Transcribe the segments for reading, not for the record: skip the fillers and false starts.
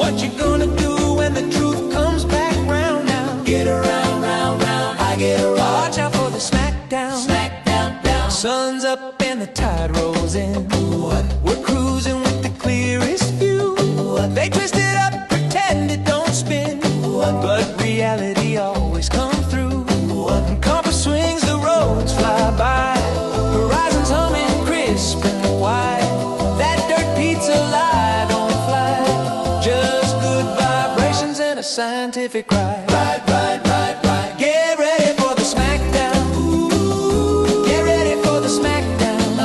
What you gonna do when the truth comes back round now? Get around, round, round, I get around. Watch out for the smackdown. Smackdown, down. Sun's up and the tide rolls in. What? We're cruising with the clearest view. What? They twist it up, pretend it don't spin. What? But reality always comes through. What? Compass swings, the roads fly by. Horizons humming crisp and wide. That dirt pizza lie don't fly. Just good vibrations and a scientific ride. Ride, ride, ride, ride. Get ready for the smackdown. Get ready for the smackdown.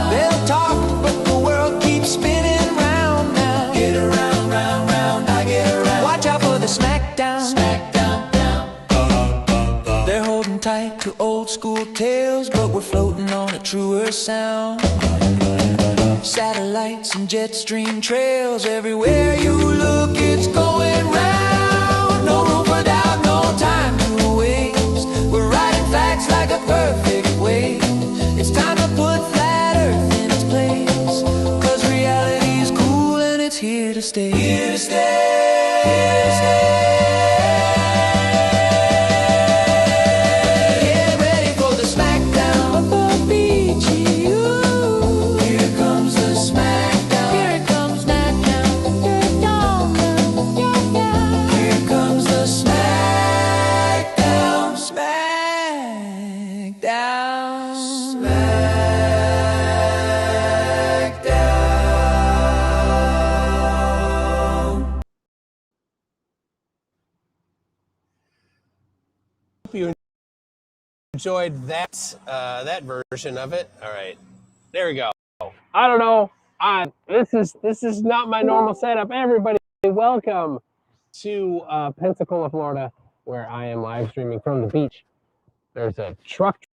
They'll talk, but the world keeps spinning round now. Get around, round, round, I get around. Watch out for the smackdown. Smackdown, down. They're holding tight to old school tales, but we're floating on a truer sound. Satellites and jet stream trails, everywhere you look it's going round. No room for doubt, no time to waste. We're riding facts like a perfect wave. It's time to put flat earth in its place, 'cause reality's cool and it's here to stay. Here to stay, here to stay. Get ready for the smackdown. Above beachy, ooh. Here comes the smackdown. Here it comes smackdown. Here comes the smackdown. Smackdown. Smackdown. Hope you enjoyed that that version of it. All right, there we go. I don't know. This is not my normal setup. Everybody, welcome to Pensacola, Florida, where I am live streaming from the beach. There's a truck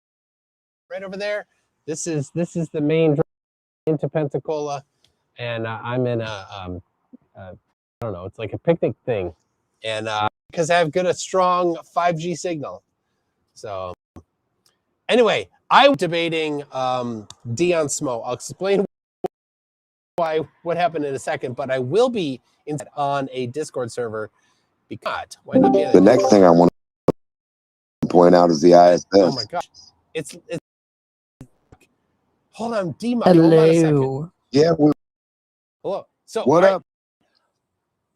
right over there. This is the main drive into Pensacola, and I'm in I don't know. It's like a picnic thing, and because I have a strong 5G signal. So anyway, I'm debating Dion Smo. I'll explain what happened in a second, but I will be on a Discord server because why not be the next thing I want to point out is the ISS. Oh my gosh. It's hold on, D-Mike. Hold on a second. Yeah. Hello. So what up?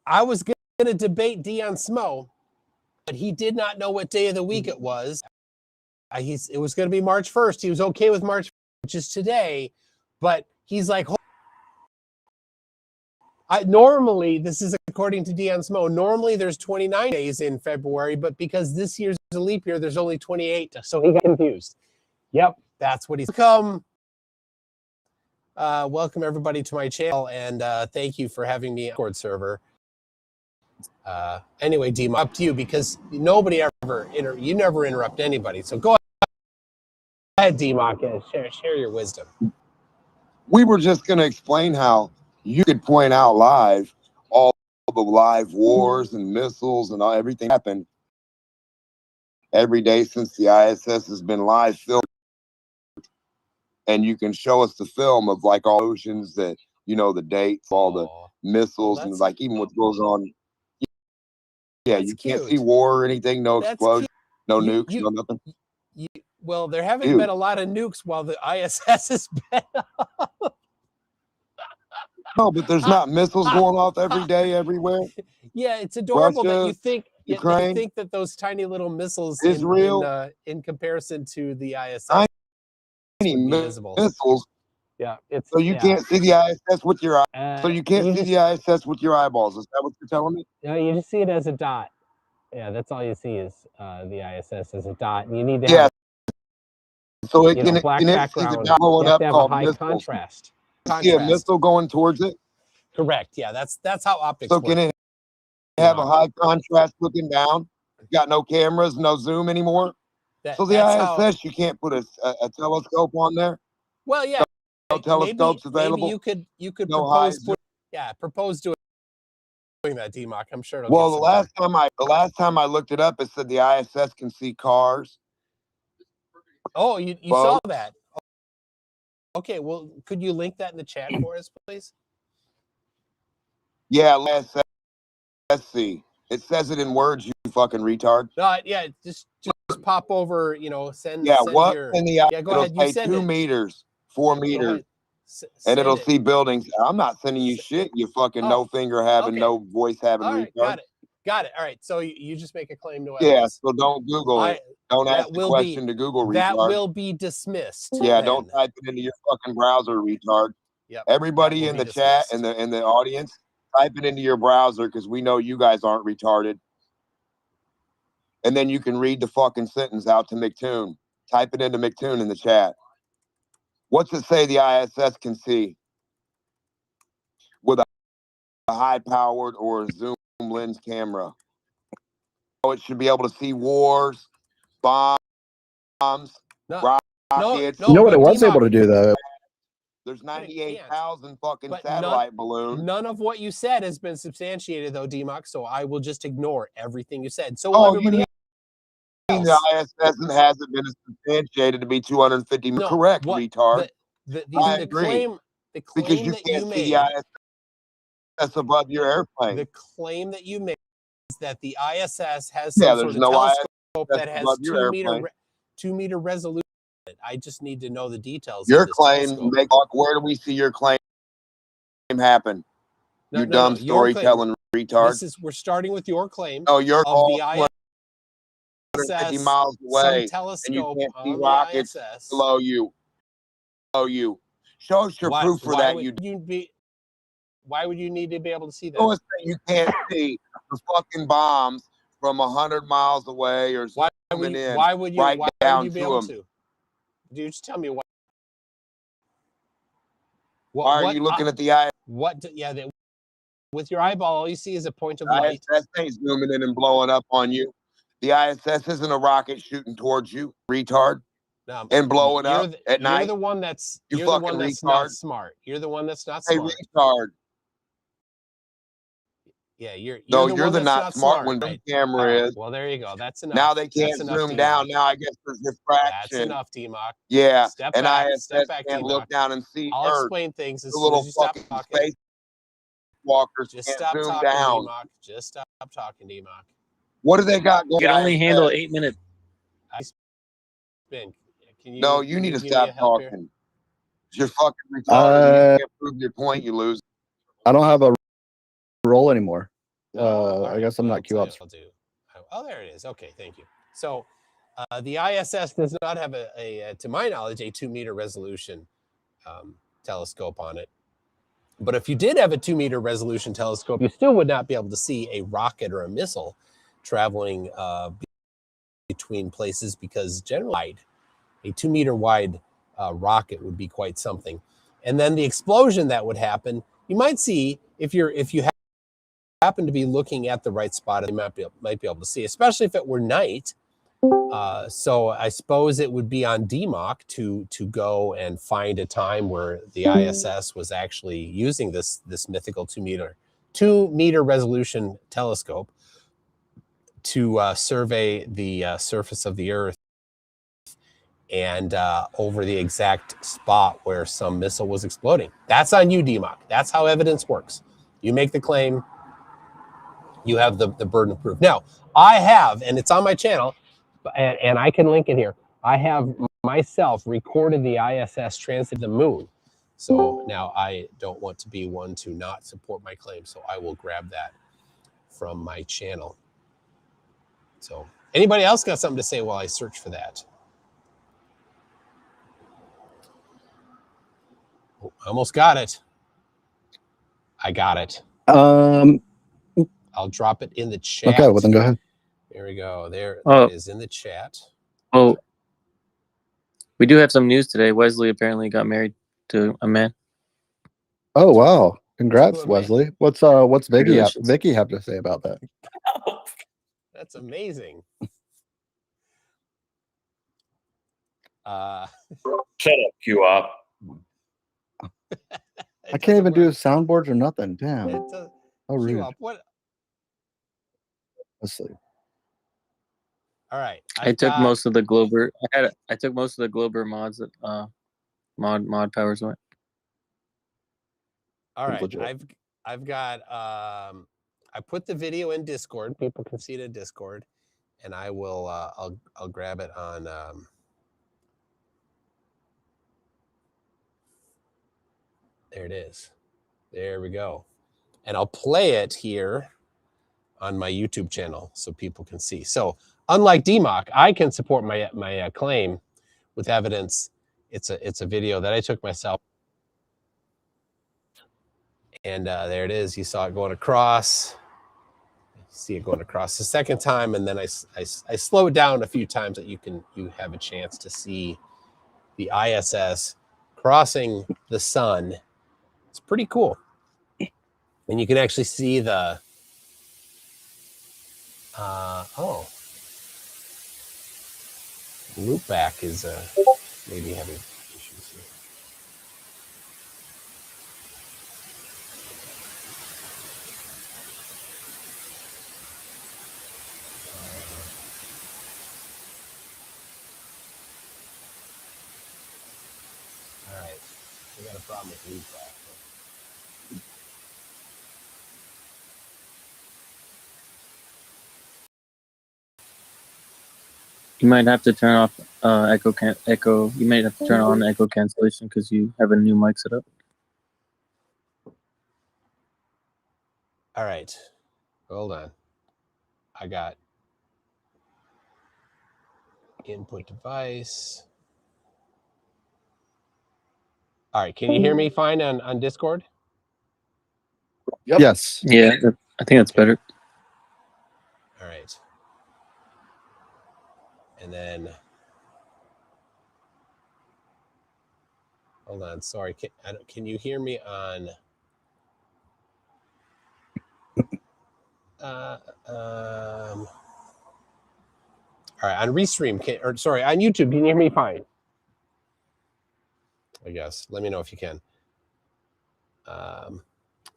I was going to debate Dion Smo, but he did not know what day of the week it was. It was going to be March 1st. He was okay with March 1st, which is today, but he's like, normally, this is according to Dion Smo, normally there's 29 days in February, but because this year's a leap year, there's only 28, so he got confused. Yep, that's what he's become. Welcome everybody to my channel, and thank you for having me on the Discord server. Anyway, Dima, up to you, because nobody ever you never interrupt anybody. So go ahead, Dima, share your wisdom. We were just going to explain how you could point out live all the live wars and missiles and everything happened every day since the ISS has been live filmed, and you can show us the film of like all oceans that the dates, all the missiles, and like even what goes on. Yeah, you can't see war or anything, no explosion, no nukes, no nothing. Well, there haven't been a lot of nukes while the ISS has been up. No, but there's not missiles going off every day, everywhere. Yeah, it's adorable Russia, that you think Ukraine, you think that those tiny little missiles Israel, in comparison to the ISS, tiny missiles. Yeah, it's so you can't see the ISS with your eye. So you can't see the ISS with your eyeballs. Is that what you're telling me? No, you just see it as a dot. Yeah, that's all you see is the ISS as a dot, and you need to have so it can black background. Going up to have called a high missiles. contrast. You see a missile going towards it? Correct. Yeah, that's how optics so work. Can it have a high contrast looking down? It's got no cameras, no zoom anymore. So the ISS, you can't put a telescope on there. Well, yeah, no telescopes available. Maybe you could propose doing that, D-Mock. I'm sure. Well, the last time I looked it up, it said the ISS can see cars. Oh, you saw that? Okay, well, could you link that in the chat for us, please? Yeah, let's see. It says it in words, you fucking retard. Yeah, just pop over, send Yeah, send what your in the yeah, go it'll ahead. You say send 2 it. meters, 4 Go meters, ahead. and Send it'll it. see buildings. I'm not sending you shit, you fucking no finger having, okay. no voice having All right, retard. got it. All right, so you just make a claim to Yeah, evidence. so don't Google it. Don't ask the question to Google, that retard. will be dismissed. Yeah, then. don't type it into your fucking browser, retard. Yep, Everybody in the chat and the audience, type it into your browser because we know you guys aren't retarded. And then you can read the fucking sentence out to McToon. Type it into McToon in the chat. What's it say the ISS can see with a high-powered or a zoom lens camera? Oh, it should be able to see wars, bombs, rockets. You know what it was able to do though? There's 98,000 fucking satellite balloons. None of what you said has been substantiated, though, DMOC. So I will just ignore everything you said. So will everybody else. The ISS hasn't been substantiated to be 250. No, correct, retard. I agree. Because you can't see the ISS above your airplane. The claim that you made is that the ISS has some sort of telescope that has 2 meter resolution. I just need to know the details. Your claim, where do we see your claim happen? You dumb storytelling retard. We're starting with your claim. Oh, your of the ISS. 50 miles away, and you can't see rockets below you. Show us your proof for that. Why would you need to be able to see that? Show us that you can't see the fucking bombs from 100 miles away or why would you be able to? Dude, just tell me why. Why are you looking at the eye? With your eyeball, all you see is a point of light. ISS ain't zooming in and blowing up on you. The ISS isn't a rocket shooting towards you, retard. No, and blowing up at night. You're the one that's not smart. You're the one that's not smart. Hey, retard. Yeah, you're the not smart one. Right? The camera is. Well, there you go. That's enough. Now they can't zoom down. Now I guess there's diffraction. That's enough, T-Mock. Yeah, step back, can't look down and see. I'll explain things as the soon little as you stop fucking talking. Space walkers Just can't stop zoom talking, down. D-Mock. Just stop talking, D-Mock. What do they got going? You can only handle 8 minutes. No, you need to stop talking. You're fucking retarded. You can't prove your point. You lose. I don't have a role anymore. I guess I'm not queue up. Oh, there it is. Okay, thank you. So the ISS does not have to my knowledge, a 2 meter resolution telescope on it. But if you did have a 2 meter resolution telescope, you still would not be able to see a rocket or a missile traveling between places, because generally a 2 meter wide rocket would be quite something. And then the explosion that would happen, you might see if you happen to be looking at the right spot, you might be able to see, especially if it were night. So I suppose it would be on DMOC to go and find a time where the ISS was actually using this mythical 2 meter resolution telescope to survey the surface of the Earth and over the exact spot where some missile was exploding. That's on you, DMOC. That's how evidence works. You make the claim, you have the burden of proof. Now, I have, and it's on my channel, and I can link it here, I have myself recorded the ISS transit the moon. So now I don't want to be one to not support my claim, so I will grab that from my channel. So anybody else got something to say while I search for that? Oh, I almost got it. I got it. I'll drop it in the chat. Okay, well then go ahead. There we go. There it is in the chat. Oh, we do have some news today. Wesley apparently got married to a man. Oh wow! Congrats, Wesley. What's Vicky have to say about that? That's amazing. Shut up, Q up. I can't even do soundboards or nothing. Damn. How rude. What? Let's see. All right. I took most of the Glober. I took most of the Glober mods that mod powers went. All right. I put the video in Discord. People can see it in Discord, and I will. I'll grab it on. There it is. There we go, and I'll play it here on my YouTube channel so people can see. So unlike DMOC, I can support my claim with evidence. It's a video that I took myself, and there it is. You saw it going across. See it going across the second time, and then I slow it down a few times that you have a chance to see the ISS crossing the sun. It's pretty cool, and you can actually see the loop back is maybe having issues here. All right, we got a problem with loop back. You might have to turn off echo. You might have to turn on echo cancellation because you have a new mic set up. All right, hold on. I got input device. All right, can you hear me fine on Discord? Yep. Yes. Yeah, I think that's better. All right. And then, hold on, sorry. Can you hear me on? All right, on Restream, on YouTube, can you hear me fine? I guess. Let me know if you can. All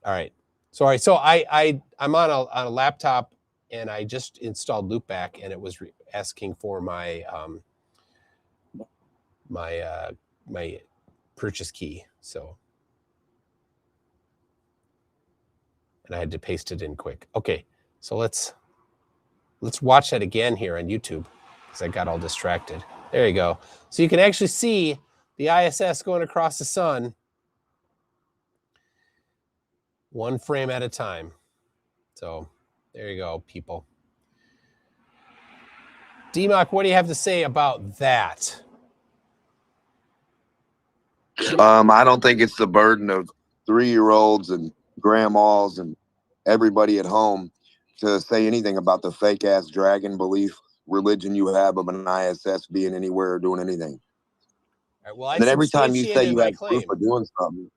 right. Sorry. So I'm on a laptop, and I just installed Loopback, and it was asking for my my purchase key. So, and I had to paste it in quick. Okay. So let's watch that again here on YouTube because I got all distracted. There you go. So you can actually see the ISS going across the sun one frame at a time. So there you go, people. DMOC, what do you have to say about that? I don't think it's the burden of 3-year-olds and grandmas and everybody at home to say anything about the fake ass dragon belief religion you have of an ISS being anywhere or doing anything. All right, well, and then every time you say you have proof of doing something,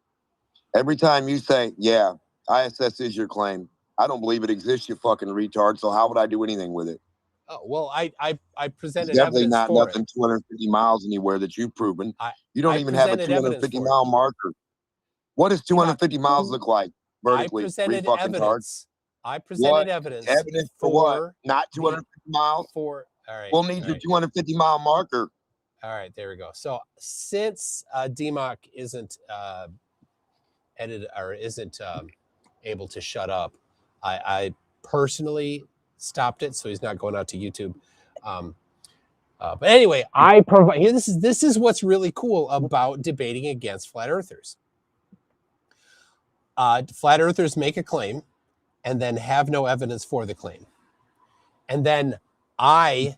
every time you say, yeah, ISS is your claim, I don't believe it exists, you fucking retard. So how would I do anything with it? Oh, well, I presented definitely evidence not for nothing it. 250 miles anywhere that you've proven. You don't I even have a 250-mile marker. What does 250 miles look like vertically? I presented evidence. I presented evidence. Evidence for what? Not 250 miles? For, all right. We'll need your 250-mile marker. All right, there we go. So since DMOC isn't able to shut up, I personally stopped it, so he's not going out to YouTube. But anyway, I provide here. This is what's really cool about debating against flat earthers. Flat earthers make a claim and then have no evidence for the claim, and then I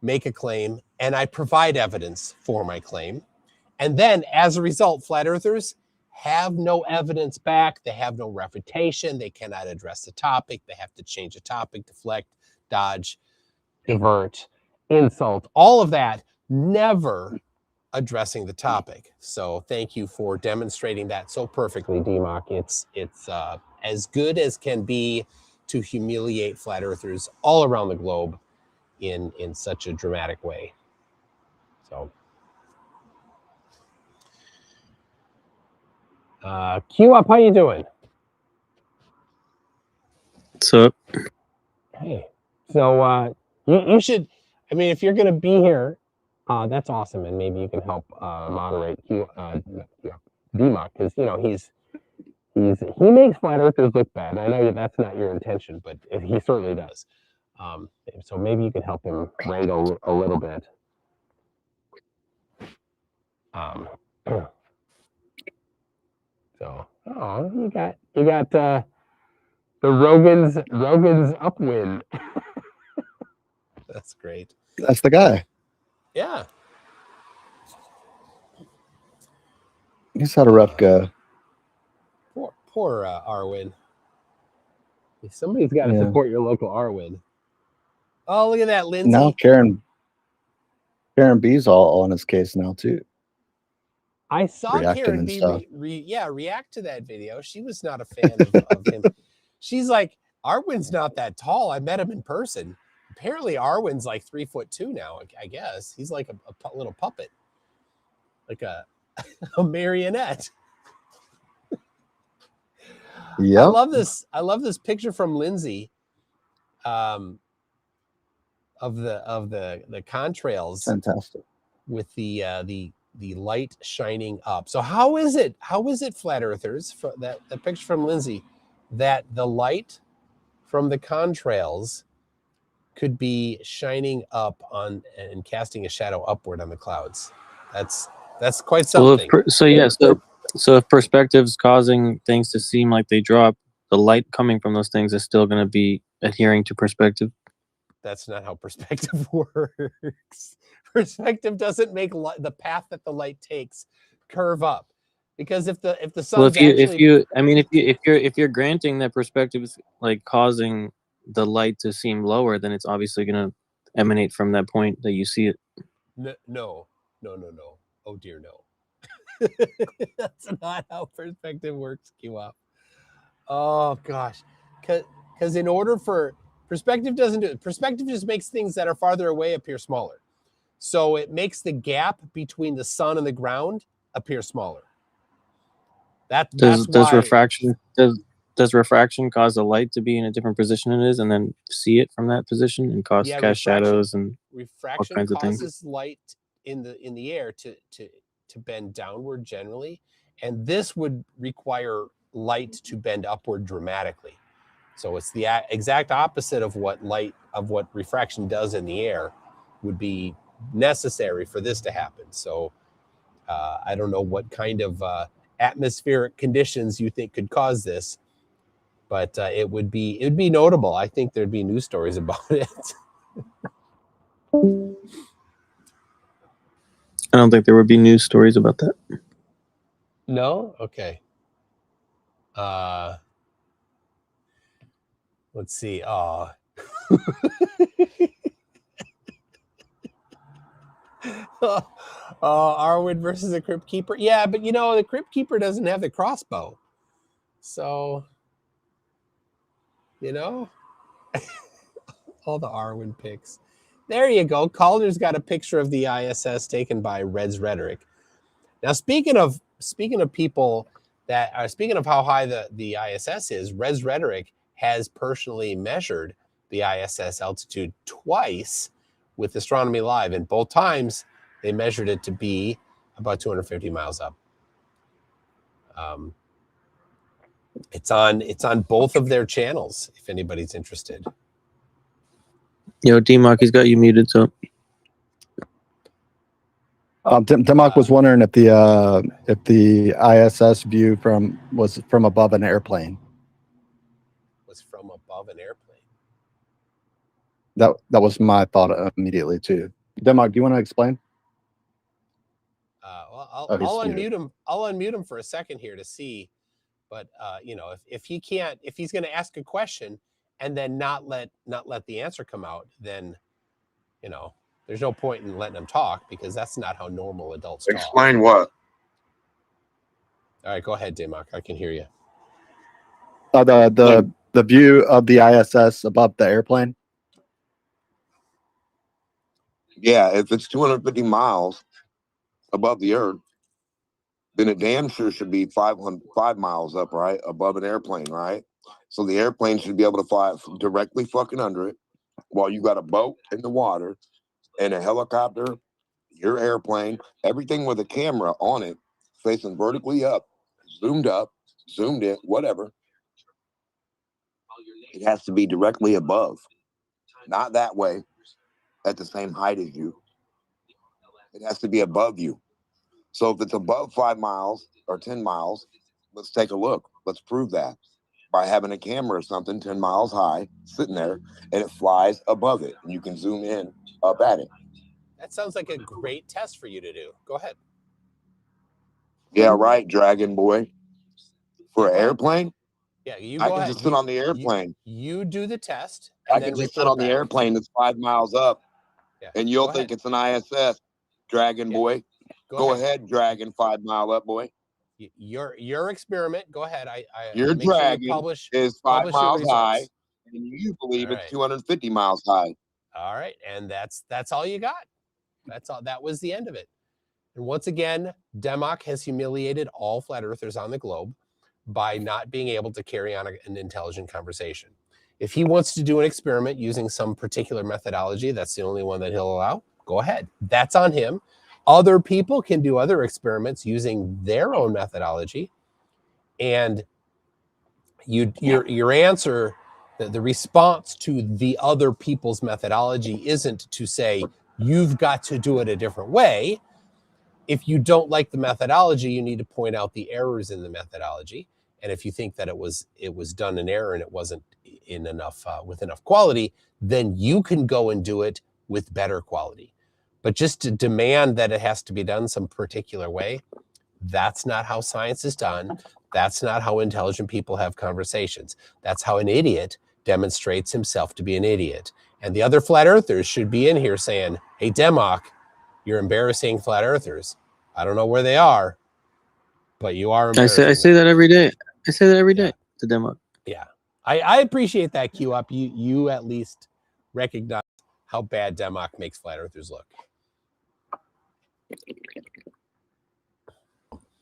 make a claim and I provide evidence for my claim, and then as a result, flat earthers have no evidence back. They have no refutation. They cannot address the topic. They have to change the topic, deflect, dodge, divert, insult, all of that, never addressing the topic. So thank you for demonstrating that so perfectly, DMOC. It's as good as can be to humiliate flat earthers all around the globe in such a dramatic way. So Q up, how you doing? What's up? Hey, so you should, I mean, if you're going to be here, that's awesome, and maybe you can help moderate DMOC, because you know he's he makes flat earthers look bad. I know that that's not your intention, but he certainly does. So maybe you could help him wrangle a little bit. So, oh, you got the Rogan's upwind. That's great. That's the guy. Yeah. He's had a rough go. Poor Arwen. Somebody's got to support your local Arwen. Oh, look at that, Lindsay. Now Karen B's all on his case now too. I saw Karen B react to that video. She was not a fan of him. She's like, Arwen's not that tall. I met him in person. Apparently Arwen's like 3'2" now, I guess. He's like a little puppet. Like a marionette. Yeah. I love this picture from Lindsay of the contrails. Fantastic. With the light shining up. So how is it, flat earthers, that picture from Lindsay, that the light from the contrails could be shining up on and casting a shadow upward on the clouds? That's quite something. So if perspective's causing things to seem like they drop, the light coming from those things is still going to be adhering to perspective. That's not how perspective works. Perspective doesn't make the path that the light takes curve up, because if the sun, if you're granting that perspective is like causing the light to seem lower, then it's obviously going to emanate from that point that you see it. No. Oh dear, no. That's not how perspective works, Q-Op. Oh gosh, because in order for perspective doesn't do it. Perspective just makes things that are farther away appear smaller. So it makes the gap between the sun and the ground appear smaller. Does refraction cause the light to be in a different position than it is, and then see it from that position and cast shadows and refraction all kinds of things? Causes light in the air to bend downward generally, and this would require light to bend upward dramatically. So it's the exact opposite of what refraction does in the air would be necessary for this to happen. So I don't know what kind of atmospheric conditions you think could cause this, but it would be notable. I think there'd be news stories about it. I don't think there would be news stories about that. No? Okay. Let's see. Arwen versus the Crypt Keeper. Yeah, but the Crypt Keeper doesn't have the crossbow. So, all the Arwen pics. There you go. Calder's got a picture of the ISS taken by Red's Rhetoric. Now, speaking of people that are speaking of how high the ISS is, Red's Rhetoric has personally measured the ISS altitude twice with Astronomy Live, and both times they measured it to be about 250 miles up. It's on both of their channels if anybody's interested. D-Mock, he's got you muted, so. Democ was wondering if the ISS view was from above an airplane. Was from above an airplane. That was my thought immediately too. Democ, do you want to explain? Well, I'll unmute him. I'll unmute him for a second here to see. But if he's going to ask a question and then not let the answer come out, then there's no point in letting him talk, because that's not how normal adults talk. Explain what? All right, go ahead, Democ. I can hear you. The view of the ISS above the airplane. Yeah, if it's 250 miles above the Earth, then it damn sure should be 5 miles up, right? Above an airplane, right? So the airplane should be able to fly directly fucking under it, while you got a boat in the water and a helicopter, your airplane, everything with a camera on it, facing vertically up, zoomed up, zoomed in, whatever. It has to be directly above, not that way, at the same height as you. It has to be above you. So if it's above 5 miles or 10 miles, let's take a look. Let's prove that by having a camera or something 10 miles high sitting there, and it flies above it, and you can zoom in up at it. That sounds like a great test for you to do. Go ahead. Yeah, right, Dragon Boy. For an airplane, Yeah, you I go can ahead. just sit on the airplane. You do the test. I can just sit on the airplane that's 5 miles up, Yeah, and you'll think it's an ISS, Dragon Boy. Go ahead, Dragon 5 mile up, boy. Your experiment. Go ahead. Your make sure you Dragon is 5 miles high, and you believe it's 250 miles high. All right, and that's all you got. That's all. That was the end of it. And once again, Democ has humiliated all flat earthers on the globe by not being able to carry on an intelligent conversation. If he wants to do an experiment using some particular methodology, that's the only one that he'll allow, go ahead. That's on him. Other people can do other experiments using their own methodology. And your answer, the response to the other people's methodology isn't to say, you've got to do it a different way. If you don't like the methodology, you need to point out the errors in the methodology. And if you think that it was done in error and it wasn't in enough with enough quality, then you can go and do it with better quality. But just to demand that it has to be done some particular way, that's not how science is done. That's not how intelligent people have conversations. That's how an idiot demonstrates himself to be an idiot. And the other flat earthers should be in here saying, hey, Democ, you're embarrassing flat earthers. I don't know where they are, but you are embarrassing. I say that every day. I say that every day to Democ. Yeah. I appreciate that, Q Up. You at least recognize how bad Democ makes flat earthers look.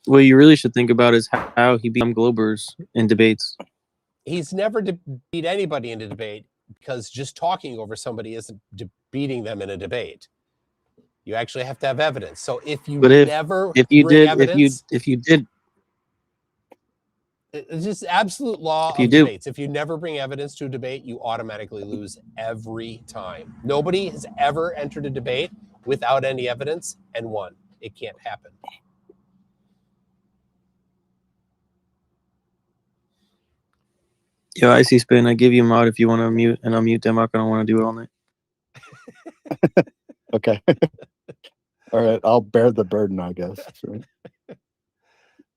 What you really should think about is how he become Globers in debates. He's never beat anybody in a debate, because just talking over somebody isn't beating them in a debate. You actually have to have evidence. So if you did, it's just absolute law of debates. If you never bring evidence to a debate, you automatically lose every time. Nobody has ever entered a debate without any evidence and won. It can't happen. Yo, Icy Spin, I give you a mod if you want to mute, and I'll mute Democ. I don't want to do it all night. Okay. All right, I'll bear the burden, I guess.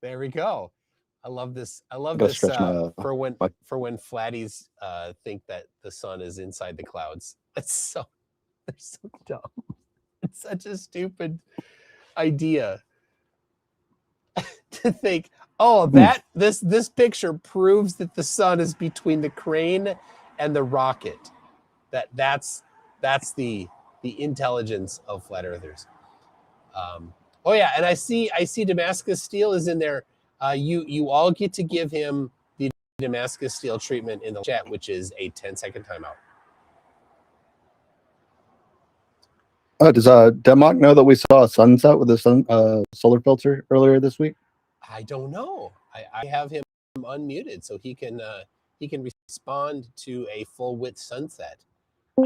There we go. I love this. I love this for when flatties think that the sun is inside the clouds. They're so dumb. It's such a stupid idea to think, oh, this picture proves that the sun is between the crane and the rocket. That's the intelligence of flat earthers. Oh yeah, and I see Damascus Steel is in there. You all get to give him the Damascus Steel treatment in the chat, which is a 10-second timeout. Does Democ know that we saw a sunset with a solar filter earlier this week? I don't know. I have him unmuted so he can respond to a full width sunset.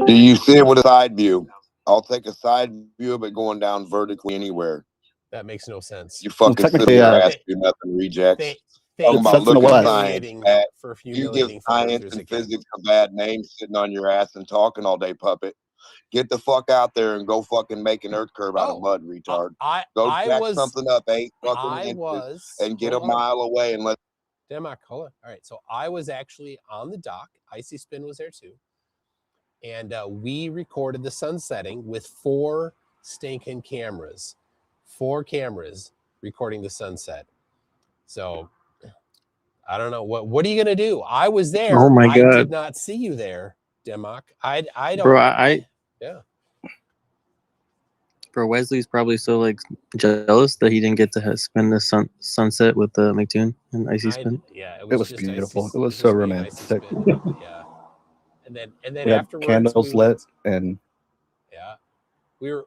Do you see it with a side view? I'll take a side view of it going down vertically anywhere. That makes no sense. You fucking sit in your ass, do nothing, rejects. Talking about looking at science bad. You give science and physics a bad name, sitting on your ass and talking all day, puppet. Get the fuck out there and go fucking make an earth curve out of mud, retard. Go jack something up 8 fucking inches and get a mile away and let. Democ, hold on. All right, so I was actually on the dock. Icy Spin was there too. And we recorded the sun setting with 4 stinking cameras. 4 cameras recording the sunset. So I don't know. What are you gonna do? I was there. Oh my God. I did not see you there, Democ. I don't. Bro, yeah. Bro, Wesley's probably so like jealous that he didn't get to spend the sunset with McToon and Icy Spin. Yeah, it was beautiful. It was so romantic. Yeah. And then we afterwards, candles lit, and yeah, we were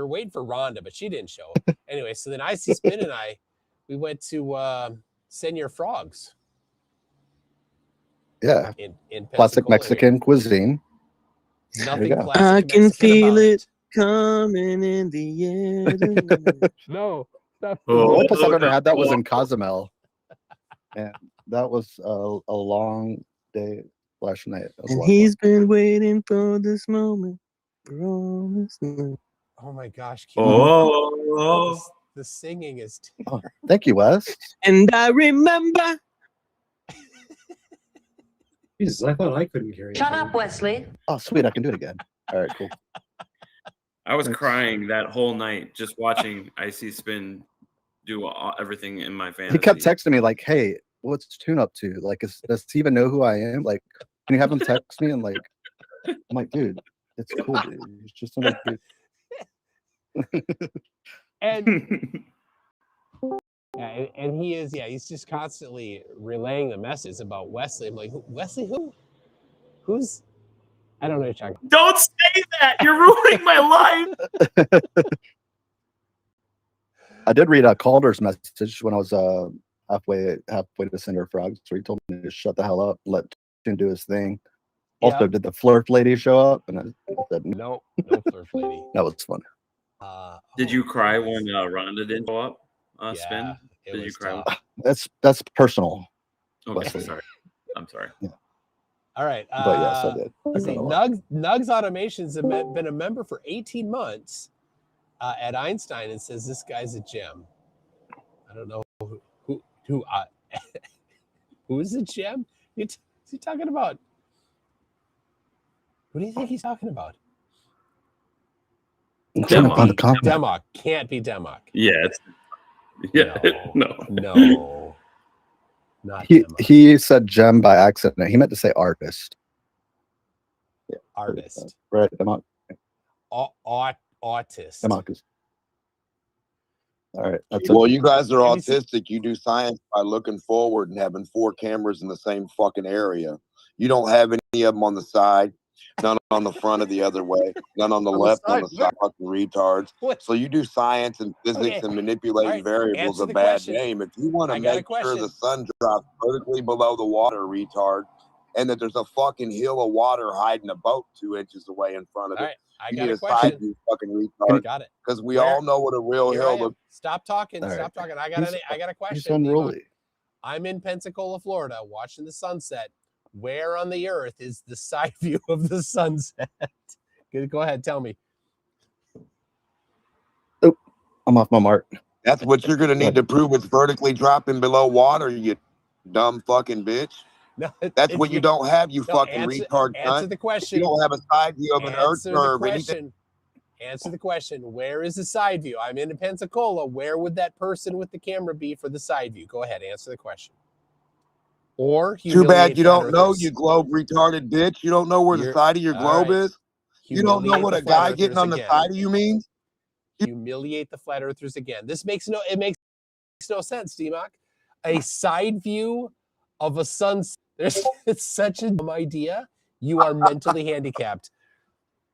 waiting for Rhonda, but she didn't show up. Anyway, so then Icy Spin and I We went to Senor Frogs. Yeah. In Classic Pensacola Mexican here. cuisine. Nothing go. classic I can Mexican feel about it coming in the air. No, stop. The only place I've Oh, ever had that was in Cozumel. And that was a long day last night. That was a And lot of fun. he's been waiting for this moment for all this night. Oh my gosh, oh, the singing is Oh, thank you, Wes. And I remember. Jesus, I thought I couldn't carry it. Shut up, Wesley. Oh, sweet. I can do it again. All right, cool. I was Thanks. crying that whole night just watching Icy Spin do everything in my fantasy. He kept texting me like, "Hey, what's Tune up to? Like, does he even know who I am? Like, can you have him text me?" And like, I'm like, dude, it's cool, dude. It's just like, and yeah, and he is, yeah, he's just constantly relaying the message about Wesley. I'm like, Wesley, who? Who's? I don't know what you're talking. Don't say that. You're ruining my life. I did read Calder's message when I was halfway to Cinder Frogs, where he told me to shut the hell up, let Tune do his thing. Also, Yep. did the Flerf lady show up? And I said, No Flerf lady. that was fun. Did you cry when Rhonda didn't show up? Spin? It Did you was cry? tough. That's personal. Okay, Wesley. sorry. I'm sorry. Yeah. All right. But yes, I did. Let's see. Nugs Automations have been a member for 18 months at Einstein and says this guy's a gem. I don't know who's a gem? Is he talking about? What do you think he's talking about? Demok. Can't be Demok. Yeah. No. Not he said gem by accident. He meant to say artist. Yeah, artist. Right, Demok. Autist. Demok is. All right. Well, you guys are autistic. You do science by looking forward and having 4 cameras in the same fucking area. You don't have any of them on the side, none on the front or the other way, none on the left, on the side, fucking retards. So you do science and physics and manipulating variables a bad name. If you want to make sure the sun drops vertically below the water, retard, and that there's a fucking hill of water hiding a boat 2 inches away in front of it. I got a question. Side view, fucking retard. Got it. Because we all know what a real hill looks. Stop talking. All Stop right. talking. I got a question. He's unruly. I'm in Pensacola, Florida, watching the sunset. Where on the earth is the side view of the sunset? Go ahead, tell me. Oh, I'm off my mark. That's what you're gonna need to prove. It's vertically dropping below water, you dumb fucking bitch. No, that's what you don't have, you fucking retard. Answer the question. You don't have a side view of an earth curve. Answer the question. Where is the side view? I'm in Pensacola. Where would that person with the camera be for the side view? Go ahead, answer the question. Or too bad you don't know, you globe retarded bitch. You don't know where the side of your globe is. You don't know what a guy getting on the side of you means. Humiliate the flat earthers again. This makes no sense, Demok. A side view of a sunset. It's such a dumb idea. You are mentally handicapped.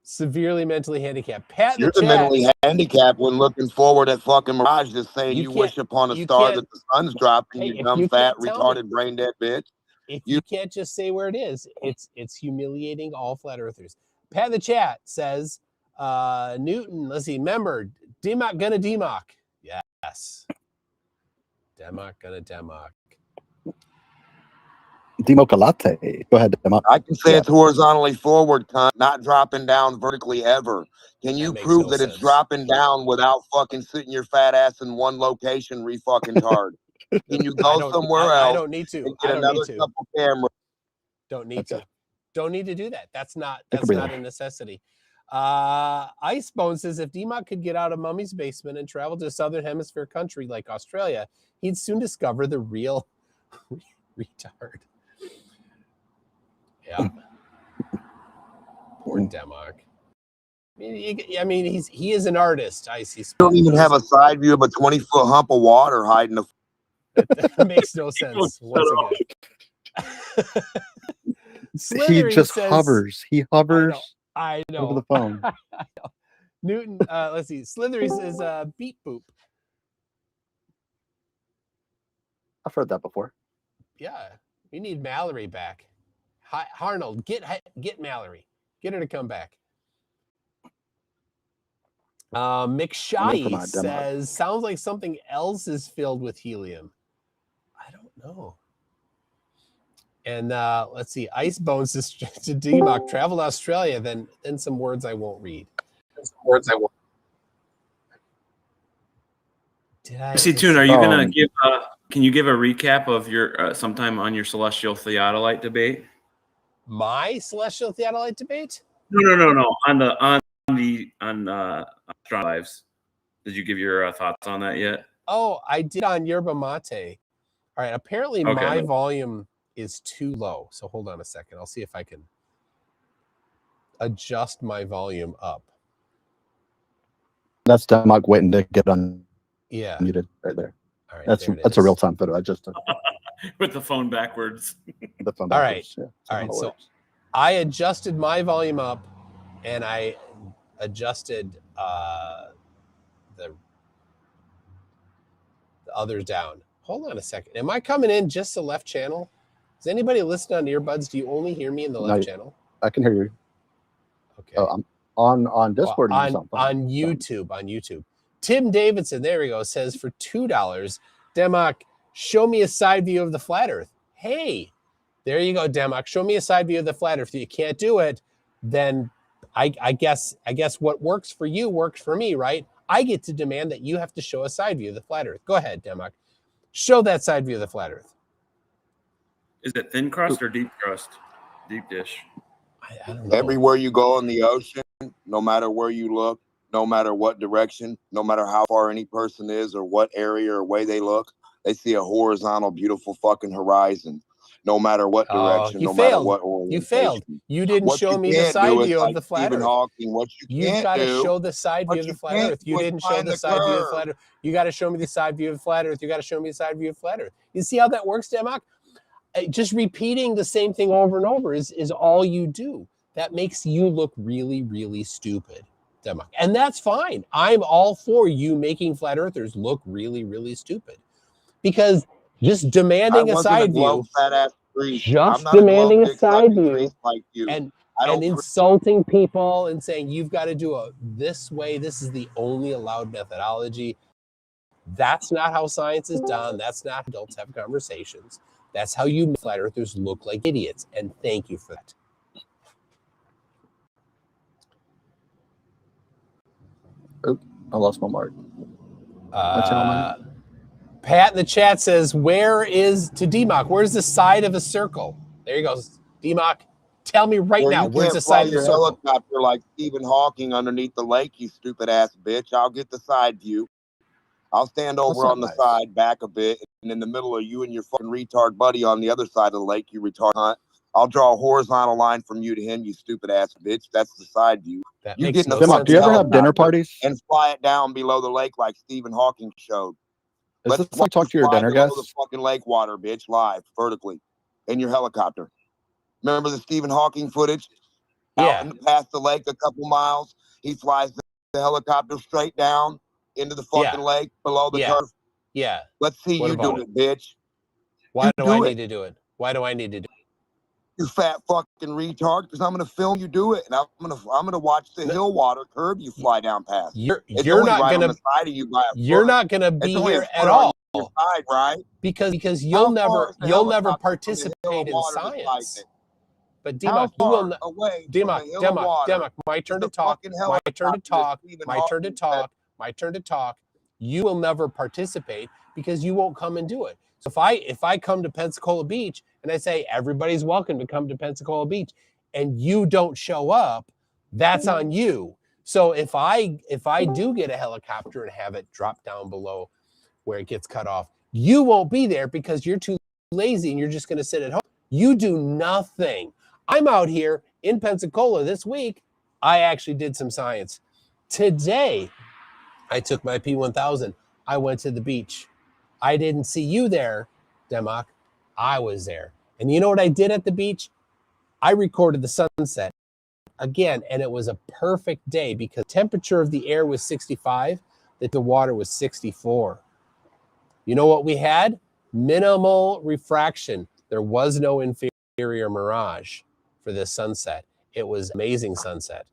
Severely mentally handicapped. Pat in the chat. You're mentally handicapped when looking forward at fucking mirage, just saying you wish upon a star that the sun's dropping, you dumb, fat, retarded, brain dead bitch. If you can't just say where it is, it's humiliating all flat earthers. Pat in the chat says, Newton, let's see, remember, Demok gonna Demok. Yes. Demok gonna Demok. Demokalate. Go ahead, Demok. I can say it's horizontally forward, cunt, not dropping down vertically ever. Can you prove that it's dropping down without fucking sitting your fat ass in one location re-fucking hard? Can you go somewhere else? I don't need to. And get another couple cameras. Don't need to. Don't need to do that. That's not a necessity. Icebone says if Demok could get out of Mummy's basement and travel to a southern hemisphere country like Australia, he'd soon discover the real retard. Yeah. Poor Demok. I mean, he is an artist. I see. You don't even have a side view of a 20-foot hump of water hiding the. That makes no sense. Once again. He just hovers. He hovers. I know. Over the phone. Newton, let's see. Slithery says beep boop. I've heard that before. Yeah, we need Mallory back. Hi, Arnold, get Mallory. Get her to come back. McShoddy says, sounds like something else is filled with helium. I don't know. And let's see, Icebones says to DMOC, travel to Australia, then some words I won't read. Did I see, Tune, are you gonna give? Can you give a recap of your sometime on your celestial theodolite debate? My celestial theodolite debate? No. On Strong Lives. Did you give your thoughts on that yet? Oh, I did on yerba mate. All right. Apparently, my volume is too low. So hold on a second. I'll see if I can adjust my volume up. That's Demog waiting to get on. Yeah. Muted right there. All right. That's a real time photo. I just took with the phone backwards. The phone All right. backwards. Yeah, all right. So I adjusted my volume up, and I adjusted the others down. Hold on a second. Am I coming in just the left channel? Does anybody listen on earbuds? Do you only hear me in the left channel? I can hear you. Okay. I'm on Discord. Well, on YouTube. Tim Davidson, there we go, says for $2, Democ, show me a side view of the flat Earth. Hey, there you go, Democ. Show me a side view of the flat Earth. If you can't do it, then I guess what works for you works for me, right? I get to demand that you have to show a side view of the flat Earth. Go ahead, Democ. Show that side view of the flat Earth. Is it thin crust or deep crust? Deep dish. I don't know. Everywhere you go in the ocean, no matter where you look, no matter what direction, no matter how far any person is or what area or way they look, they see a horizontal, beautiful fucking horizon. No matter what direction, you no failed. matter what orientation. You failed. You didn't show me the side view of the flat Stephen Earth. Hawking, what You've got to show the side view of the flat Earth. You didn't show the side view of the flat Earth. You got to show me the side view of the flat Earth. You got to show me the side view of flat Earth. You see how that works, Democ? Just repeating the same thing over and over is all you do. That makes you look really, really stupid, Democ. And that's fine. I'm all for you making flat earthers look really, really stupid. Because just demanding a side view, just demanding a side view like you. and insulting people and saying you've got to do it this way, this is the only allowed methodology. That's not how science is done. That's not how adults have conversations. That's how you flat earthers look like idiots. And thank you for that. Oh, I lost my mark. Pat in the chat says, where is, to DMOC, where's the side of a circle? There you go. DMOC, tell me right now, where's the side of the circle? Helicopter like Stephen Hawking underneath the lake, you stupid ass bitch. I'll get the side view. I'll stand over on the side, back a bit, and in the middle of you and your fucking retard buddy on the other side of the lake, you retard hunt. I'll draw a horizontal line from you to him, you stupid ass bitch. That's the side view. That you makes get no sense. Do you ever have dinner parties? And fly it down below the lake like Stephen Hawking showed. Is this like talk to your dinner guests? The fucking lake water, bitch, live, vertically, in your helicopter. Remember the Stephen Hawking footage? Yeah. Out past the lake a couple miles, he flies the helicopter straight down into the fucking lake below the turf. Yeah. Let's see you do it, bitch. Why do I need to do it? Why do I need to do it? You fat fucking retard, because I'm gonna film you do it, and I'm gonna watch the hill water curb you fly down past. You're not gonna be here at all. Side, right? Because you'll never participate in science. But DMOC, you will not. DMOC, my turn to talk. My turn to talk. You will never participate because you won't come and do it. So if I come to Pensacola Beach and I say everybody's welcome to come to Pensacola Beach, and you don't show up, that's on you. So if I do get a helicopter and have it drop down below where it gets cut off, you won't be there because you're too lazy and you're just going to sit at home. You do nothing. I'm out here in Pensacola this week. I actually did some science. Today, I took my P1000. I went to the beach. I didn't see you there, Democ. I was there. And you know what I did at the beach? I recorded the sunset again, and it was a perfect day because the temperature of the air was 65, that the water was 64. You know what we had? Minimal refraction. There was no inferior mirage for this sunset. It was amazing sunset.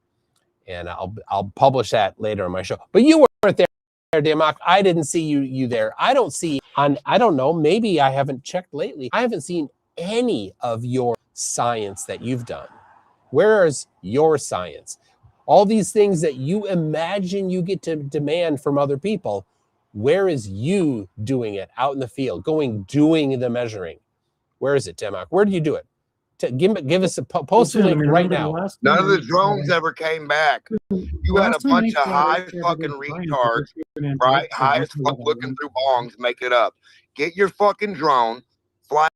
And I'll publish that later on my show. But you weren't there, Damok. I didn't see you there. I don't see I don't know, maybe I haven't checked lately. I haven't seen any of your science that you've done. Where is your science? All these things that you imagine you get to demand from other people, where is you doing it out in the field, doing the measuring? Where is it, Damok? Where do you do it? Give us a post Well, Tim, I link mean, right remember the now. last None time of the we drones tried- ever came back. You had a last time bunch we of tried, high everybody fucking was trying to retards, get you an right? Antarctica, High and as that's fuck what looking went through wrong. bongs, make it up. Get your fucking drone, fly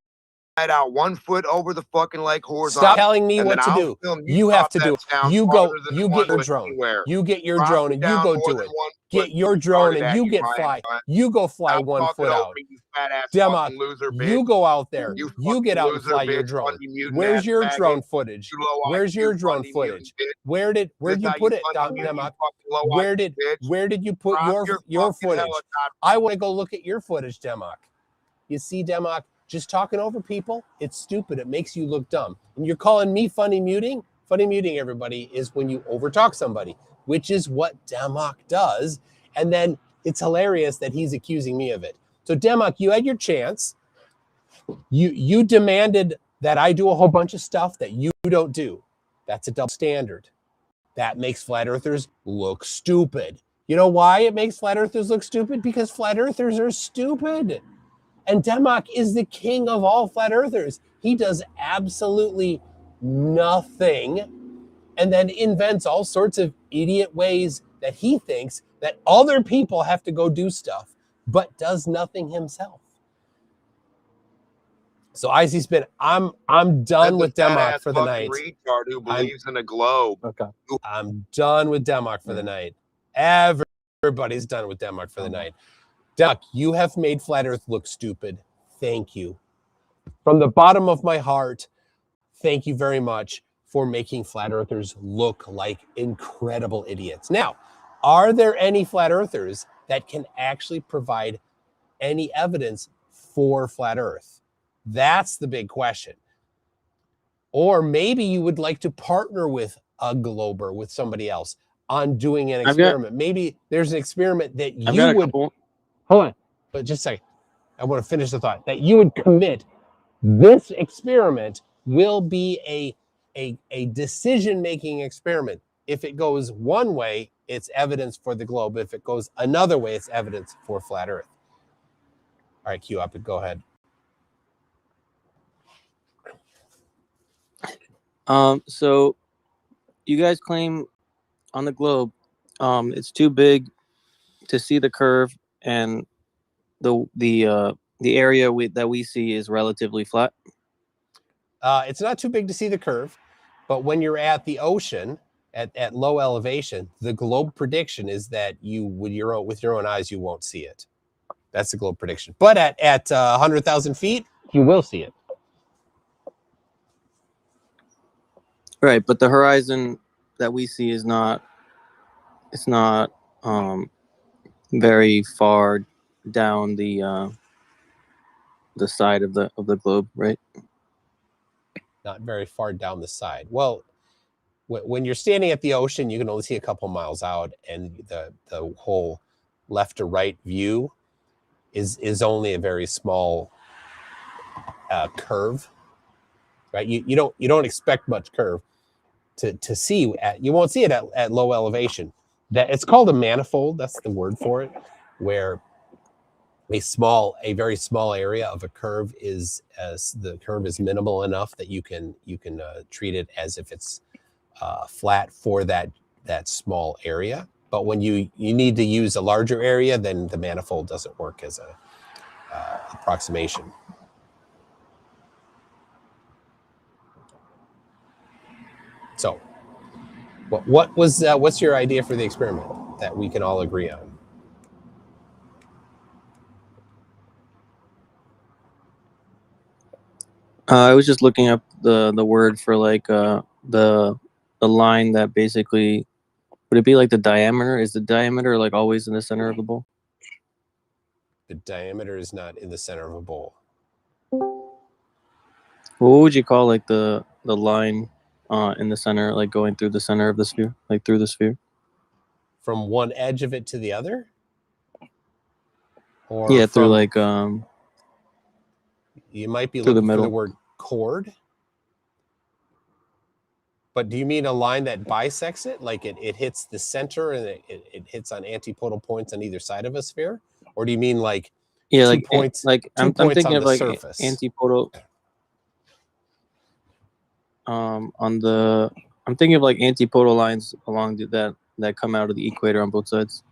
it out 1 foot over the fucking lake horizontal. Stop telling me and what then to I'll do. film You have top to do that it. sound You farther go, than you the get your one drone. anywhere. You get your Drop drone me and you down go more do than it. 1 Get foot your and drone start it and at you you, get Ryan. fly. You go fly Stop 1 talking foot over out. me, you fat ass Demok, fucking loser, bitch. you go out there. You You fucking get out and loser, fly your bitch. drone. Funny mutant Where's ass your maggot. drone footage? You low Where's IQ, your drone funny mutant footage? bitch. Where'd This you how put you it, funny mutant, you Demok? fucking low Where IQ, did bitch. you put Drop your fucking footage? helicopter. I want to go look at your footage, Demok. You see, Demok, just talking over people, it's stupid. It makes you look dumb. And you're calling me funny muting? Funny muting, everybody, is when you overtalk somebody, which is what Demok does. And then it's hilarious that he's accusing me of it. So, Demok, you had your chance. You demanded that I do a whole bunch of stuff that you don't do. That's a double standard. That makes flat earthers look stupid. You know why it makes flat earthers look stupid? Because flat earthers are stupid. And Demok is the king of all flat earthers. He does absolutely nothing and then invents all sorts of idiot ways that he thinks that other people have to go do stuff, but does nothing himself. So Icy Spin, I'm done with Demok for the night. Retard who believes in a globe. Okay. I'm done with Demok for the night. Everybody's done with Demok for the night. Demok, you have made flat Earth look stupid. Thank you. From the bottom of my heart, thank you very much for making flat earthers look like incredible idiots. Now, are there any flat earthers that can actually provide any evidence for flat Earth? That's the big question. Or maybe you would like to partner with a glober, with somebody else on doing an experiment. Maybe there's an experiment that you would, hold on, but just a second. I want to finish the thought that you would commit. This experiment will be a decision-making experiment. If it goes one way, it's evidence for the globe. If it goes another way, it's evidence for flat Earth. All right, cue up and go ahead. So you guys claim on the globe, it's too big to see the curve, and the area that we see is relatively flat. It's not too big to see the curve, but when you're at the ocean at low elevation, the globe prediction is that you with your own eyes you won't see it. That's the globe prediction. But at 100,000 feet, you will see it. Right, but the horizon that we see is not. It's not very far down the side of the globe, right? Not very far down the side. Well, when you're standing at the ocean, you can only see a couple miles out, and the whole left to right view is only a very small curve, right? You don't expect much curve to see you won't see it at low elevation. That it's called a manifold. That's the word for it, where a very small area of a curve is minimal enough that you can treat it as if it's flat for that small area. But when you need to use a larger area, then the manifold doesn't work as a approximation. So, what's your idea for the experiment that we can all agree on? I was just looking up the word for like the line that basically, would it be like the diameter? Is the diameter like always in the center of the bowl? The diameter is not in the center of a bowl. What would you call like the line in the center, like going through the center of the sphere, like through the sphere? From one edge of it to the other? Or Yeah, through from, like you might be through the looking for the middle. word chord. But do you mean a line that bisects it? Like it hits the center and it hits on antipodal points on either side of a sphere? Or do you mean like Yeah, 2 like points, like 2 I'm points thinking on of the like surface? antipodal on the I'm thinking of like antipodal lines along that come out of the equator on both sides.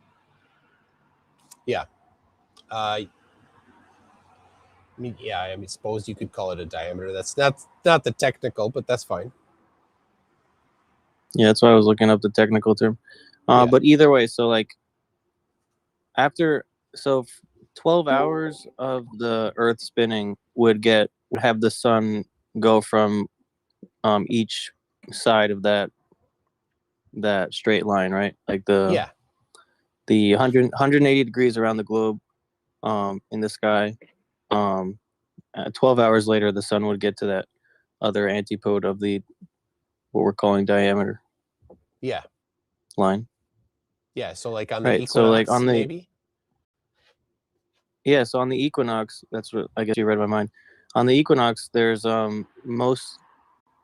Yeah. I mean, yeah, I mean, suppose you could call it a diameter. That's not the technical, but that's fine. Yeah, that's why I was looking up the technical term. Yeah. But either way, so like after 12 hours of the Earth spinning would have the sun go from each side of that straight line, right? Like the 180 degrees around the globe in the sky. 12 hours later, the sun would get to that other antipode of what we're calling diameter. Yeah. Line. Yeah. So like on the right. equinox, So like on the maybe? Yeah, so on the equinox, that's what I guess you read my mind. On the equinox, there's most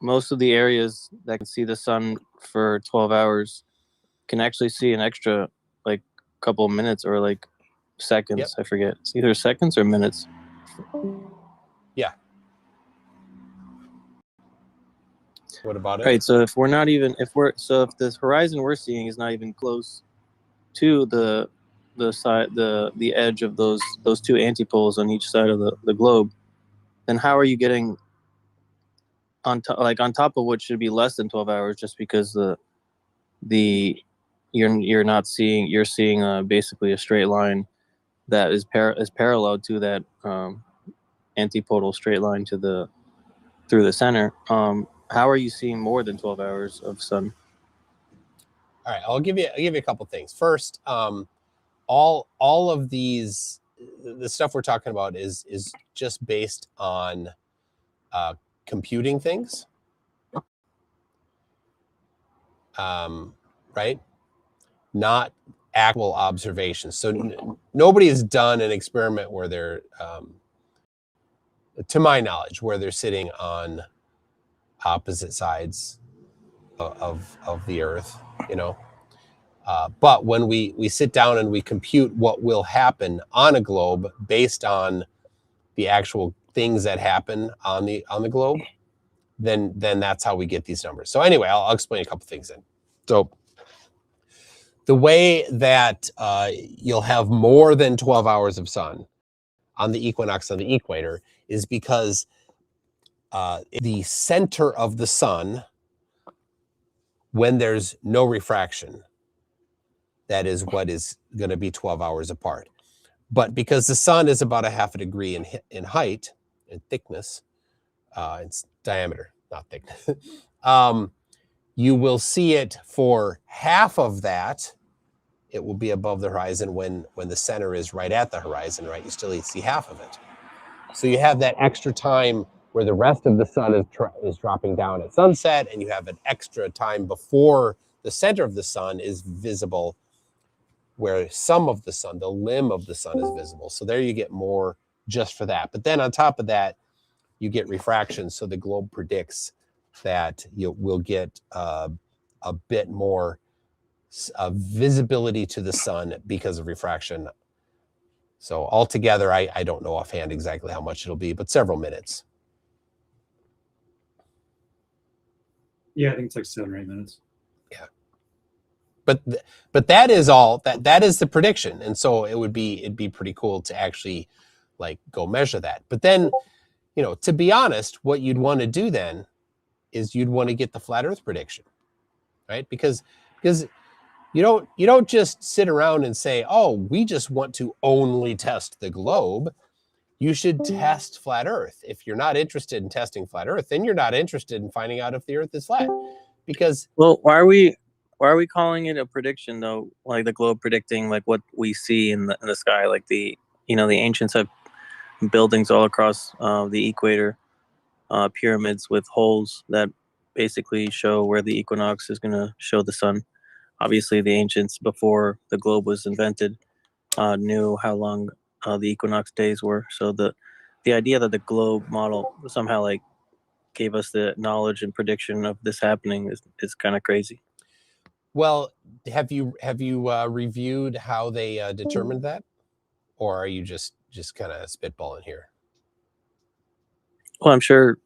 of the areas that can see the sun for 12 hours can actually see an extra like couple of minutes or like seconds. Yep. I forget. It's either seconds or minutes. Yeah. What about it? Right. So if the horizon we're seeing is not even close to the edge of those two antipoles on each side of the globe, then how are you getting on top of what should be less than 12 hours just because you're seeing basically a straight line that is parallel to that antipodal straight line through the center. How are you seeing more than 12 hours of sun? All right, I'll give you a couple things. First, all of these, the stuff we're talking about is just based on computing things, right? Not actual observations. So nobody has done an experiment where they're, to my knowledge, where they're sitting on opposite sides of the Earth, you know. But when we sit down and we compute what will happen on a globe based on the actual things that happen on the globe, then that's how we get these numbers. So anyway, I'll explain a couple things then. So the way that you'll have more than 12 hours of sun on the equinox on the equator is because the center of the sun, when there's no refraction, that is what is going to be 12 hours apart. But because the sun is about a half a degree in height and thickness, it's diameter, not thickness, you will see it for half of that. It will be above the horizon when the center is right at the horizon, right? You still see half of it. So you have that extra time where the rest of the sun is dropping down at sunset, and you have an extra time before the center of the sun is visible, where some of the sun, the limb of the sun, is visible. So there you get more just for that. But then on top of that, you get refraction. So the globe predicts that you will get a bit more visibility to the sun because of refraction. So altogether, I don't know offhand exactly how much it'll be, but several minutes. Yeah, I think it's like 7 or 8 minutes. Yeah. But that is all that is the prediction. And so it'd be pretty cool to actually like go measure that. But then, you know, to be honest, what you'd want to do then is you'd want to get the flat earth prediction, right? Because you don't just sit around and say, oh, we just want to only test the globe. You should test flat earth. If you're not interested in testing flat earth, then you're not interested in finding out if the earth is flat. Because, well, why are we calling it a prediction though? Like the globe predicting like what we see in the sky, like the the ancients have buildings all across the equator, pyramids with holes that basically show where the equinox is going to show the sun. Obviously, the ancients, before the globe was invented, knew how long the equinox days were. So the idea that the globe model somehow like gave us the knowledge and prediction of this happening is kind of crazy. Well, have you reviewed how they determined that, or are you just kind of spitballing here? Well, I'm sure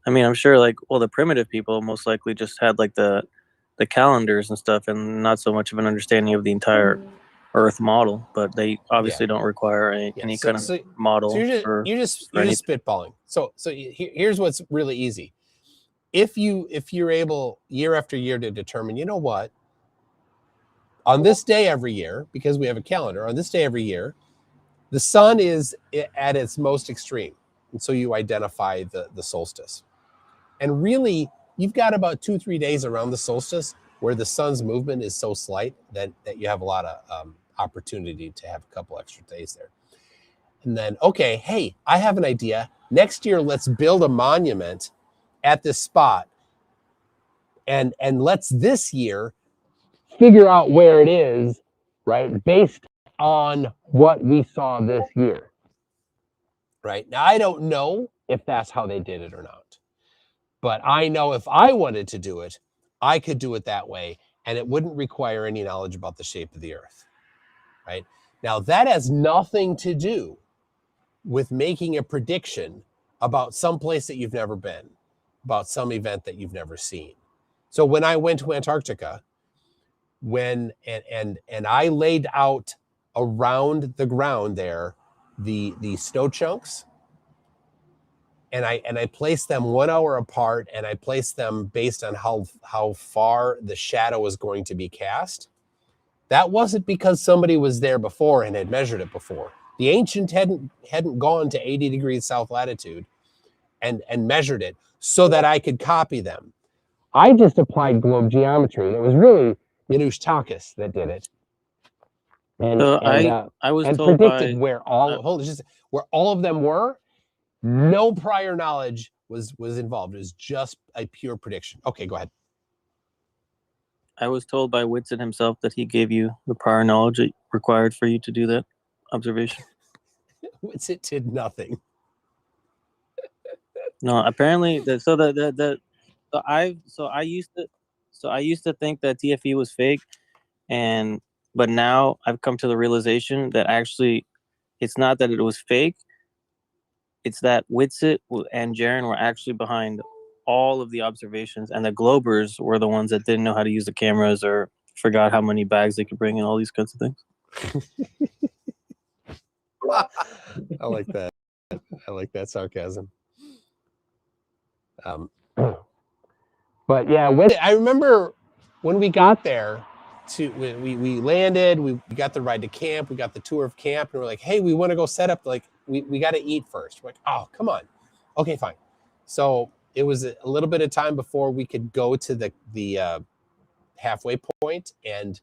like, well, the primitive people most likely just had like the calendars and stuff, and not so much of an understanding of the entire Earth model. But they obviously don't require any kind of model. So you're just spitballing. So here's what's really easy. If you're able year after year to determine, you know what, on this day every year, because we have a calendar, on this day every year, the sun is at its most extreme, and so you identify the solstice. And really, you've got about 2-3 days around the solstice where the sun's movement is so slight that you have a lot of opportunity to have a couple extra days there. And then, okay, hey, I have an idea. Next year, let's build a monument at this spot. And let's this year figure out where it is, right, based on what we saw this year. Right? Now, I don't know if that's how they did it or not. But I know if I wanted to do it, I could do it that way, and it wouldn't require any knowledge about the shape of the Earth, right? Now, that has nothing to do with making a prediction about some place that you've never been, about some event that you've never seen. So when I went to Antarctica, and I laid out around the ground there the snow chunks, and I placed them 1 hour apart, and I placed them based on how far the shadow was going to be cast. That wasn't because somebody was there before and had measured it before. The ancient hadn't gone to 80 degrees south latitude and measured it so that I could copy them. I just applied globe geometry, and it was really Janusz Takis that did it. And I was told predicted where all of them were. No prior knowledge was involved. It was just a pure prediction. Okay, go ahead. I was told by Whitson himself that he gave you the prior knowledge required for you to do that observation. Whitson did nothing. No, apparently I used to think that TFE was fake, but now I've come to the realization that actually it's not that it was fake. It's that Whitsitt and Jaron were actually behind all of the observations, and the Globers were the ones that didn't know how to use the cameras or forgot how many bags they could bring and all these kinds of things. I like that. I like that sarcasm. But yeah, I remember when we got there, we landed, we got the ride to camp, we got the tour of camp, and we're like, hey, we want to go set up, like, we got to eat first. We're like, oh, come on. Okay, fine. So it was a little bit of time before we could go to the halfway point and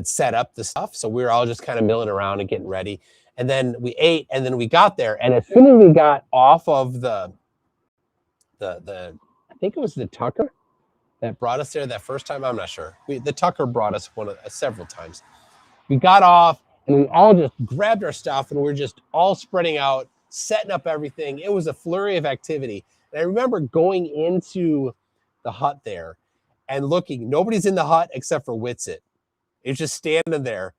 set up the stuff. So we were all just kind of milling around and getting ready. And then we ate, and then we got there. And as soon as we got off of the I think it was the Tucker that brought us there that first time. I'm not sure. The Tucker brought us several times. We got off, and we all just grabbed our stuff, and we're just all spreading out, setting up everything. It was a flurry of activity. And I remember going into the hut there and looking. Nobody's in the hut except for Whitsitt. It's just standing there,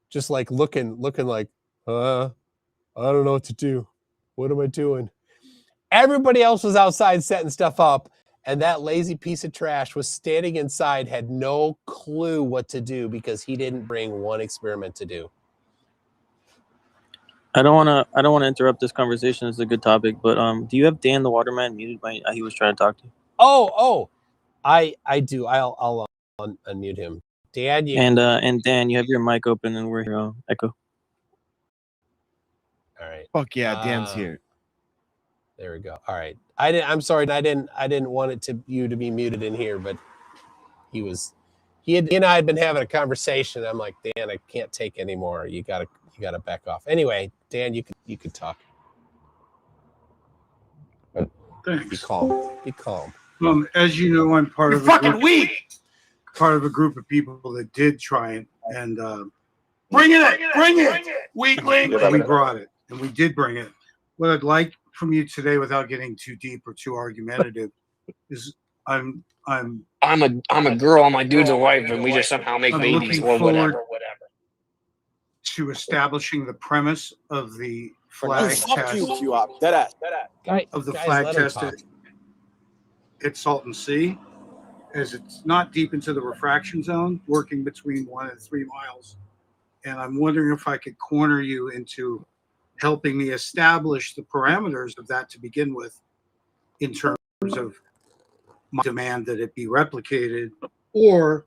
just like looking like, I don't know what to do. What am I doing? Everybody else was outside setting stuff up, and that lazy piece of trash was standing inside, had no clue what to do because he didn't bring one experiment to do. I don't want to interrupt this conversation. It's a good topic, but do you have Dan the Waterman muted? He was trying to talk to you. Oh, I do. I'll unmute him. Dan, and Dan, you have your mic open, and we're here. Echo. All right. Fuck yeah, Dan's here. There we go. All right. I'm sorry. I didn't want you to be muted in here, but he and I had been having a conversation. I'm like, Dan, I can't take anymore. You gotta gotta back off. Anyway, Dan, you could talk. But be Thanks. calm. Be calm. As you know, I'm part You're of a fucking group, weak. part of a group of people that did try and Bring it. Weakling. we brought it, and we did bring it. What I'd like from you today, without getting too deep or too argumentative, is I'm I'm a girl, my dude's a wife, and we just somehow make I'm babies looking or forward whatever. to establishing the premise of the Oh, flag fuck test you, Q-Op. Deadass. of the Guys, flag let him test talk. at Salton Sea, as it's not deep into the refraction zone, working between 1 and 3 miles. And I'm wondering if I could corner you into helping me establish the parameters of that to begin with, in terms of my demand that it be replicated or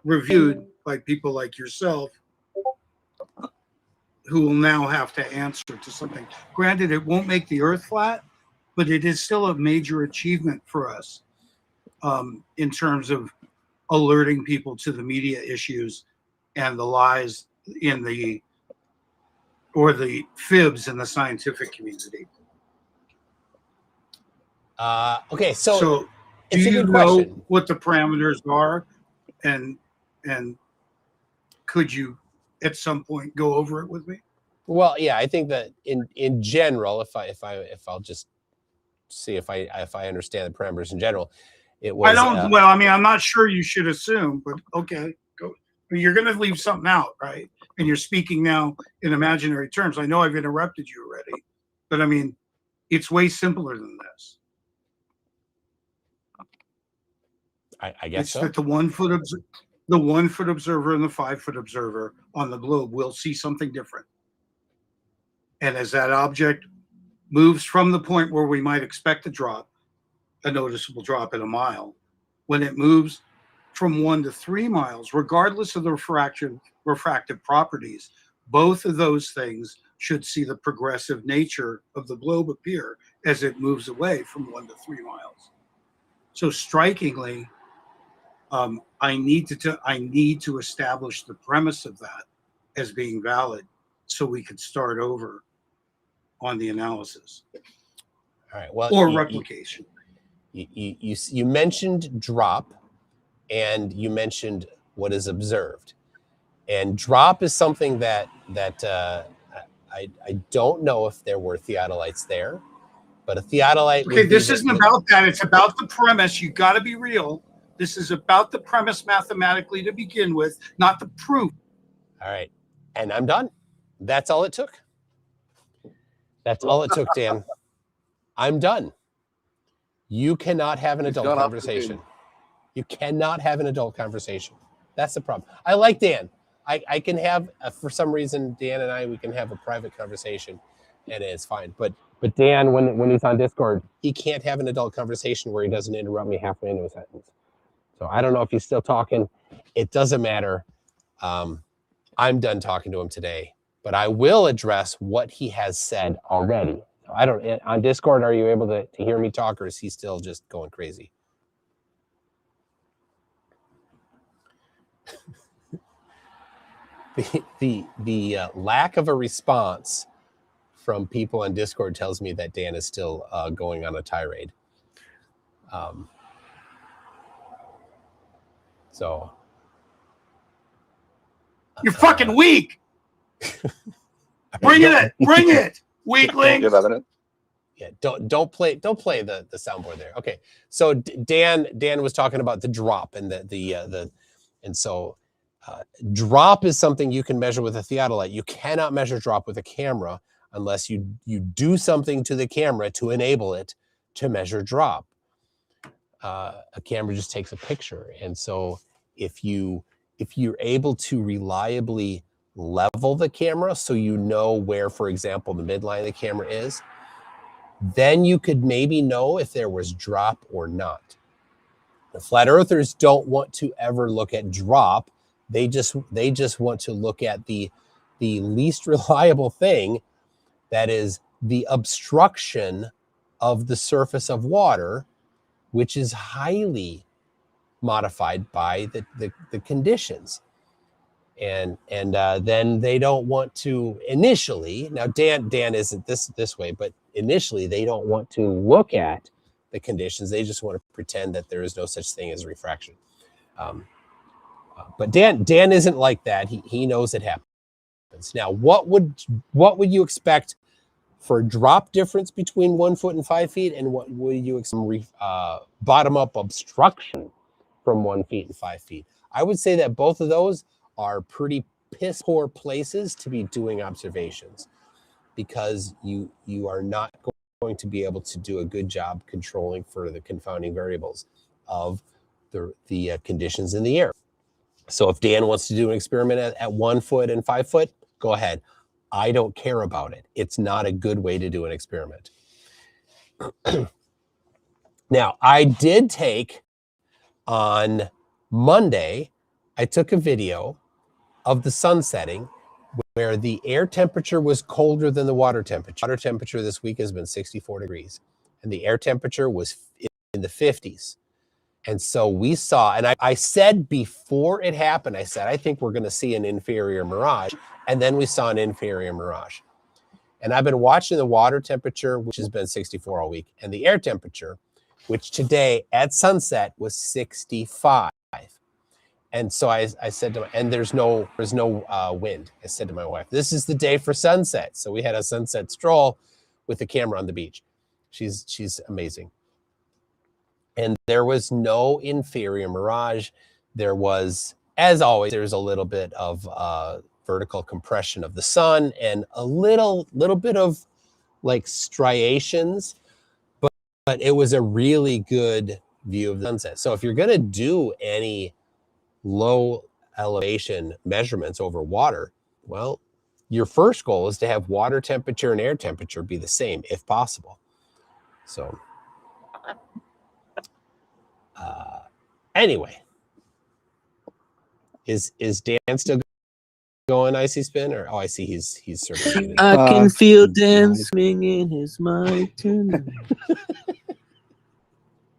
reviewed by people like yourself, who will now have to answer to something. Granted, it won't make the Earth flat, but it is still a major achievement for us in terms of alerting people to the media issues and the lies in the fibs in the scientific community. Okay, so Do it's a you good know question. what the parameters are, and could you at some point go over it with me? Well, yeah, I think that in general, if I'll just see if I understand the parameters in general, it was. I don't. Well, I mean, I'm not sure you should assume, but okay, go. You're going to leave something out, right? And you're speaking now in imaginary terms. I know I've interrupted you already, but I mean, it's way simpler than this. I guess It's so. that the 1 foot observer and the 5 foot observer on the globe will see something different. And as that object moves from the point where we might expect a noticeable drop at a mile, when it moves from 1 to 3 miles, regardless of the refractive properties, both of those things should see the progressive nature of the globe appear as it moves away from 1 to 3 miles. So strikingly, I need to establish the premise of that as being valid, so we could start over on the analysis. All right. Well, or replication. You mentioned drop, and you mentioned what is observed, and drop is something that I don't know if there were theodolites there, but a theodolite. Okay, this isn't about that. It's about the premise. You got to be real. This is about the premise mathematically to begin with, not the proof. All right, and I'm done. That's all it took. That's all it took, Dan. I'm done. You cannot have an adult conversation. You cannot have an adult conversation. That's the problem. I like Dan. I can have, for some reason, Dan and we can have a private conversation, and it's fine. But Dan, when he's on Discord, he can't have an adult conversation where he doesn't interrupt me halfway into a sentence. So I don't know if he's still talking. It doesn't matter. I'm done talking to him today, but I will address what he has said already. I don't, on Discord, are you able to hear me talk, or is he still just going crazy? The lack of a response from people on Discord tells me that Dan is still going on a tirade. So you're fucking weak. Bring it, weakling. Yeah, don't play the soundboard there. Okay, so Dan was talking about the drop and and so drop is something you can measure with a theodolite. You cannot measure drop with a camera unless you do something to the camera to enable it to measure drop. A camera just takes a picture, and so if you're able to reliably level the camera so you know where, for example, the midline of the camera is, then you could maybe know if there was drop or not. The flat earthers don't want to ever look at drop. They just want to look at the least reliable thing, that is the obstruction of the surface of water, which is highly modified by the conditions. and then they don't want to initially. Now Dan isn't this way, but initially they don't want to look at the conditions. They just want to pretend that there is no such thing as refraction. But Dan isn't like that. He knows it happens. Now, what would you expect for a drop difference between 1 foot and 5 feet, and what would you expect bottom up obstruction from 1 feet and 5 feet? I would say that both of those are pretty piss poor places to be doing observations, because you are not going to be able to do a good job controlling for the confounding variables of the conditions in the air. So if Dan wants to do an experiment at 1 foot and 5 foot, go ahead. I don't care about it. It's not a good way to do an experiment. Now, I did take on Monday, I took a video of the sun setting where the air temperature was colder than the water temperature. Water temperature this week has been 64 degrees, and the air temperature was in the 50s. And so we saw, and I said before it happened, I said, I think we're going to see an inferior mirage. And then we saw an inferior mirage. And I've been watching the water temperature, which has been 64 all week, and the air temperature, which today at sunset was 65. And so I said to my, and there's no wind. I said to my wife, this is the day for sunset. So we had a sunset stroll with the camera on the beach. She's amazing. And there was no inferior mirage. There was, as always, there's a little bit of vertical compression of the sun and a little bit of like striations, but it was a really good view of the sunset. So if you're going to do any low elevation measurements over water, well, your first goal is to have water temperature and air temperature be the same if possible. So anyway, is Dan still going icy spin, or I see he's sort of muted. I can feel Dan swinging his mic tonight.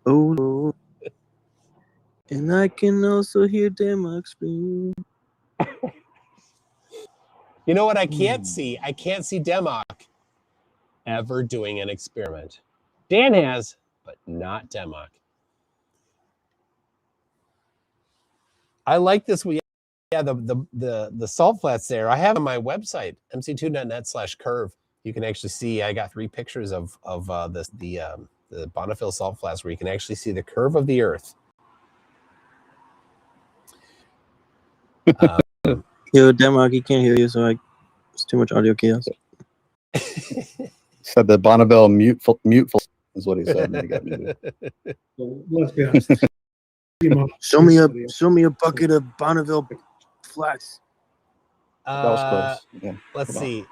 Oh no. And I can also hear Dan scream. You know what I can't see? I can't see Demok ever doing an experiment. Dan has, but not Demok. I like this. Yeah, the salt flats there. I have on my website, mc2.net/curve. You can actually see, I got 3 pictures of the Bonneville salt flats where you can actually see the curve of the earth. Yo, Demok, he can't hear you, so it's too much audio chaos. Said the Bonneville mute is what he said. And he got muted. So let's be honest. Show me a bucket of Bonneville flats. That was close. Yeah. Let's see.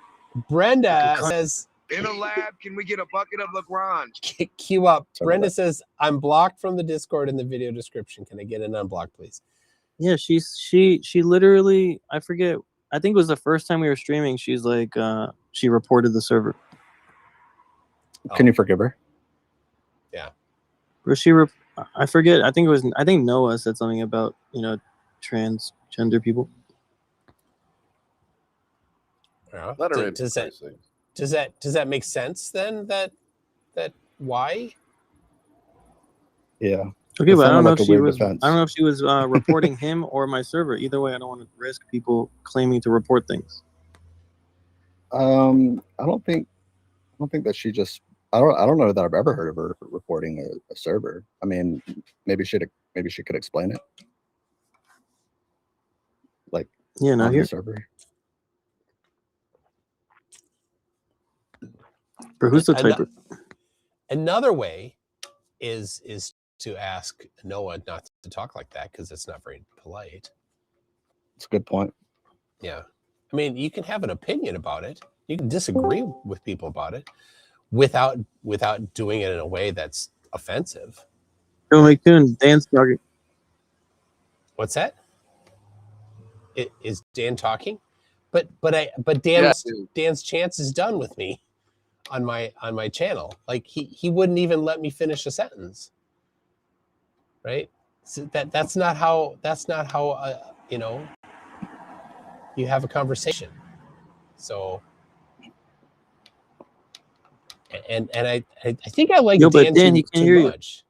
Brenda says, In a lab, can we get a bucket of Lagrange? Cue up. Sorry Brenda about says, I'm blocked from the Discord in the video description. Can I get an unblock, please? Yeah, she literally, I forget, I think it was the first time we were streaming, she's like, she reported the server. Can you forgive her? Yeah. Or I forget, I think Noah said something about, transgender people. Yeah. Let her in. Does that make sense then? That why? Yeah. Okay, It but I don't sounded know like if a weird I defense. don't know if she was reporting him or my server. Either way, I don't want to risk people claiming to report things. I don't think that she just. I don't know that I've ever heard of her reporting a server. I mean, maybe she could explain it. Like, Yeah, not on here. the server. For who's the typer? Another way is to ask Noah not to talk like that, because it's not very polite. It's a good point. Yeah. I mean, you can have an opinion about it. You can disagree with people about it without doing it in a way that's offensive. Don't like doing dance talking. What's that? Is Dan talking? But Dan's chance is done with me on my channel. Like he wouldn't even let me finish a sentence. Right? So that's not how you have a conversation. So, and I think I like Yo, but Dan, Dan he can't too hear you. much.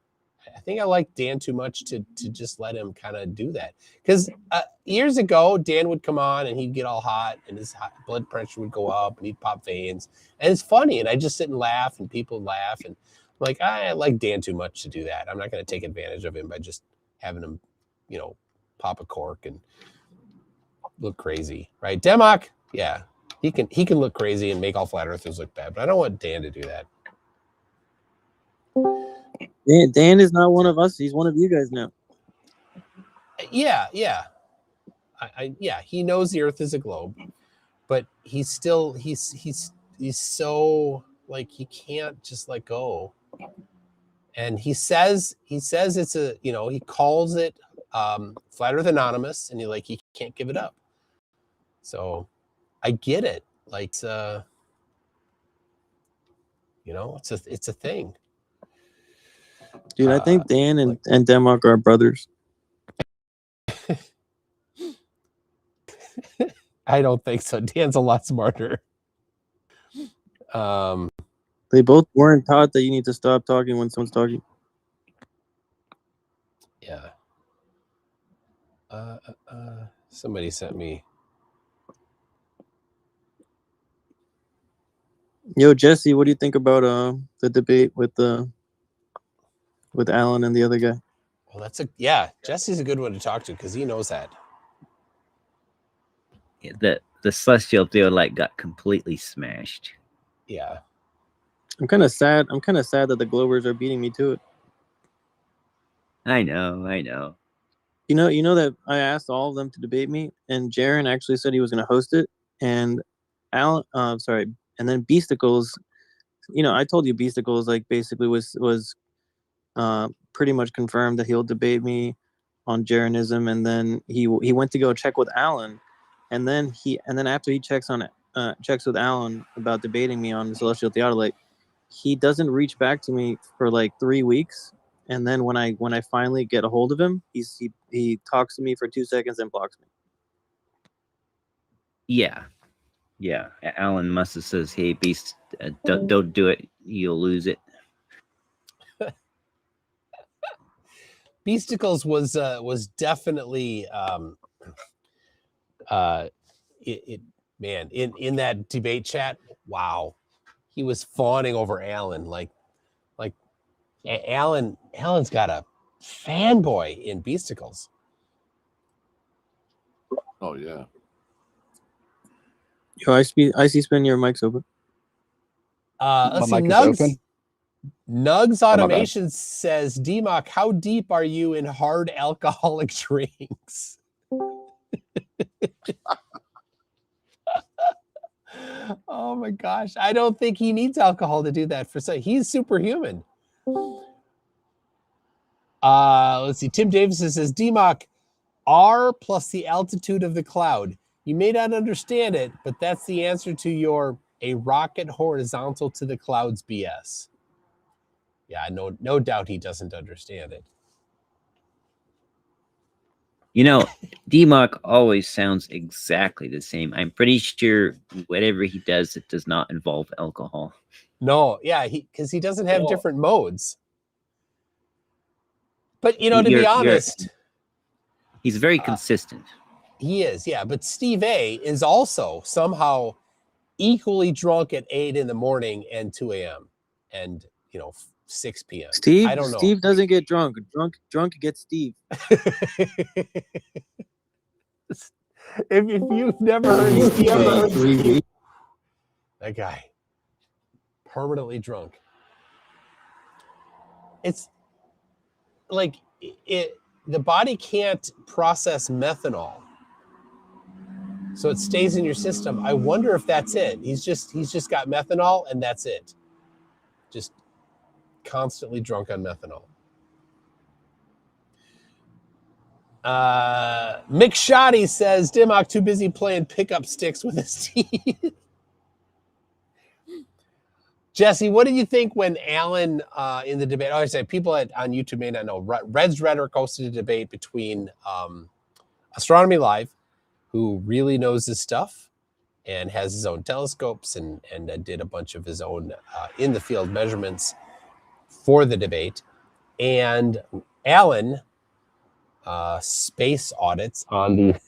I think I like Dan too much to just let him kind of do that. Because years ago, Dan would come on and he'd get all hot and his blood pressure would go up and he'd pop veins. And it's funny. And I just sit and laugh and people laugh. And I'm like, I like Dan too much to do that. I'm not going to take advantage of him by just having him, you know, pop a cork and look crazy. Right? Democ, yeah. He can look crazy and make all flat earthers look bad. But I don't want Dan to do that. Dan is not one of us. He's one of you guys now. Yeah. Yeah, he knows the Earth is a globe, but he's still he's so like he can't just let go. And he says it's a, you know, he calls it Flat Earth Anonymous, and he can't give it up. So I get it. Like you know, it's a thing. Dude, I think Dan and Democ are brothers. I don't think so. Dan's a lot smarter. They both weren't taught that you need to stop talking when someone's talking. Yeah. Somebody sent me. Yo, Jesse, what do you think about the debate with Alan and the other guy? Well, Jesse's a good one to talk to because he knows that. The celestial theodolite got completely smashed. Yeah. I'm kind of sad. I'm kind of sad that the Globers are beating me to it. I know. You know that I asked all of them to debate me, and Jaron actually said he was going to host it, and Alan, and then Beasticles. You know, I told you Beasticles like basically was pretty much confirmed that he'll debate me on Jaronism, and then he went to go check with Alan, and then after he checks with Alan about debating me on the Celestial Theodolite, he doesn't reach back to me for like 3 weeks, and then when I finally get a hold of him, he talks to me for 2 seconds and blocks me. Yeah. Alan must have says, "Hey, Beast, don't do it. You'll lose it." Beasticles was definitely man in that debate chat. Wow, he was fawning over Alan like Alan's got a fanboy in Beasticles. Oh yeah. Yo, I see. Spin, your mic's open. Let's see. My mic is open. Nugs Oh, my bad. Automation says, Democ, how deep are you in hard alcoholic drinks? Oh my gosh. I don't think he needs alcohol to do that he's superhuman. Let's see. Tim Davison says, Democ, R plus the altitude of the cloud. You may not understand it, but that's the answer to a rocket horizontal to the clouds BS. Yeah, no doubt he doesn't understand it. You know, Democ always sounds exactly the same. I'm pretty sure whatever he does, it does not involve alcohol. No, yeah, because he doesn't have different modes. But, to be honest, he's very consistent. He is, yeah. But Steve A is also somehow equally drunk at 8 in the morning and 2 a.m. and, 6 p.m. Steve, I don't know. Steve doesn't get drunk. Drunk gets Steve. If you've never heard Steve A, that guy, permanently drunk. It's like the body can't process methanol, so it stays in your system. I wonder if that's it. He's just got methanol and that's it. Just constantly drunk on methanol. Mick Shoddy says, Democ too busy playing pickup sticks with his teeth. Jesse, what did you think when Alan in the debate? I said people on YouTube may not know. Red's Rhetoric hosted a debate between Astronomy Live, who really knows his stuff and has his own telescopes and did a bunch of his own in the field measurements for the debate, and Alan space audits on the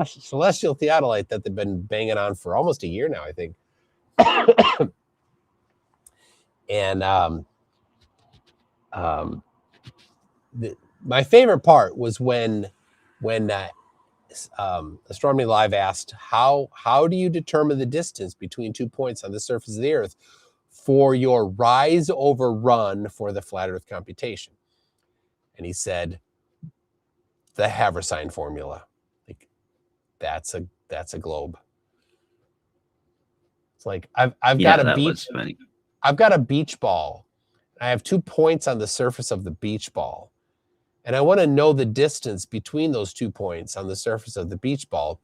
celestial theodolite that they've been banging on for almost a year now, I think. And my favorite part was when Astronomy Live asked, how do you determine the distance between 2 points on the surface of the Earth for your rise over run for the flat Earth computation? And he said, the Haversine formula. Like, that's a globe. It's like I've got a beach. I've got a beach ball. I have 2 points on the surface of the beach ball. And I want to know the distance between those 2 points on the surface of the beach ball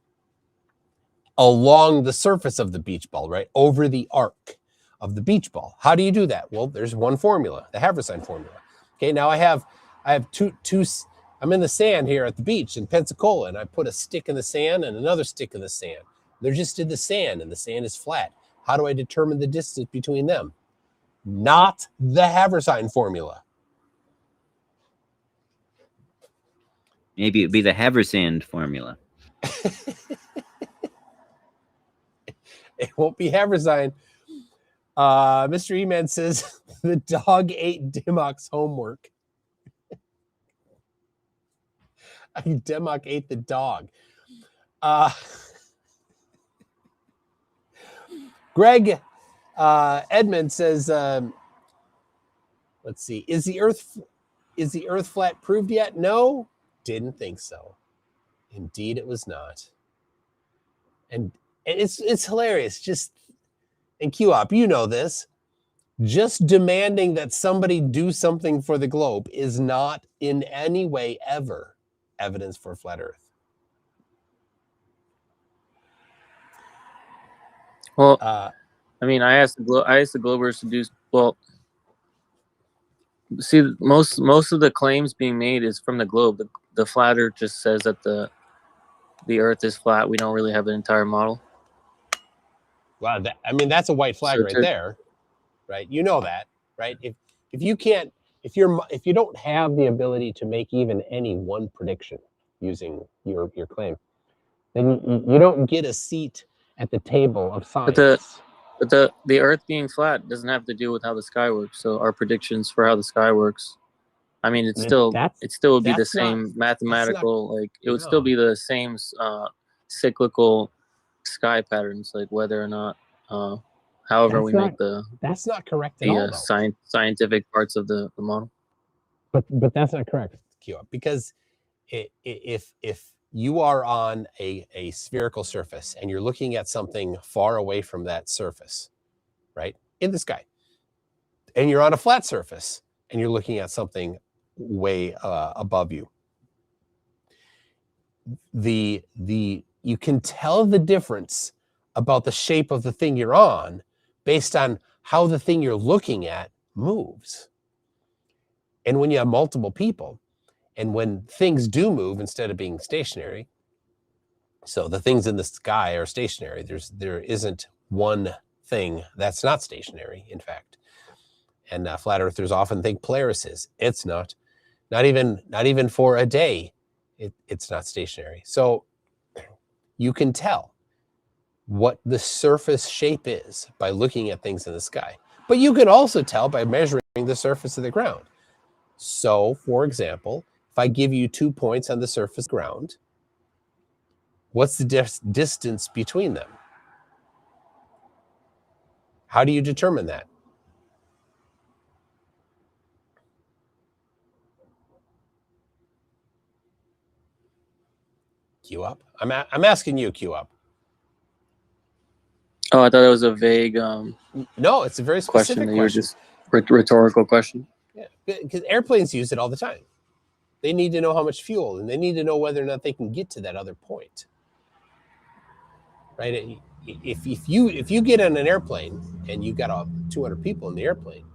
along the surface of the beach ball, right? Over the arc of the beach ball. How do you do that? Well, there's one formula, the Haversine formula. Okay, now I have two, I'm in the sand here at the beach in Pensacola, and I put a stick in the sand and another stick in the sand. They're just in the sand, and the sand is flat. How do I determine the distance between them? Not the Haversine formula. Maybe it'd be the Haversand formula. It won't be Haversine. Mr. E-Man says the dog ate Dimmock's homework. Dimmock ate the dog. Greg Edmund says, let's see, is the Earth flat proved yet? No, didn't think so. Indeed, it was not. And it's hilarious. Just, and Q-Op, you know this. Just demanding that somebody do something for the globe is not in any way ever evidence for a flat Earth. Well, I mean, I asked the Globers to do, well, see, most of the claims being made is from the globe. The flat Earth just says that the Earth is flat. We don't really have an entire model. Wow, I mean, that's a white flag right there, right? You know that, right? If you can't, if you don't have the ability to make even any one prediction using your claim, then you don't get a seat at the table of science. But the Earth being flat doesn't have to do with how the sky works. So our predictions for how the sky works, I mean, it still would be the same mathematical, like it would still be the same cyclical sky patterns, like whether or not, however we make that's not correct at all. Scientific parts of the model. But that's not correct, Q-Up, because if you are on a spherical surface and you're looking at something far away from that surface, right, in the sky, and you're on a flat surface and you're looking at something way above you, you can tell the difference about the shape of the thing you're on based on how the thing you're looking at moves. And when you have multiple people, and when things do move instead of being stationary, so the things in the sky are stationary, there isn't one thing that's not stationary, in fact. And flat earthers often think Polaris is. It's not even for a day. It's not stationary. So you can tell what the surface shape is by looking at things in the sky. But you can also tell by measuring the surface of the ground. So, for example, if I give you 2 points on the surface ground, what's the distance between them? How do you determine that? Q-Up? I'm asking you, Q-Up. Oh, I thought it was a vague no, it's a very specific question. You were just rhetorical question. Yeah, because airplanes use it all the time. They need to know how much fuel, and they need to know whether or not they can get to that other point. Right? If you get on an airplane and you've got 200 people in the airplane,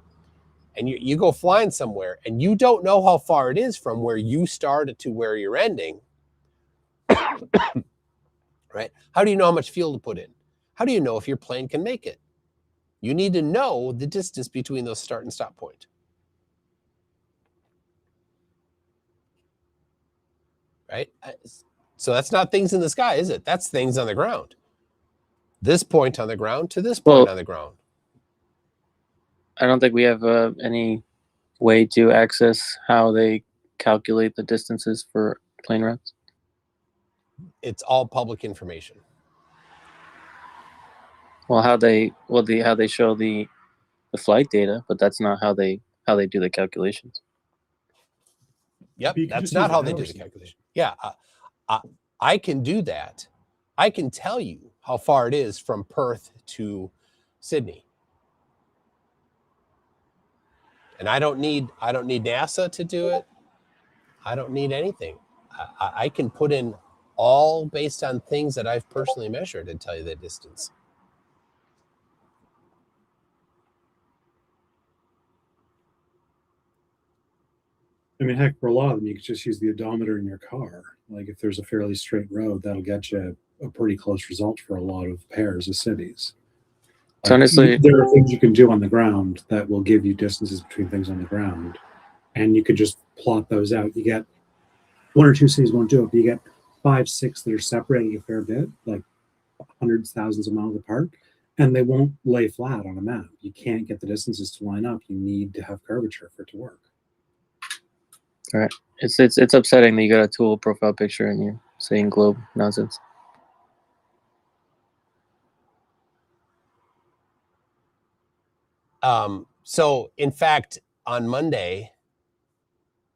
and you go flying somewhere, and you don't know how far it is from where you started to where you're ending, right? How do you know how much fuel to put in? How do you know if your plane can make it? You need to know the distance between those start and stop point. Right? So that's not things in the sky, is it? That's things on the ground. This point on the ground to this point on the ground. I don't think we have any way to access how they calculate the distances for plane routes. It's all public information. Well, how they show the flight data, but that's not how they do the calculations. Yep, that's not how they do the calculation. Yeah, I can do that. I can tell you how far it is from Perth to Sydney. And I don't need NASA to do it. I don't need anything. I can put in all based on things that I've personally measured and tell you the distance. I mean, heck, for a lot of them, you could just use the odometer in your car. Like if there's a fairly straight road, that'll get you a pretty close result for a lot of pairs of cities. So honestly, there are things you can do on the ground that will give you distances between things on the ground, and you could just plot those out. You get one or two cities won't do it, but you get 5, 6 that are separating a fair bit, like hundreds, thousands of miles apart, and they won't lay flat on a map. You can't get the distances to line up. You need to have curvature for it to work. all right, it's upsetting that you got a tool profile picture and you're saying globe nonsense. So in fact, on Monday,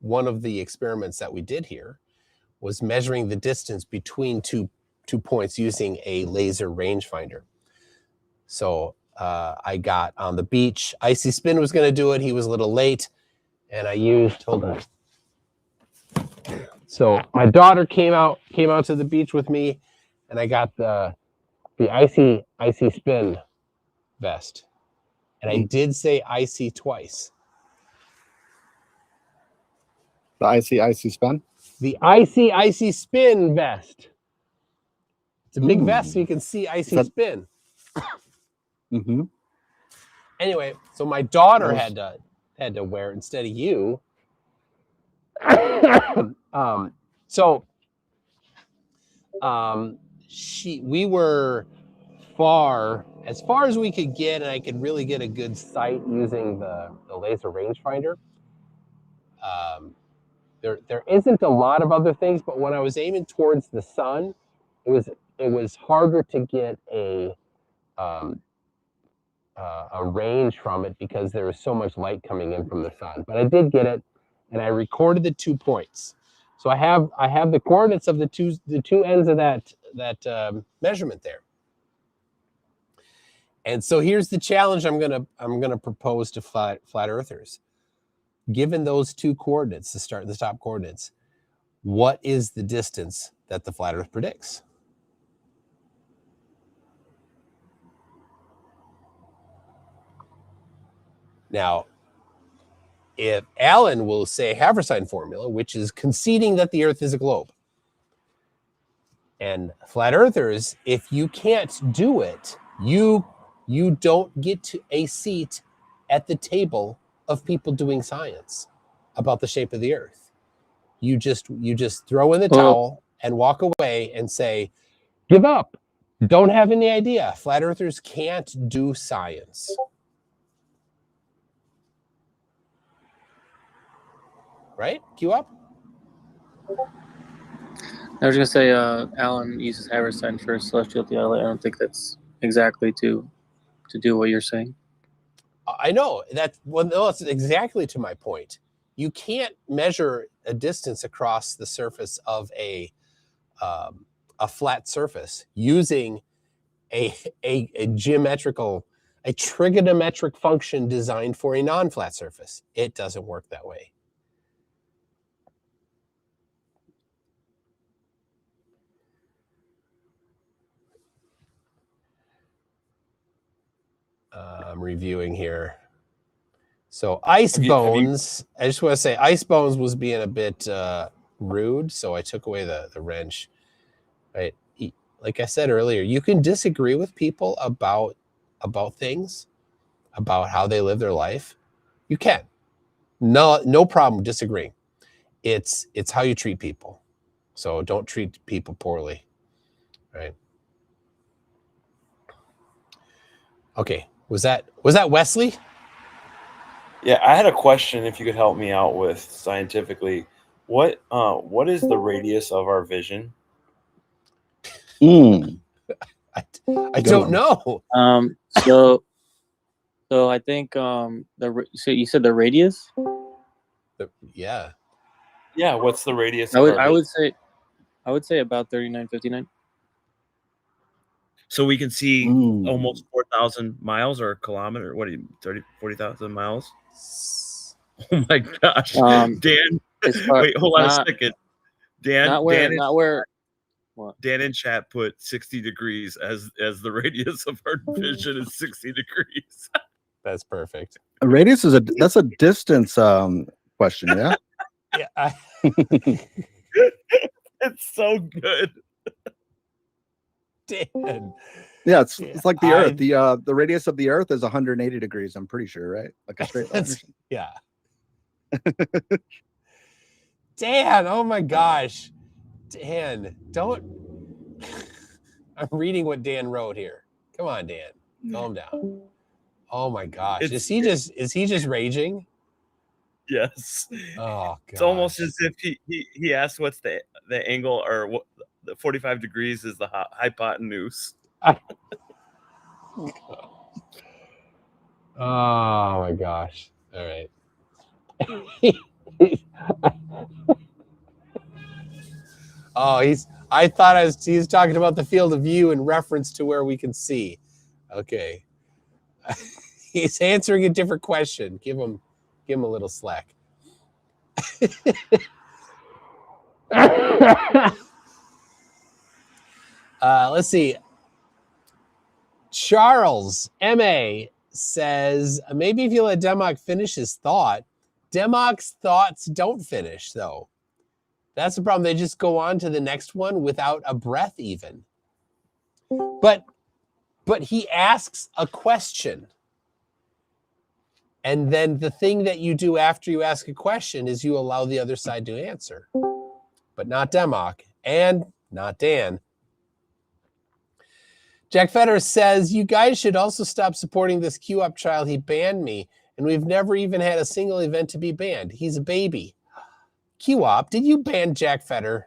one of the experiments that we did here was measuring the distance between two points using a laser rangefinder. So I got on the beach. Icy Spin was going to do it. He was a little late, and I used. Hold on. So my daughter came out to the beach with me, and I got the Icy Spin vest, and I did say icy twice. The icy spin? The icy spin vest. It's a big vest so you can see icy spin. Mm-hmm. Anyway, so my daughter had to wear it instead of you. We were as far as we could get, and I could really get a good sight using the laser rangefinder. There isn't a lot of other things, but when I was aiming towards the sun, it was harder to get a range from it because there was so much light coming in from the sun. But I did get it, and I recorded the 2 points. So I have the coordinates of the two ends of that measurement there. And so here's the challenge I'm gonna propose to flat earthers. Given those 2 coordinates, the start and the stop coordinates, what is the distance that the flat earth predicts? Now, if Alan will say Haversine formula, which is conceding that the earth is a globe, and flat earthers, if you can't do it, you don't get a seat at the table of people doing science about the shape of the earth. You just throw in the towel and walk away and say, give up. Don't have any idea. Flat earthers can't do science. Right? Cue up. I was gonna say Alan uses Haversine for celestial theodolite. I don't think that's exactly to do what you're saying. I know that. Well, no, it's exactly to my point. You can't measure a distance across the surface of a flat surface using a trigonometric function designed for a non-flat surface. It doesn't work that way. I'm reviewing here. So Ice Bones, I just want to say Ice Bones was being a bit rude, so I took away the wrench. Right? like I said earlier, you can disagree with people about things, about how they live their life. You can. No problem disagreeing. It's how you treat people. So don't treat people poorly, right? Okay, was that Wesley? Yeah, I had a question. If you could help me out with scientifically, what is the radius of our vision? I Good don't one. know. So I think so you said the radius? Yeah. Yeah, what's the radius I of would our I vision? would say about 3959. So we can see Mm. almost 4,000 miles or a kilometer. What do you 40,000 miles? Oh my gosh. Dan, As far wait, hold on a not second. Dan not where in, not where what? Dan in chat put 60 degrees as the radius of our vision is 60 degrees. That's perfect. A radius that's a distance question, yeah. Yeah. It's so good. Dan. Yeah, it's like the Earth. I- The radius of the Earth is 180 degrees. I'm pretty sure, right? Like a straight line. Or something. Yeah. Dan, oh my gosh. Dan, don't. I'm reading what Dan wrote here. Come on, Dan. Calm down. Oh my gosh. Is he just raging? Yes. Oh, It's almost as if he asked what's the angle, or what the 45 degrees is the hypotenuse. Oh my gosh. All right. Oh, I thought he was talking about the field of view in reference to where we can see. Okay. He's answering a different question. Give him a little slack. Let's see. Charles M.A. says, maybe if you let Demok finish his thought. Demok's thoughts don't finish, though. That's the problem. They just go on to the next one without a breath even. But he asks a question. And then the thing that you do after you ask a question is you allow the other side to answer. But not Demok and not Dan. Jack Fetter says, you guys should also stop supporting this Q-Up child. He banned me, and we've never even had a single event to be banned. He's a baby. Q-Up, did you ban Jack Fetter?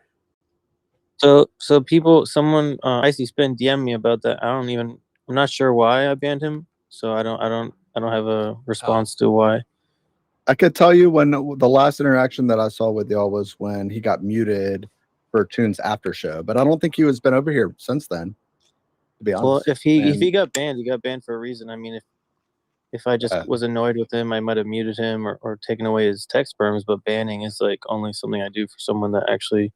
So someone Icy Spin DM'd me about that. I'm not sure why I banned him. So I don't have a response to why. I could tell you when the last interaction that I saw with y'all was when he got muted for Tune's after show, but I don't think he has been over here since then. To be honest. Well, if he got banned, he got banned for a reason. I mean, if I just was annoyed with him, I might have muted him or taken away his text sperms. But banning is like only something I do for someone that actually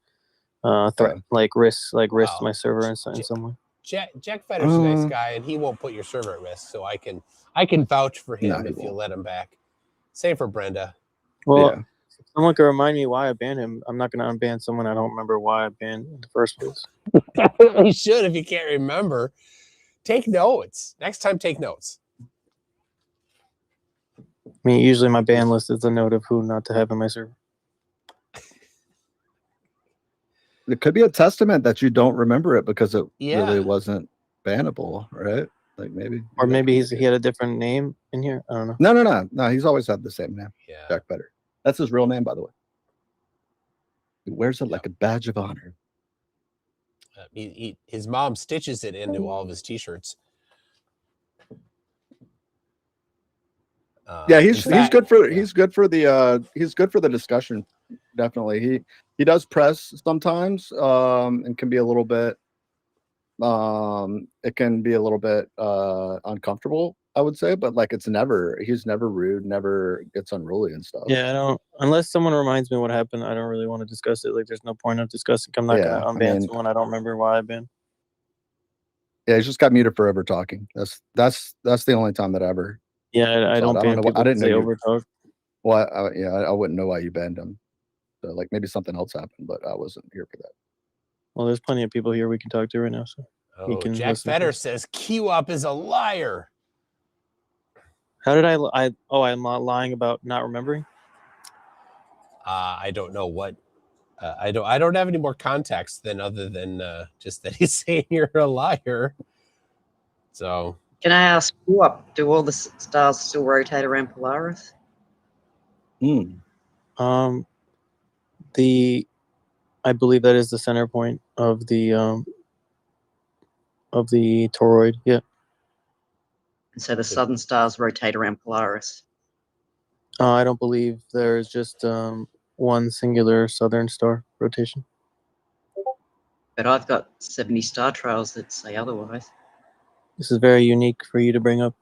risks my server in some way. Jack Fetter's a nice guy, and he won't put your server at risk. So I can vouch for him if you let him back. Same for Brenda. Well, if someone can remind me why I banned him, I'm not going to unban someone I don't remember why I banned in the first place. You should if you can't remember. Take notes. Next time, take notes. I mean, usually my ban list is a note of who not to have in my server. It could be a testament that you don't remember it because it really wasn't bannable, right? Like maybe. Or maybe he had a different name in here. I don't know. No. He's always had the same name. Yeah. Jack Fetter. That's his real name, by the way. He wears it like a badge of honor. His mom stitches it into all of his t-shirts. He's good for the discussion. Definitely, he does press sometimes, and can be a little bit. It can be a little bit uncomfortable, I would say, but like he's never rude, never gets unruly and stuff. Yeah, I don't. Unless someone reminds me what happened, I don't really want to discuss it. Like, there's no point of discussing. I'm not gonna unban someone I don't remember why I banned. Yeah, he's just got muted for over talking. That's the only time that I ever. Yeah, I don't ban people. I didn't say over talk. Well, I wouldn't know why you banned him. So like maybe something else happened, but I wasn't here for that. Well, there's plenty of people here we can talk to right now, so we Oh, can Jack listen Fetter first. says Q-Up is a liar. How did I'm not lying about not remembering? I don't know what. I don't have any more context other than just that he's saying you're a liar. So Can I ask what? Do all the stars still rotate around Polaris? I believe that is the center point of the toroid. Yeah. And so the southern stars rotate around Polaris. I don't believe there is just one singular southern star rotation. But I've got 70 star trails that say otherwise. This is very unique for you to bring up.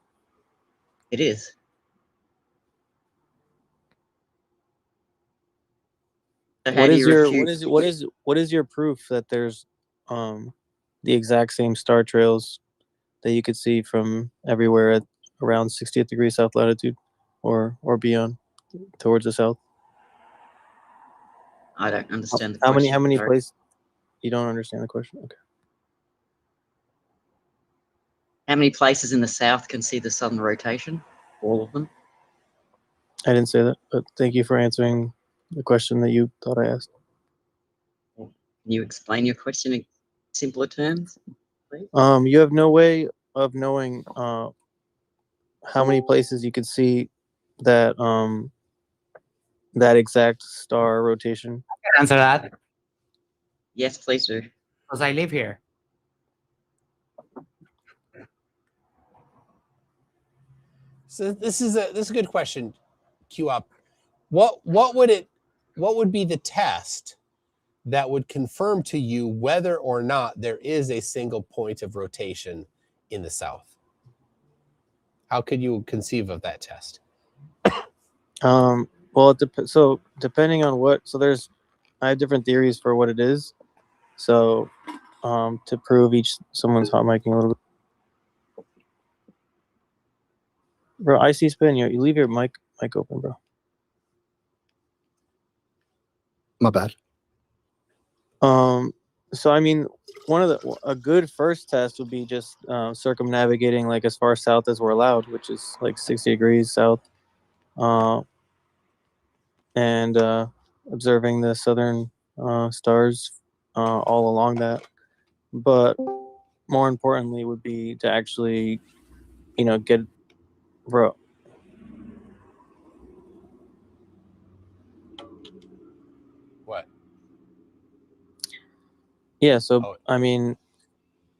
It is. So how What do is you your refute? what is your proof that there's the exact same star trails that you could see from everywhere at around 60th degree south latitude or beyond towards the south? I don't understand the How question. many sorry. places? You don't understand the question? Okay. How many places in the south can see the southern rotation? All of them. I didn't say that, but thank you for answering the question that you thought I asked. Can you explain your question in simpler terms, please? You have no way of knowing how many places you could see that that exact star rotation. I can answer that Yes, please do. because I live here. So this is a good question. Q-Up. What would be the test that would confirm to you whether or not there is a single point of rotation in the south? How could you conceive of that test? Well, so depending on I have different theories for what it is. So, to prove someone's hot micing a little bit. Bro, I see spin. You leave your mic open, bro. My bad. So I mean, a good first test would be just circumnavigating like as far south as we're allowed, which is like 60 degrees south, and observing the southern stars all along that. But more importantly, would be to actually, get, bro. What? Yeah. So I mean,